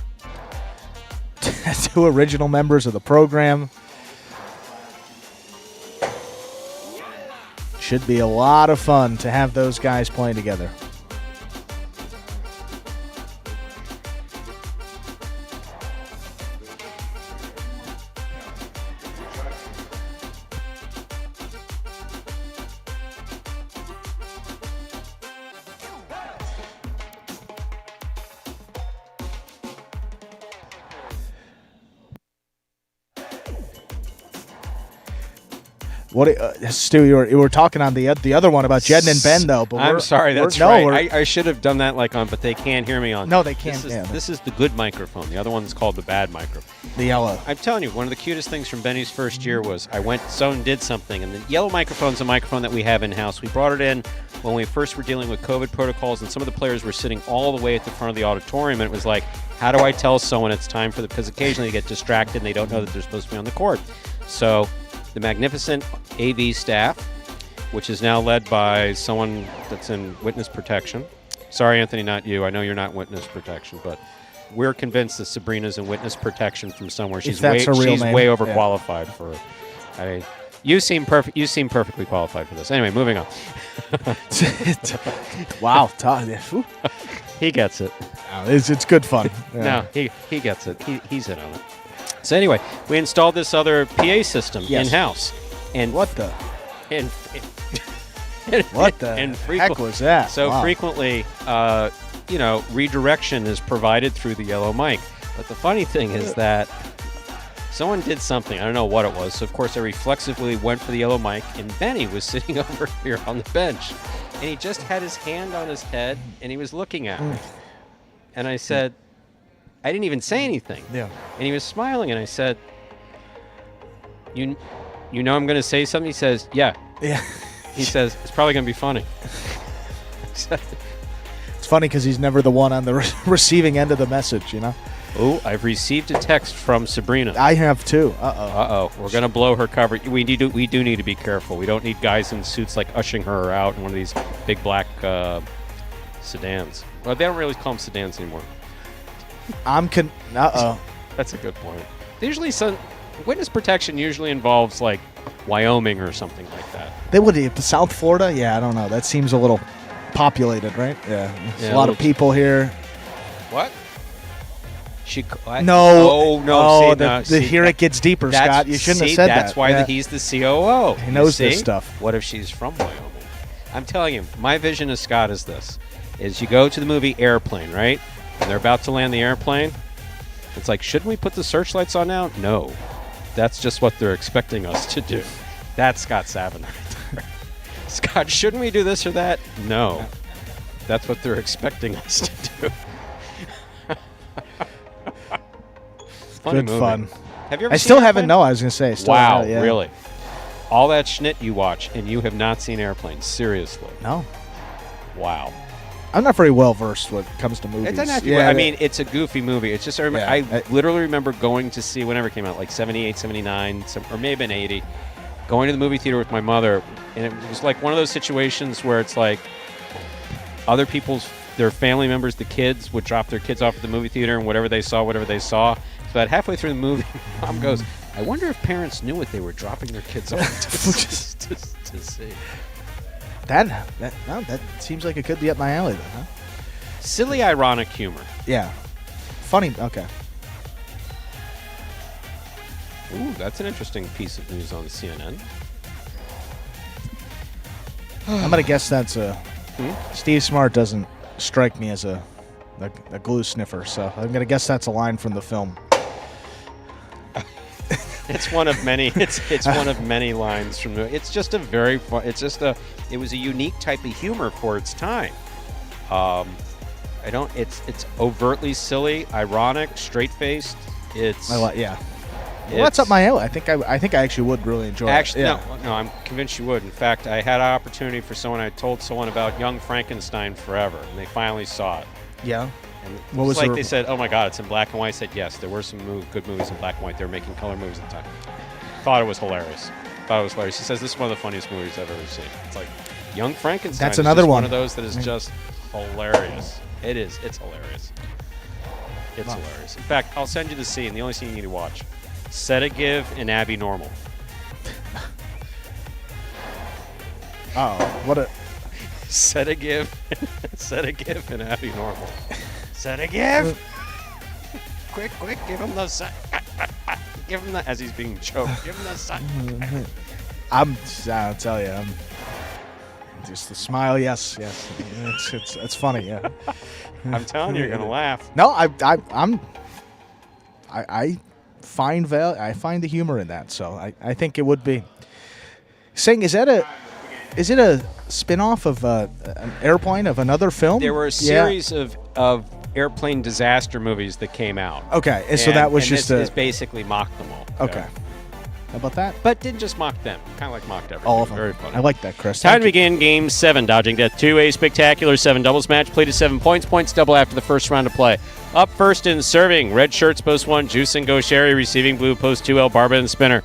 2 original members of the program. Should be a lot of fun to have those guys playing together. What, Stu? You were talking on the other one about Jedden and Ben, though. But I'm sorry, that's right. I should have done that but they can't hear me on. No, they can't. This is the good microphone. The other one's called the bad microphone. The yellow. I'm telling you, one of the cutest things from Benny's first year was I went and did something, and the yellow microphone's a microphone that we have in-house. We brought it in when we first were dealing with COVID protocols, and some of the players were sitting all the way at the front of the auditorium, and it was like, how do I tell someone it's time for because occasionally they get distracted and they don't know that they're supposed to be on the court. So the magnificent AV staff, which is now led by someone that's in witness protection. Sorry, Anthony, not you. I know you're not in witness protection, but we're convinced that Sabrina's in witness protection from somewhere. She's way overqualified for it. You seem perfectly qualified for this. Anyway, moving on. Wow. He gets it. It's good fun. No, he gets it. He's in on it. So anyway, we installed this other PA system in-house. And what the? What the heck was that? So frequently, redirection is provided through the yellow mic. But the funny thing is that someone did something. I don't know what it was. So, of course, I reflexively went for the yellow mic, and Benny was sitting over here on the bench. And he just had his hand on his head, and he was looking at me. And I said, I didn't even say anything. Yeah. And he was smiling, and I said, you know I'm going to say something? He says, yeah. Yeah. He says, it's probably going to be funny. It's funny because he's never the one on the receiving end of the message, you know? Oh, I've received a text from Sabrina. I have too. We're going to blow her cover. We do need to be careful. We don't need guys in suits like ushering her out in one of these big black sedans. Well, they don't really call them sedans anymore. That's a good point. Usually, witness protection usually involves like Wyoming or something like that. They would South Florida? Yeah, I don't know. That seems a little populated, right? Yeah. There's a lot of people here. What? Here it gets deeper, Scott. You shouldn't have said that. That's why he's the COO. He knows this stuff. What if she's from Wyoming? I'm telling you, my vision of Scott is this. Is you go to the movie Airplane, right? And they're about to land the airplane. It's like, shouldn't we put the searchlights on now? No. That's just what they're expecting us to do. That's Scott Savin right there. Scott, shouldn't we do this or that? No. That's what they're expecting us to do. Good movie. fun. Have you ever I seen still Airplane? haven't. No, I was going to say. Wow, really? All that schnit you watch, and you have not seen Airplane. Seriously. No. Wow. I'm not very well versed when it comes to movies. I mean, it's a goofy movie. It's just I literally remember going to see whenever it came out, like 78, 79, or maybe in 80, going to the movie theater with my mother, and it was like one of those situations where it's like other their family members, the kids, would drop their kids off at the movie theater, and whatever they saw. So about halfway through the movie, Mom goes, I wonder if parents knew what they were dropping their kids off to see. That seems like it could be up my alley then, huh? Silly, ironic humor. Yeah. Funny, okay. Ooh, that's an interesting piece of news on CNN. I'm going to guess that's Steve Smart doesn't strike me as a glue sniffer, so I'm going to guess that's a line from the film. It's one of many. It's one of many lines from the. It's just a very fun. It was a unique type of humor for its time. It's overtly silly, ironic, straight-faced. Well, that's up my alley. I think I actually would really enjoy it. No, I'm convinced you would. In fact, I had an opportunity for someone. I told someone about Young Frankenstein forever, and they finally saw it. Yeah. And what was like they said, oh my God, it's in black and white. I said, yes, there were some good movies in black and white. They were making color movies at the time. Thought it was hilarious. He says, this is one of the funniest movies I've ever seen. It's like Young Frankenstein. That's another one of those that is just hilarious. It is. It's hilarious. It's hilarious. In fact, I'll send you the scene. The only scene you need to watch. Sedagive and Abby Normal. What a... Sedagive and Abby Normal. Sedagive! Quick, give him the give him the, as he's being choked, give him the I'll tell you, just the smile, yes. It's funny, yeah. I'm telling you, you're going to laugh. No, I find the humor in that, so I think it would be. Saying, is it a spin-off of an Airplane, of another film? There were a series of airplane disaster movies that came out. Okay, and so that was just this basically mocked them all. Okay. How about that? But didn't just mock them. Kind of like mocked everything. All of them. Very funny. I like that, Chris. Time to begin Game 7. Dodging Death 2, a spectacular 7 doubles match. Played to 7 points. Points double after the first round of play. Up first in serving. Red shirts, post 1, Juice and Gosheri. Receiving blue, post 2, El Barba and Spinner.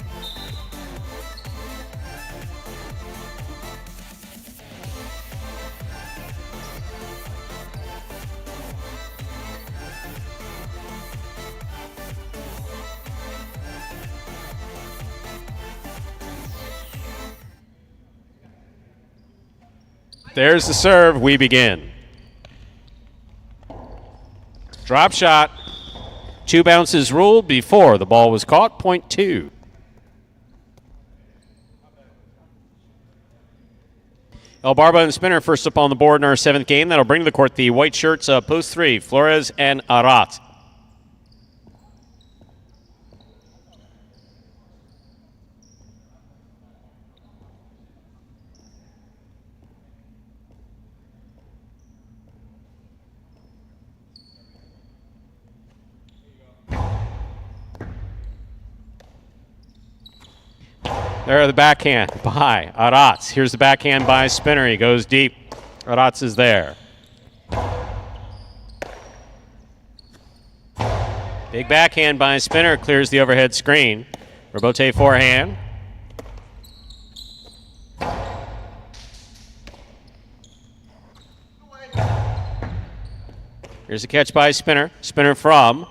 There's the serve. We begin. Drop shot. 2 bounces ruled before the ball was caught. Point 2. El Barba and Spinner first up on the board in our 7th game. That'll bring to the court the white shirts of post 3, Flores and Arat. There, the backhand by Arats. Here's the backhand by Spinner. He goes deep. Arats is there. Big backhand by Spinner. Clears the overhead screen. Robote forehand. Here's a catch by Spinner. Spinner from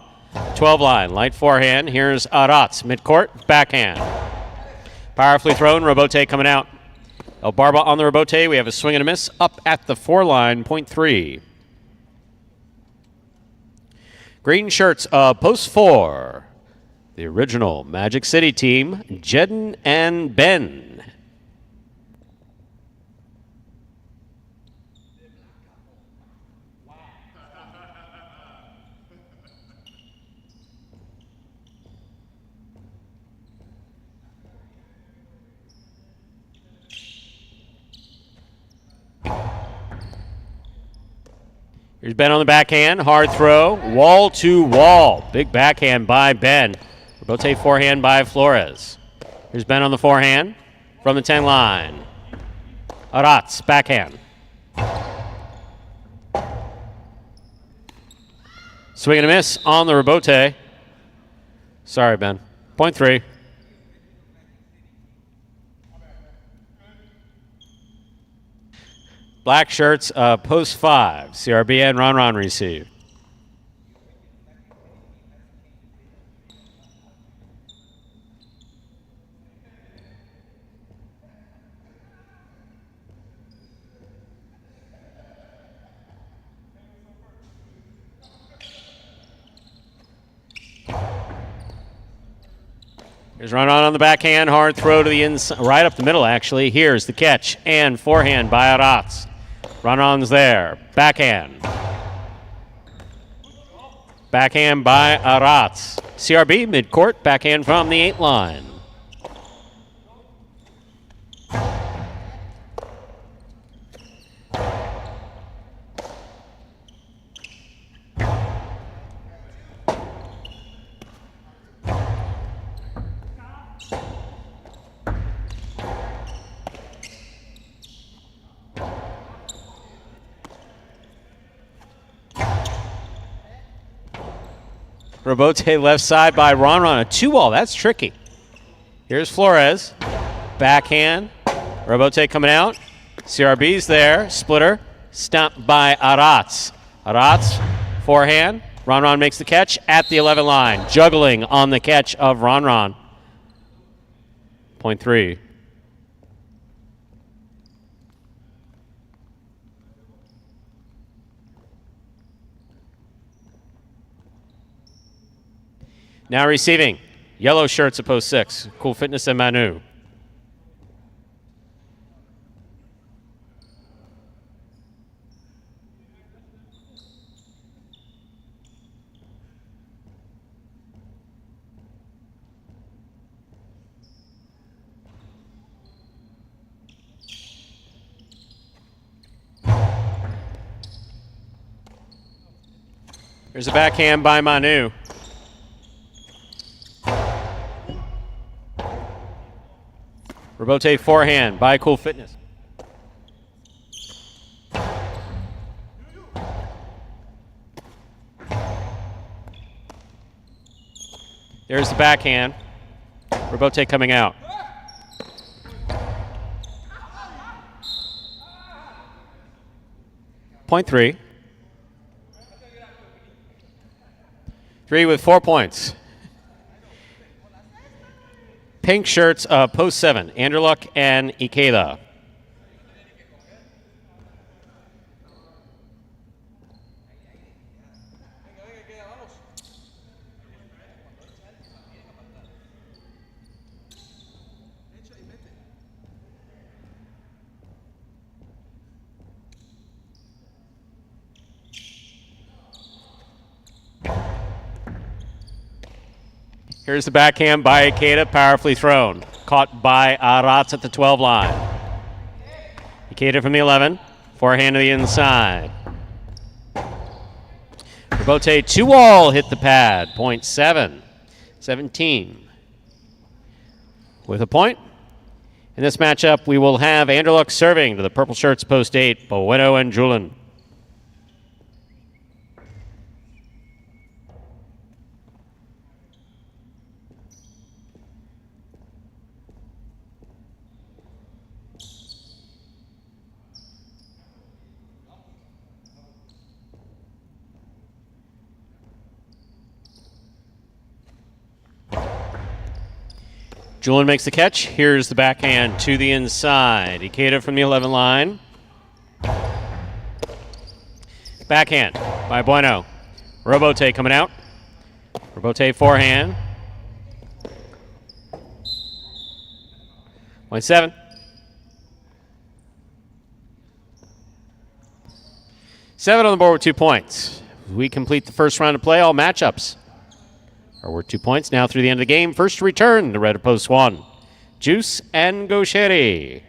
12 line. Light forehand. Here's Arats. Midcourt. Backhand. Powerfully thrown, Robote coming out. El Barba on the Robote. We have a swing and a miss up at the 4 line, point 3. Green shirts, post 4. The original Magic City team, Jedden and Ben. Here's Ben on the backhand. Hard throw. Wall to wall. Big backhand by Ben. Robote forehand by Flores. Here's Ben on the forehand from the 10 line. Arats, backhand. Swing and a miss on the Robote. Sorry, Ben. Point 3. Black shirts, post 5. CRB and Ron receive. Here's Ron on the backhand. Hard throw to the inside, right up the middle, actually. Here's the catch and forehand by Arats. Run-on's there. Backhand. Backhand by Arats. CRB midcourt. Backhand from the 8 line. Robote left side by Ron. A 2-ball. That's tricky. Here's Flores. Backhand. Robote coming out. CRB's there. Splitter. Stopped by Arats. Arats, forehand. Ron makes the catch at the 11 line. Juggling on the catch of Ron. Point 3. Now receiving. Yellow shirts at post 6. Cool Fitness and Manu. There's a backhand by Manu. Robote forehand by Cool Fitness. There's the backhand. Robote coming out. Point 3. 3 with 4 points. Pink shirts, post 7. Anderluck and Ikeda. Here's the backhand by Ikeda, powerfully thrown. Caught by Arats at the 12 line. Ikeda from the 11. Forehand to the inside. Robote 2-all hit the pad. Point 7. 17. With a point. In this matchup, we will have Anderluck serving to the purple shirts, post 8, Bueno and Julin. Julin makes the catch. Here's the backhand to the inside. Ikeda from the 11 line. Backhand by Bueno. Robote coming out. Robote forehand. Point 7. Seven on the board with 2 points. We complete the first round of play. All matchups are worth 2 points. Now through the end of the game, first to return, the red of post 1. Juice and Gosheri.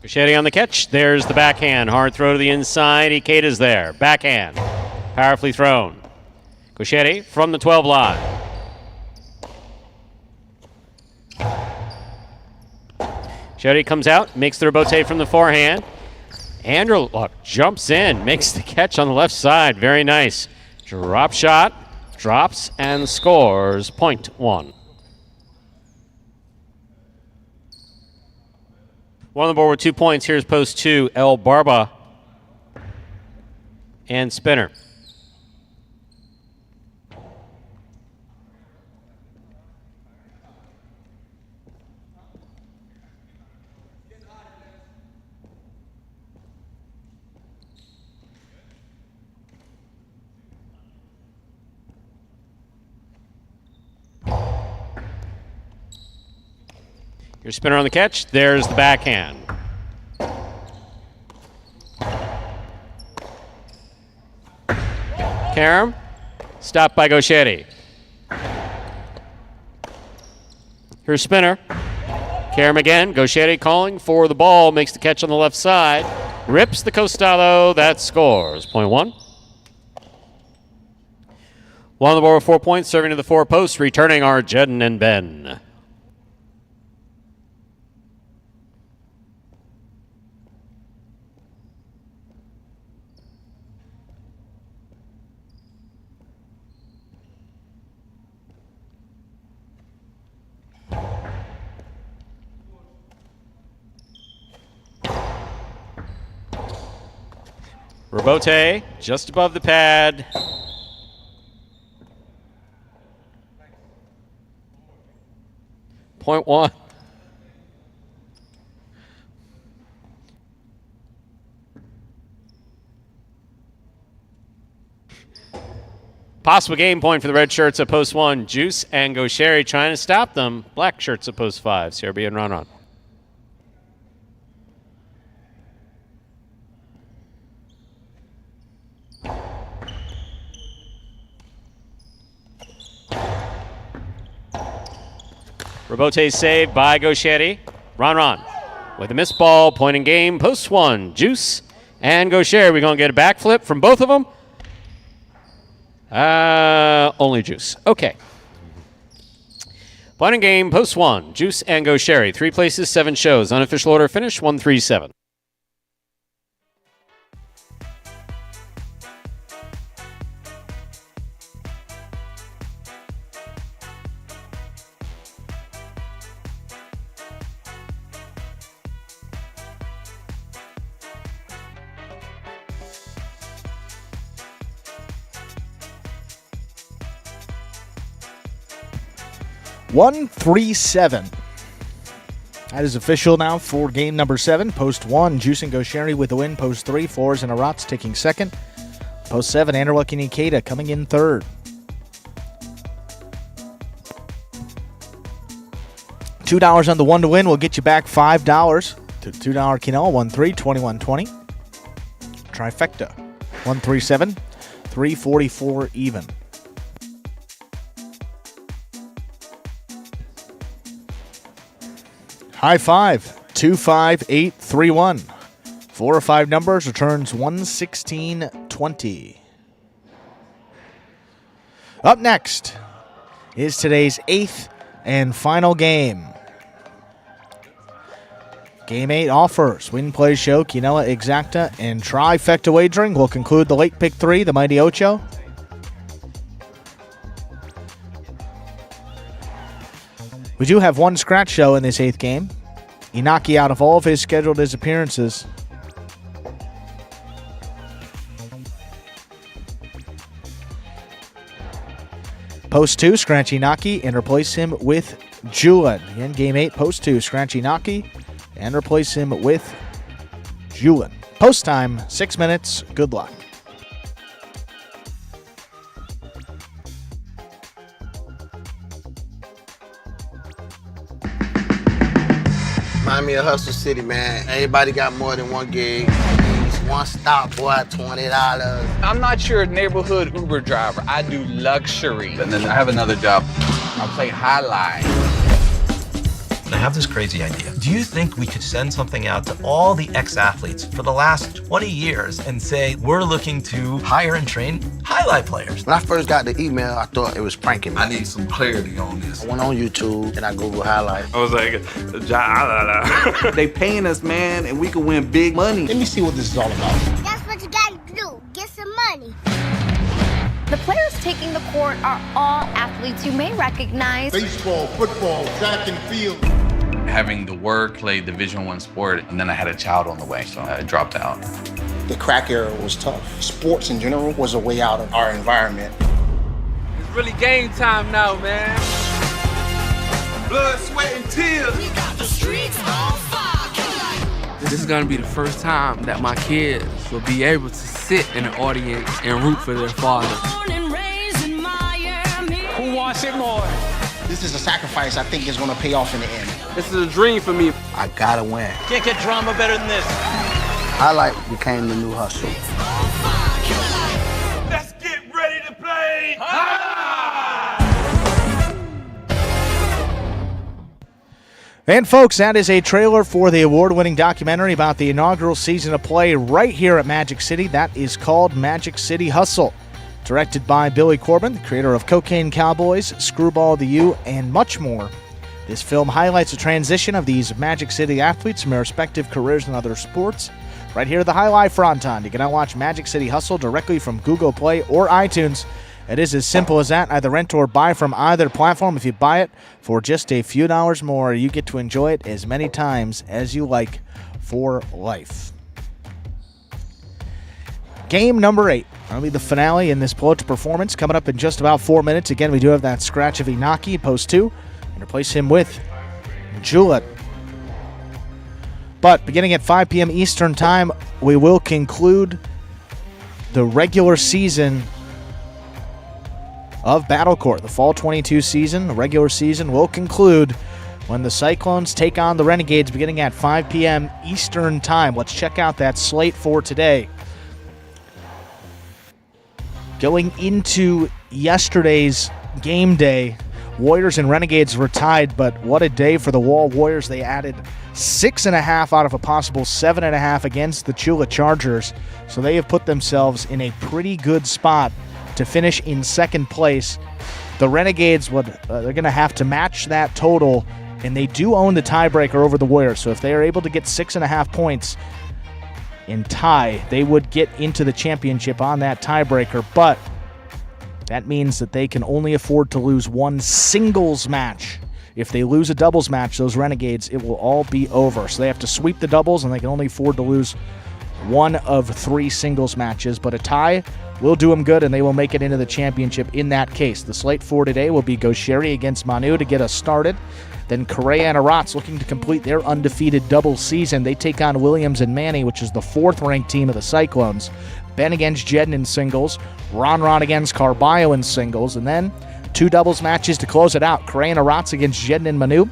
Gosheri on the catch. There's the backhand. Hard throw to the inside. Ikeda's there. Backhand. Powerfully thrown. Gosheri from the 12 line. Gosheri comes out, makes the rebote from the forehand. Anderluck jumps in, makes the catch on the left side. Very nice. Drop shot, drops, and scores. Point 1. One on the board with 2 points. Here's post 2, El Barba and Spinner. Your Spinner on the catch. There's the backhand. Karam, stopped by Gosheri. Here's Spinner. Karam again. Gosheri calling for the ball. Makes the catch on the left side. Rips the Costalo. That scores. Point 1. One on the board with 4 points. Serving to the 4 posts. Returning are Jedden and Ben. Robote just above the pad. Point 1. Possible game point for the red shirts at post 1. Juice and Gosheri trying to stop them. Black shirts at post 5. CRB and Ron. Robote saved by Gosheri. Ron with a missed ball, point in game, post 1. Juice and Gosheri. We're going to get a backflip from both of them. Only Juice. Okay. Point in game, post 1. Juice and Gosheri. 3 places, 7 shows. Unofficial order finish 137. $137. That is official now for game number 7. Post 1, Juice and Gosheri with the win. Post 3, Flores and Arats taking second. Post 7, Anderluck and Ikeda coming in third. $2 on the 1 to win will get you back $5 to $2 Quinol. 1-3, 21-20. Trifecta. 137. 344 even. High five, 25831. 4 or 5 numbers returns 11620. Up next is today's 8th and final game. Game 8 offers Win Play Show, Quinella Exacta, and Trifecta Wagering. Will conclude the late pick 3, the Mighty Ocho. We do have one scratch show in this 8th game. Inaki out of all of his scheduled appearances. Post 2, scratch Inaki and replace him with Julian. Again, game 8, post 2, scratch Inaki and replace him with Julian. Post time, 6 minutes. Good luck. Remind me of Hustle City, man. Everybody got more than one gig. One stop, boy, $20. I'm not your neighborhood Uber driver. I do luxury. And then I have another job. I play highlight. I have this crazy idea. Do you think we could send something out to all the ex-athletes for the last 20 years and say, we're looking to hire and train highlight players? When I first got the email, I thought it was pranking me. I need some clarity on this. I went on YouTube and I Googled highlight. I was like, they paying us, man, and we can win big money. Let me see what this is all about. That's what you gotta do. Get some money. The players taking the court are all athletes you may recognize. Baseball, football, track and field. Having the work, play Division I sport, and then I had a child on the way, so I dropped out. The crack era was tough. Sports in general was a way out of our environment. It's really game time now, man. Blood, sweat, and tears. We got the streets on fire. This is gonna be the first time that my kids will be able to sit in the audience and root for their father. Who wants it more? This is a sacrifice I think is going to pay off in the end. This is a dream for me. I gotta win. Can't get drama better than this. Highlight became the new hustle. Let's get ready to play. And folks, that is a trailer for the award-winning documentary about the inaugural season of play right here at Magic City. That is called Magic City Hustle. Directed by Billy Corbin, the creator of Cocaine Cowboys, Screwball the U, and much more. This film highlights the transition of these Magic City athletes from their respective careers in other sports. Right here at the Highlight Fronton, you can now watch Magic City Hustle directly from Google Play or iTunes. It is as simple as that. Either rent or buy from either platform. If you buy it for just a few dollars more, you get to enjoy it as many times as you like for life. Game number 8. That'll be the finale in this Pelota performance coming up in just about 4 minutes. Again, we do have that scratch of Inaki, post 2, and replace him with Juliet. But beginning at 5 p.m. Eastern Time, we will conclude the regular season of Battle Court. The Fall 22 season, the regular season, will conclude when the Cyclones take on the Renegades beginning at 5 p.m. Eastern Time. Let's check out that slate for today. Going into yesterday's game day, Warriors and Renegades were tied, but what a day for the Wall Warriors. They added 6.5 out of a possible 7.5 against the Chula Chargers, so they have put themselves in a pretty good spot to finish in second place. The Renegades, they're going to have to match that total, and they do own the tiebreaker over the Warriors, so if they are able to get 6.5 points in tie, they would get into the championship on that tiebreaker, but that means that they can only afford to lose one singles match. If they lose a doubles match, those Renegades, it will all be over. So they have to sweep the doubles, and they can only afford to lose one of 3 singles matches, but a tie will do them good, and they will make it into the championship in that case. The slate for today will be Gaucheri against Manu to get us started. Then Correa and Arats looking to complete their undefeated double season. They take on Williams and Manny, which is the 4th-ranked team of the Cyclones. Ben against Jedden in singles. Ron against Carballo in singles. And then 2 doubles matches to close it out. Correa and Arats against Jedden and Manu.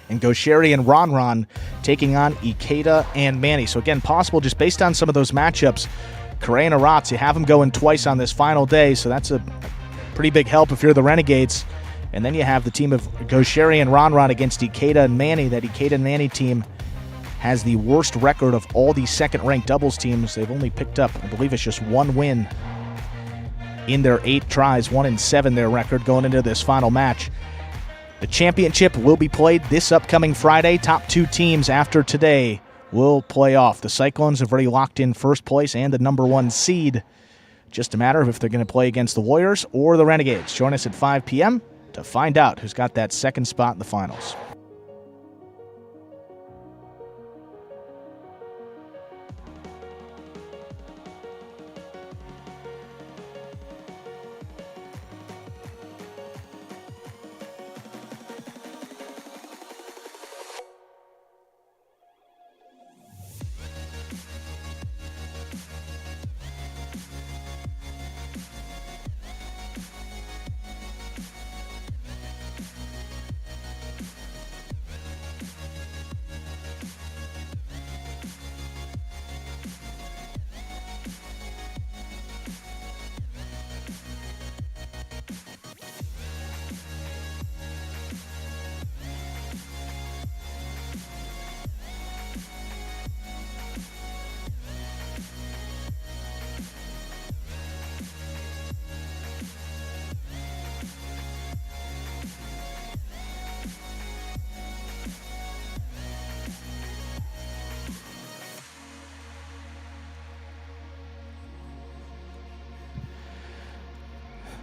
And Gaucheri and Ron taking on Ikeda and Manny. So again, possible just based on some of those matchups Correa and Aratz, you have them going twice on this final day, so that's a pretty big help if you're the Renegades. And then you have the team of Gaucheri and Ronron against Ikeda and Manny. That Ikeda and Manny team has the worst record of all these second-ranked doubles teams. They've only picked up, I believe it's just one win in their 8 tries, 1-7 their record going into this final match. The championship will be played this upcoming Friday. Top 2 teams after today will play off. The Cyclones have already locked in first place and the number 1 seed. Just a matter of if they're going to play against the Warriors or the Renegades. Join us at 5 p.m. to find out who's got that second spot in the finals.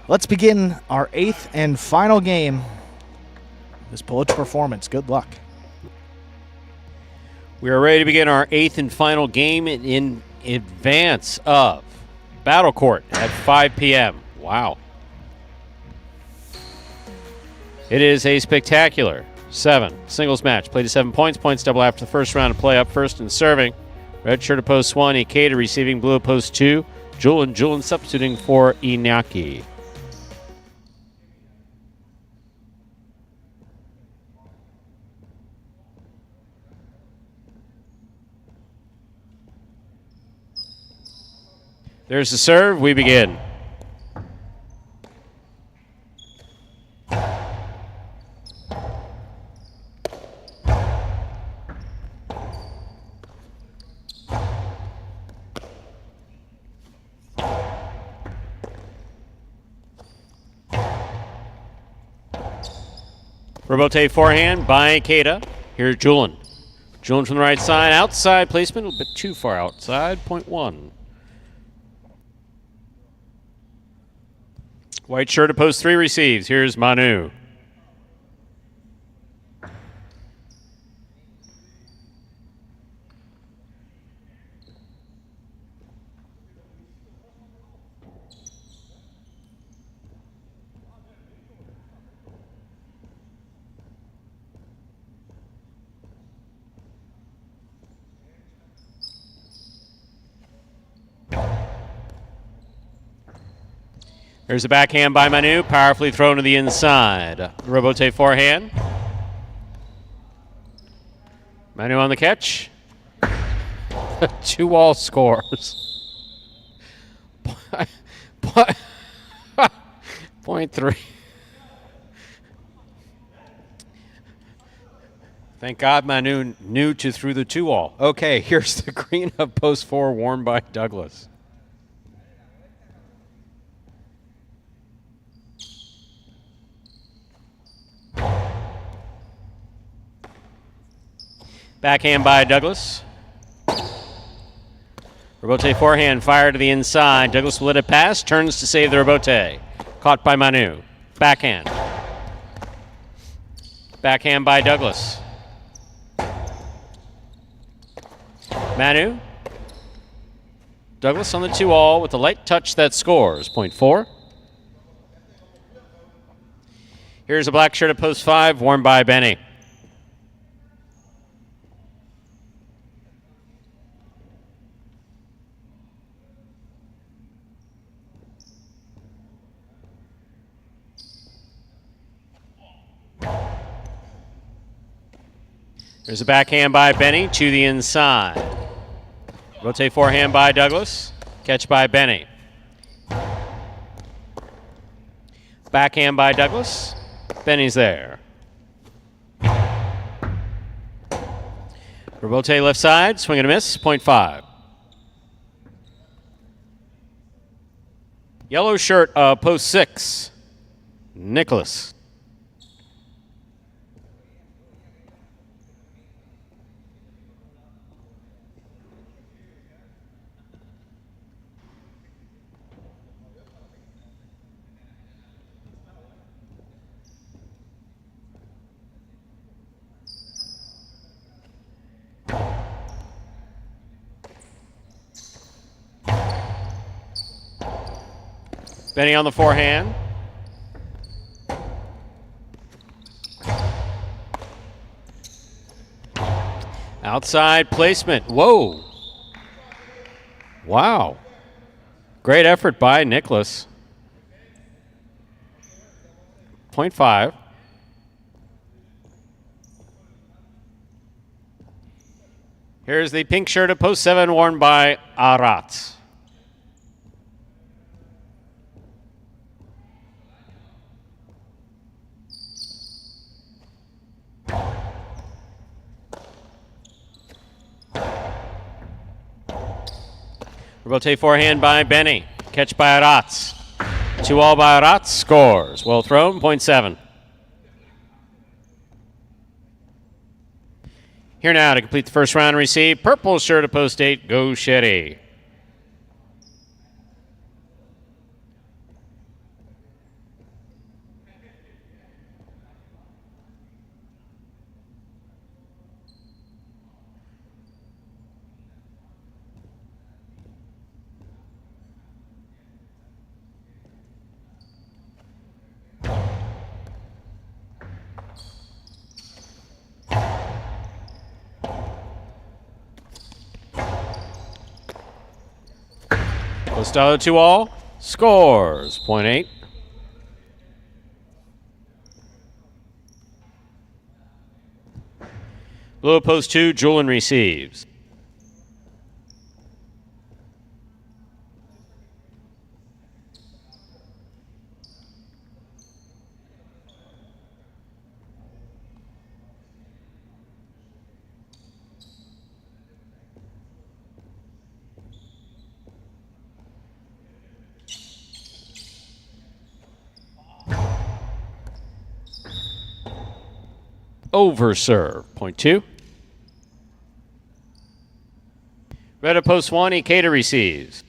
Let's begin our 8th and final game. This Pelota performance. Good luck. We are ready to begin our 8th and final game in advance of Battle Court at 5 p.m. Wow. It is a spectacular 7 singles match. Played to 7 points. Points double after the first round of play. Up first and serving. Red shirt at post 1. Ikeda receiving blue at post 2. Julian substituting for Inaki. There's the serve. We begin. Robote forehand by Ikeda. Here's Julian. Julian from the right side. Outside placement. A little bit too far outside. Point 1. White shirt at post 3 receives. Here's Manu. There's a backhand by Manu, powerfully thrown to the inside. Robote forehand. Manu on the catch. 2-all scores. Point 3. Thank God Manu knew to through the 2-all. Okay, here's the green of post 4 worn by Douglas. Backhand by Douglas. Robote forehand, fire to the inside. Douglas will let it pass, turns to save the Robote. Caught by Manu. Backhand. Backhand by Douglas. Manu. Douglas on the 2-all with a light touch that scores. Point 4. Here's a black shirt at post 5, worn by Benny. There's a backhand by Benny to the inside. Rotate forehand by Douglas. Catch by Benny. Backhand by Douglas. Benny's there. Rebote left side, swing and a miss, .5. Yellow shirt, post 6. Nicholas. Benny on the forehand. Outside placement. Whoa. Wow. Great effort by Nicholas. .5. Here's the pink shirt at post 7 worn by Arat. Rotate forehand by Benny. Catch by Aratz. 2-all by Aratz. Scores. Well thrown. .7. Here now to complete the first round and receive. Purple shirt at post 8. Go Shetty. Costello 2-all. Scores. .8. Blue post 2. Julian receives. Over serve. .2. Red at post 1. Ikeda receives.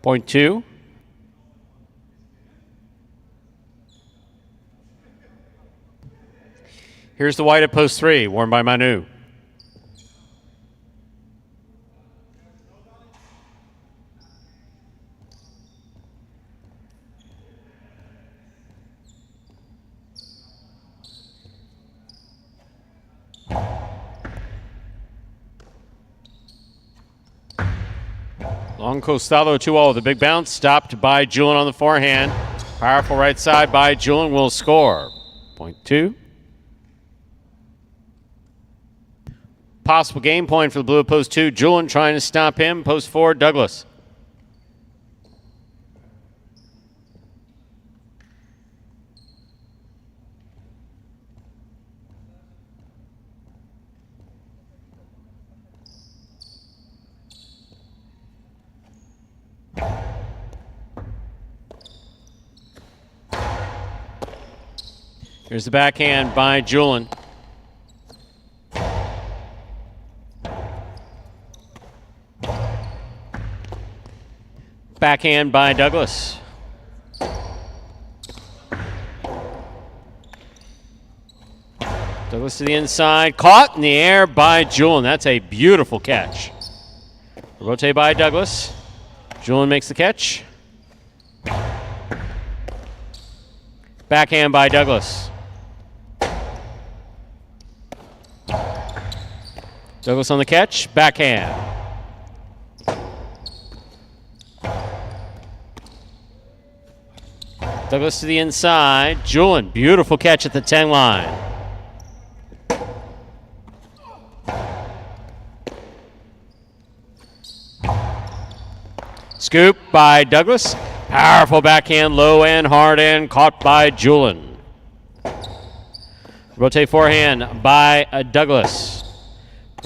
.2. Here's the white at post 3, worn by Manu. Long Costello 2-all with a big bounce, stopped by Julian on the forehand. Powerful right side by Julian will score. .2. Possible game point for the blue at post 2. Julian trying to stop him. Post 4, Douglas. Here's the backhand by Julian. Backhand by Douglas. Douglas to the inside. Caught in the air by Julian. That's a beautiful catch. Rotate by Douglas. Julian makes the catch. Backhand by Douglas. Douglas on the catch. Backhand. Douglas to the inside. Julin, beautiful catch at the 10 line. Scoop by Douglas. Powerful backhand, low and hard and caught by Julin. Rotate forehand by Douglas.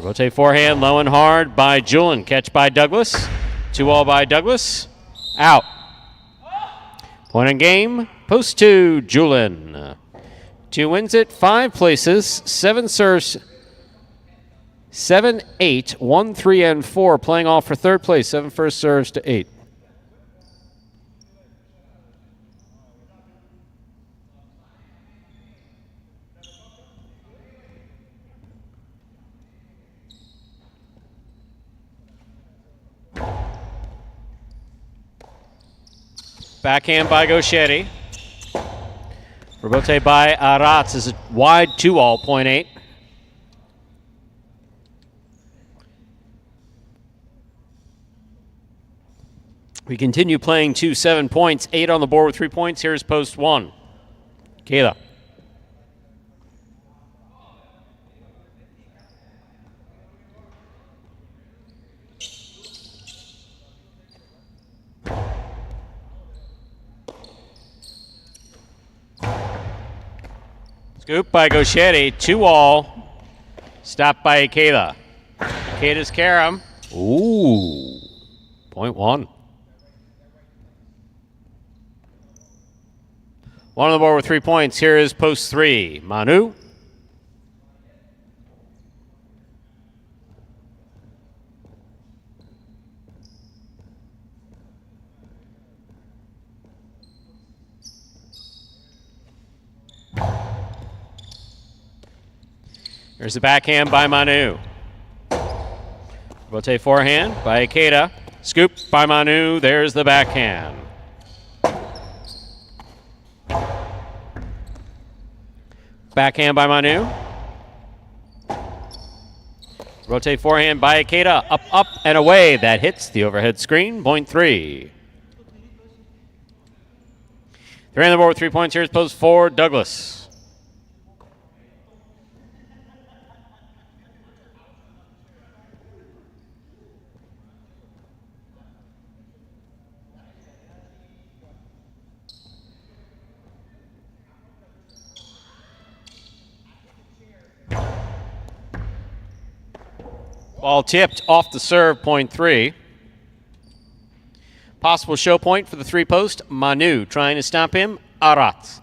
Rotate forehand, low and hard by Julin. Catch by Douglas. 2-all by Douglas. Out. Point in game. Post 2, Julin. 2 wins it, 5 places, 7 serves, 7, 8, 1, 3, and 4. Playing off for third place, 7 first serves to 8. Backhand by Gauchetti. Rebote by Aratz is a wide 2-all, point 8. We continue playing 2-7 points, 8 on the board with 3 points. Here's post 1. Kayla. Scoop by Gauchetti, 2-all. Stopped by Ikeda. Ikeda's Karam. Ooh, point 1. 1 on the board with 3 points. Here is post 3. Manu. There's the backhand by Manu. Rotate forehand by Ikeda. Scoop by Manu. There's the backhand. Backhand by Manu. Rotate forehand by Ikeda. Up, up, and away. That hits the overhead screen. Point 3. 3 on the board with 3 points. Here's post 4, Douglas. Ball tipped off the serve, point 3. Possible show point for the 3-post. Manu trying to stop him. Arat.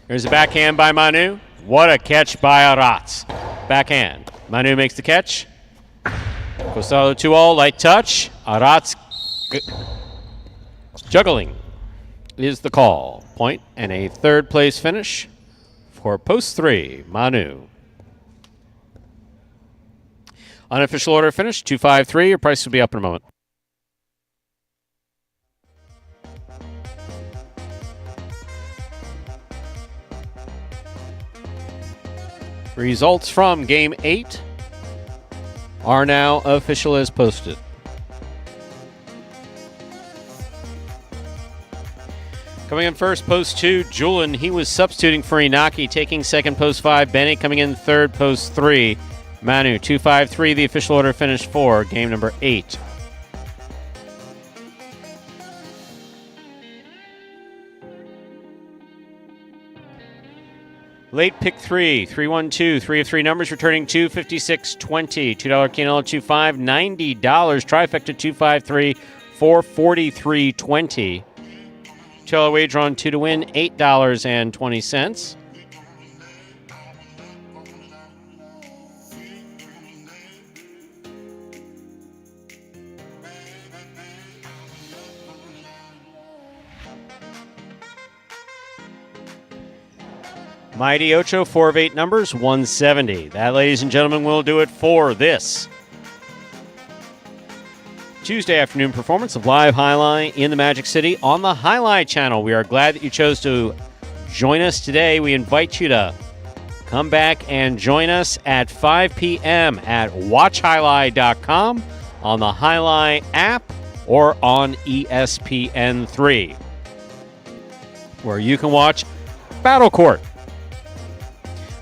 There's a backhand by Manu. What a catch by Aratz. Backhand. Manu makes the catch. Costado 2-all, light touch. Aratz juggling is the call. Point and a third place finish for post 3, Manu. Unofficial order finish, 2-5-3. Your price will be up in a moment. Results from Game 8 are now official as posted. Coming in first, post 2, Julin. He was substituting for Inaki, taking second, post 5. Benny coming in third, post 3. Manu, 2-5-3. The official order finish for game number 8. Late pick 3, 3-1-2, 3 of 3 numbers, returning 256.20, $2 Canelo 25, $90, trifecta 253, 443.20. $2 wager on 2 to win, $8.20. Mighty Ocho, 4 of 8 numbers, 170. That, ladies and gentlemen, will do it for this Tuesday afternoon performance of Live Highlight in the Magic City on the Highlight channel. We are glad that you chose to join us today. We invite you to come back and join us at 5 p.m. at watchhighlight.com, on the Highlight app, or on ESPN3, where you can watch Battle Court.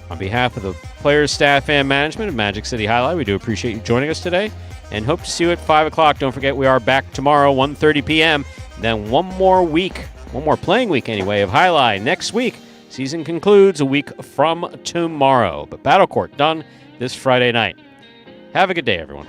On behalf of the players, staff, and management of Magic City Highlight, we do appreciate you joining us today and hope to see you at 5 o'clock. Don't forget, we are back tomorrow, 1:30 p.m. Then one more playing week anyway, of Highlight. Next week, season concludes a week from tomorrow. But Battle Court done this Friday night. Have a good day, everyone.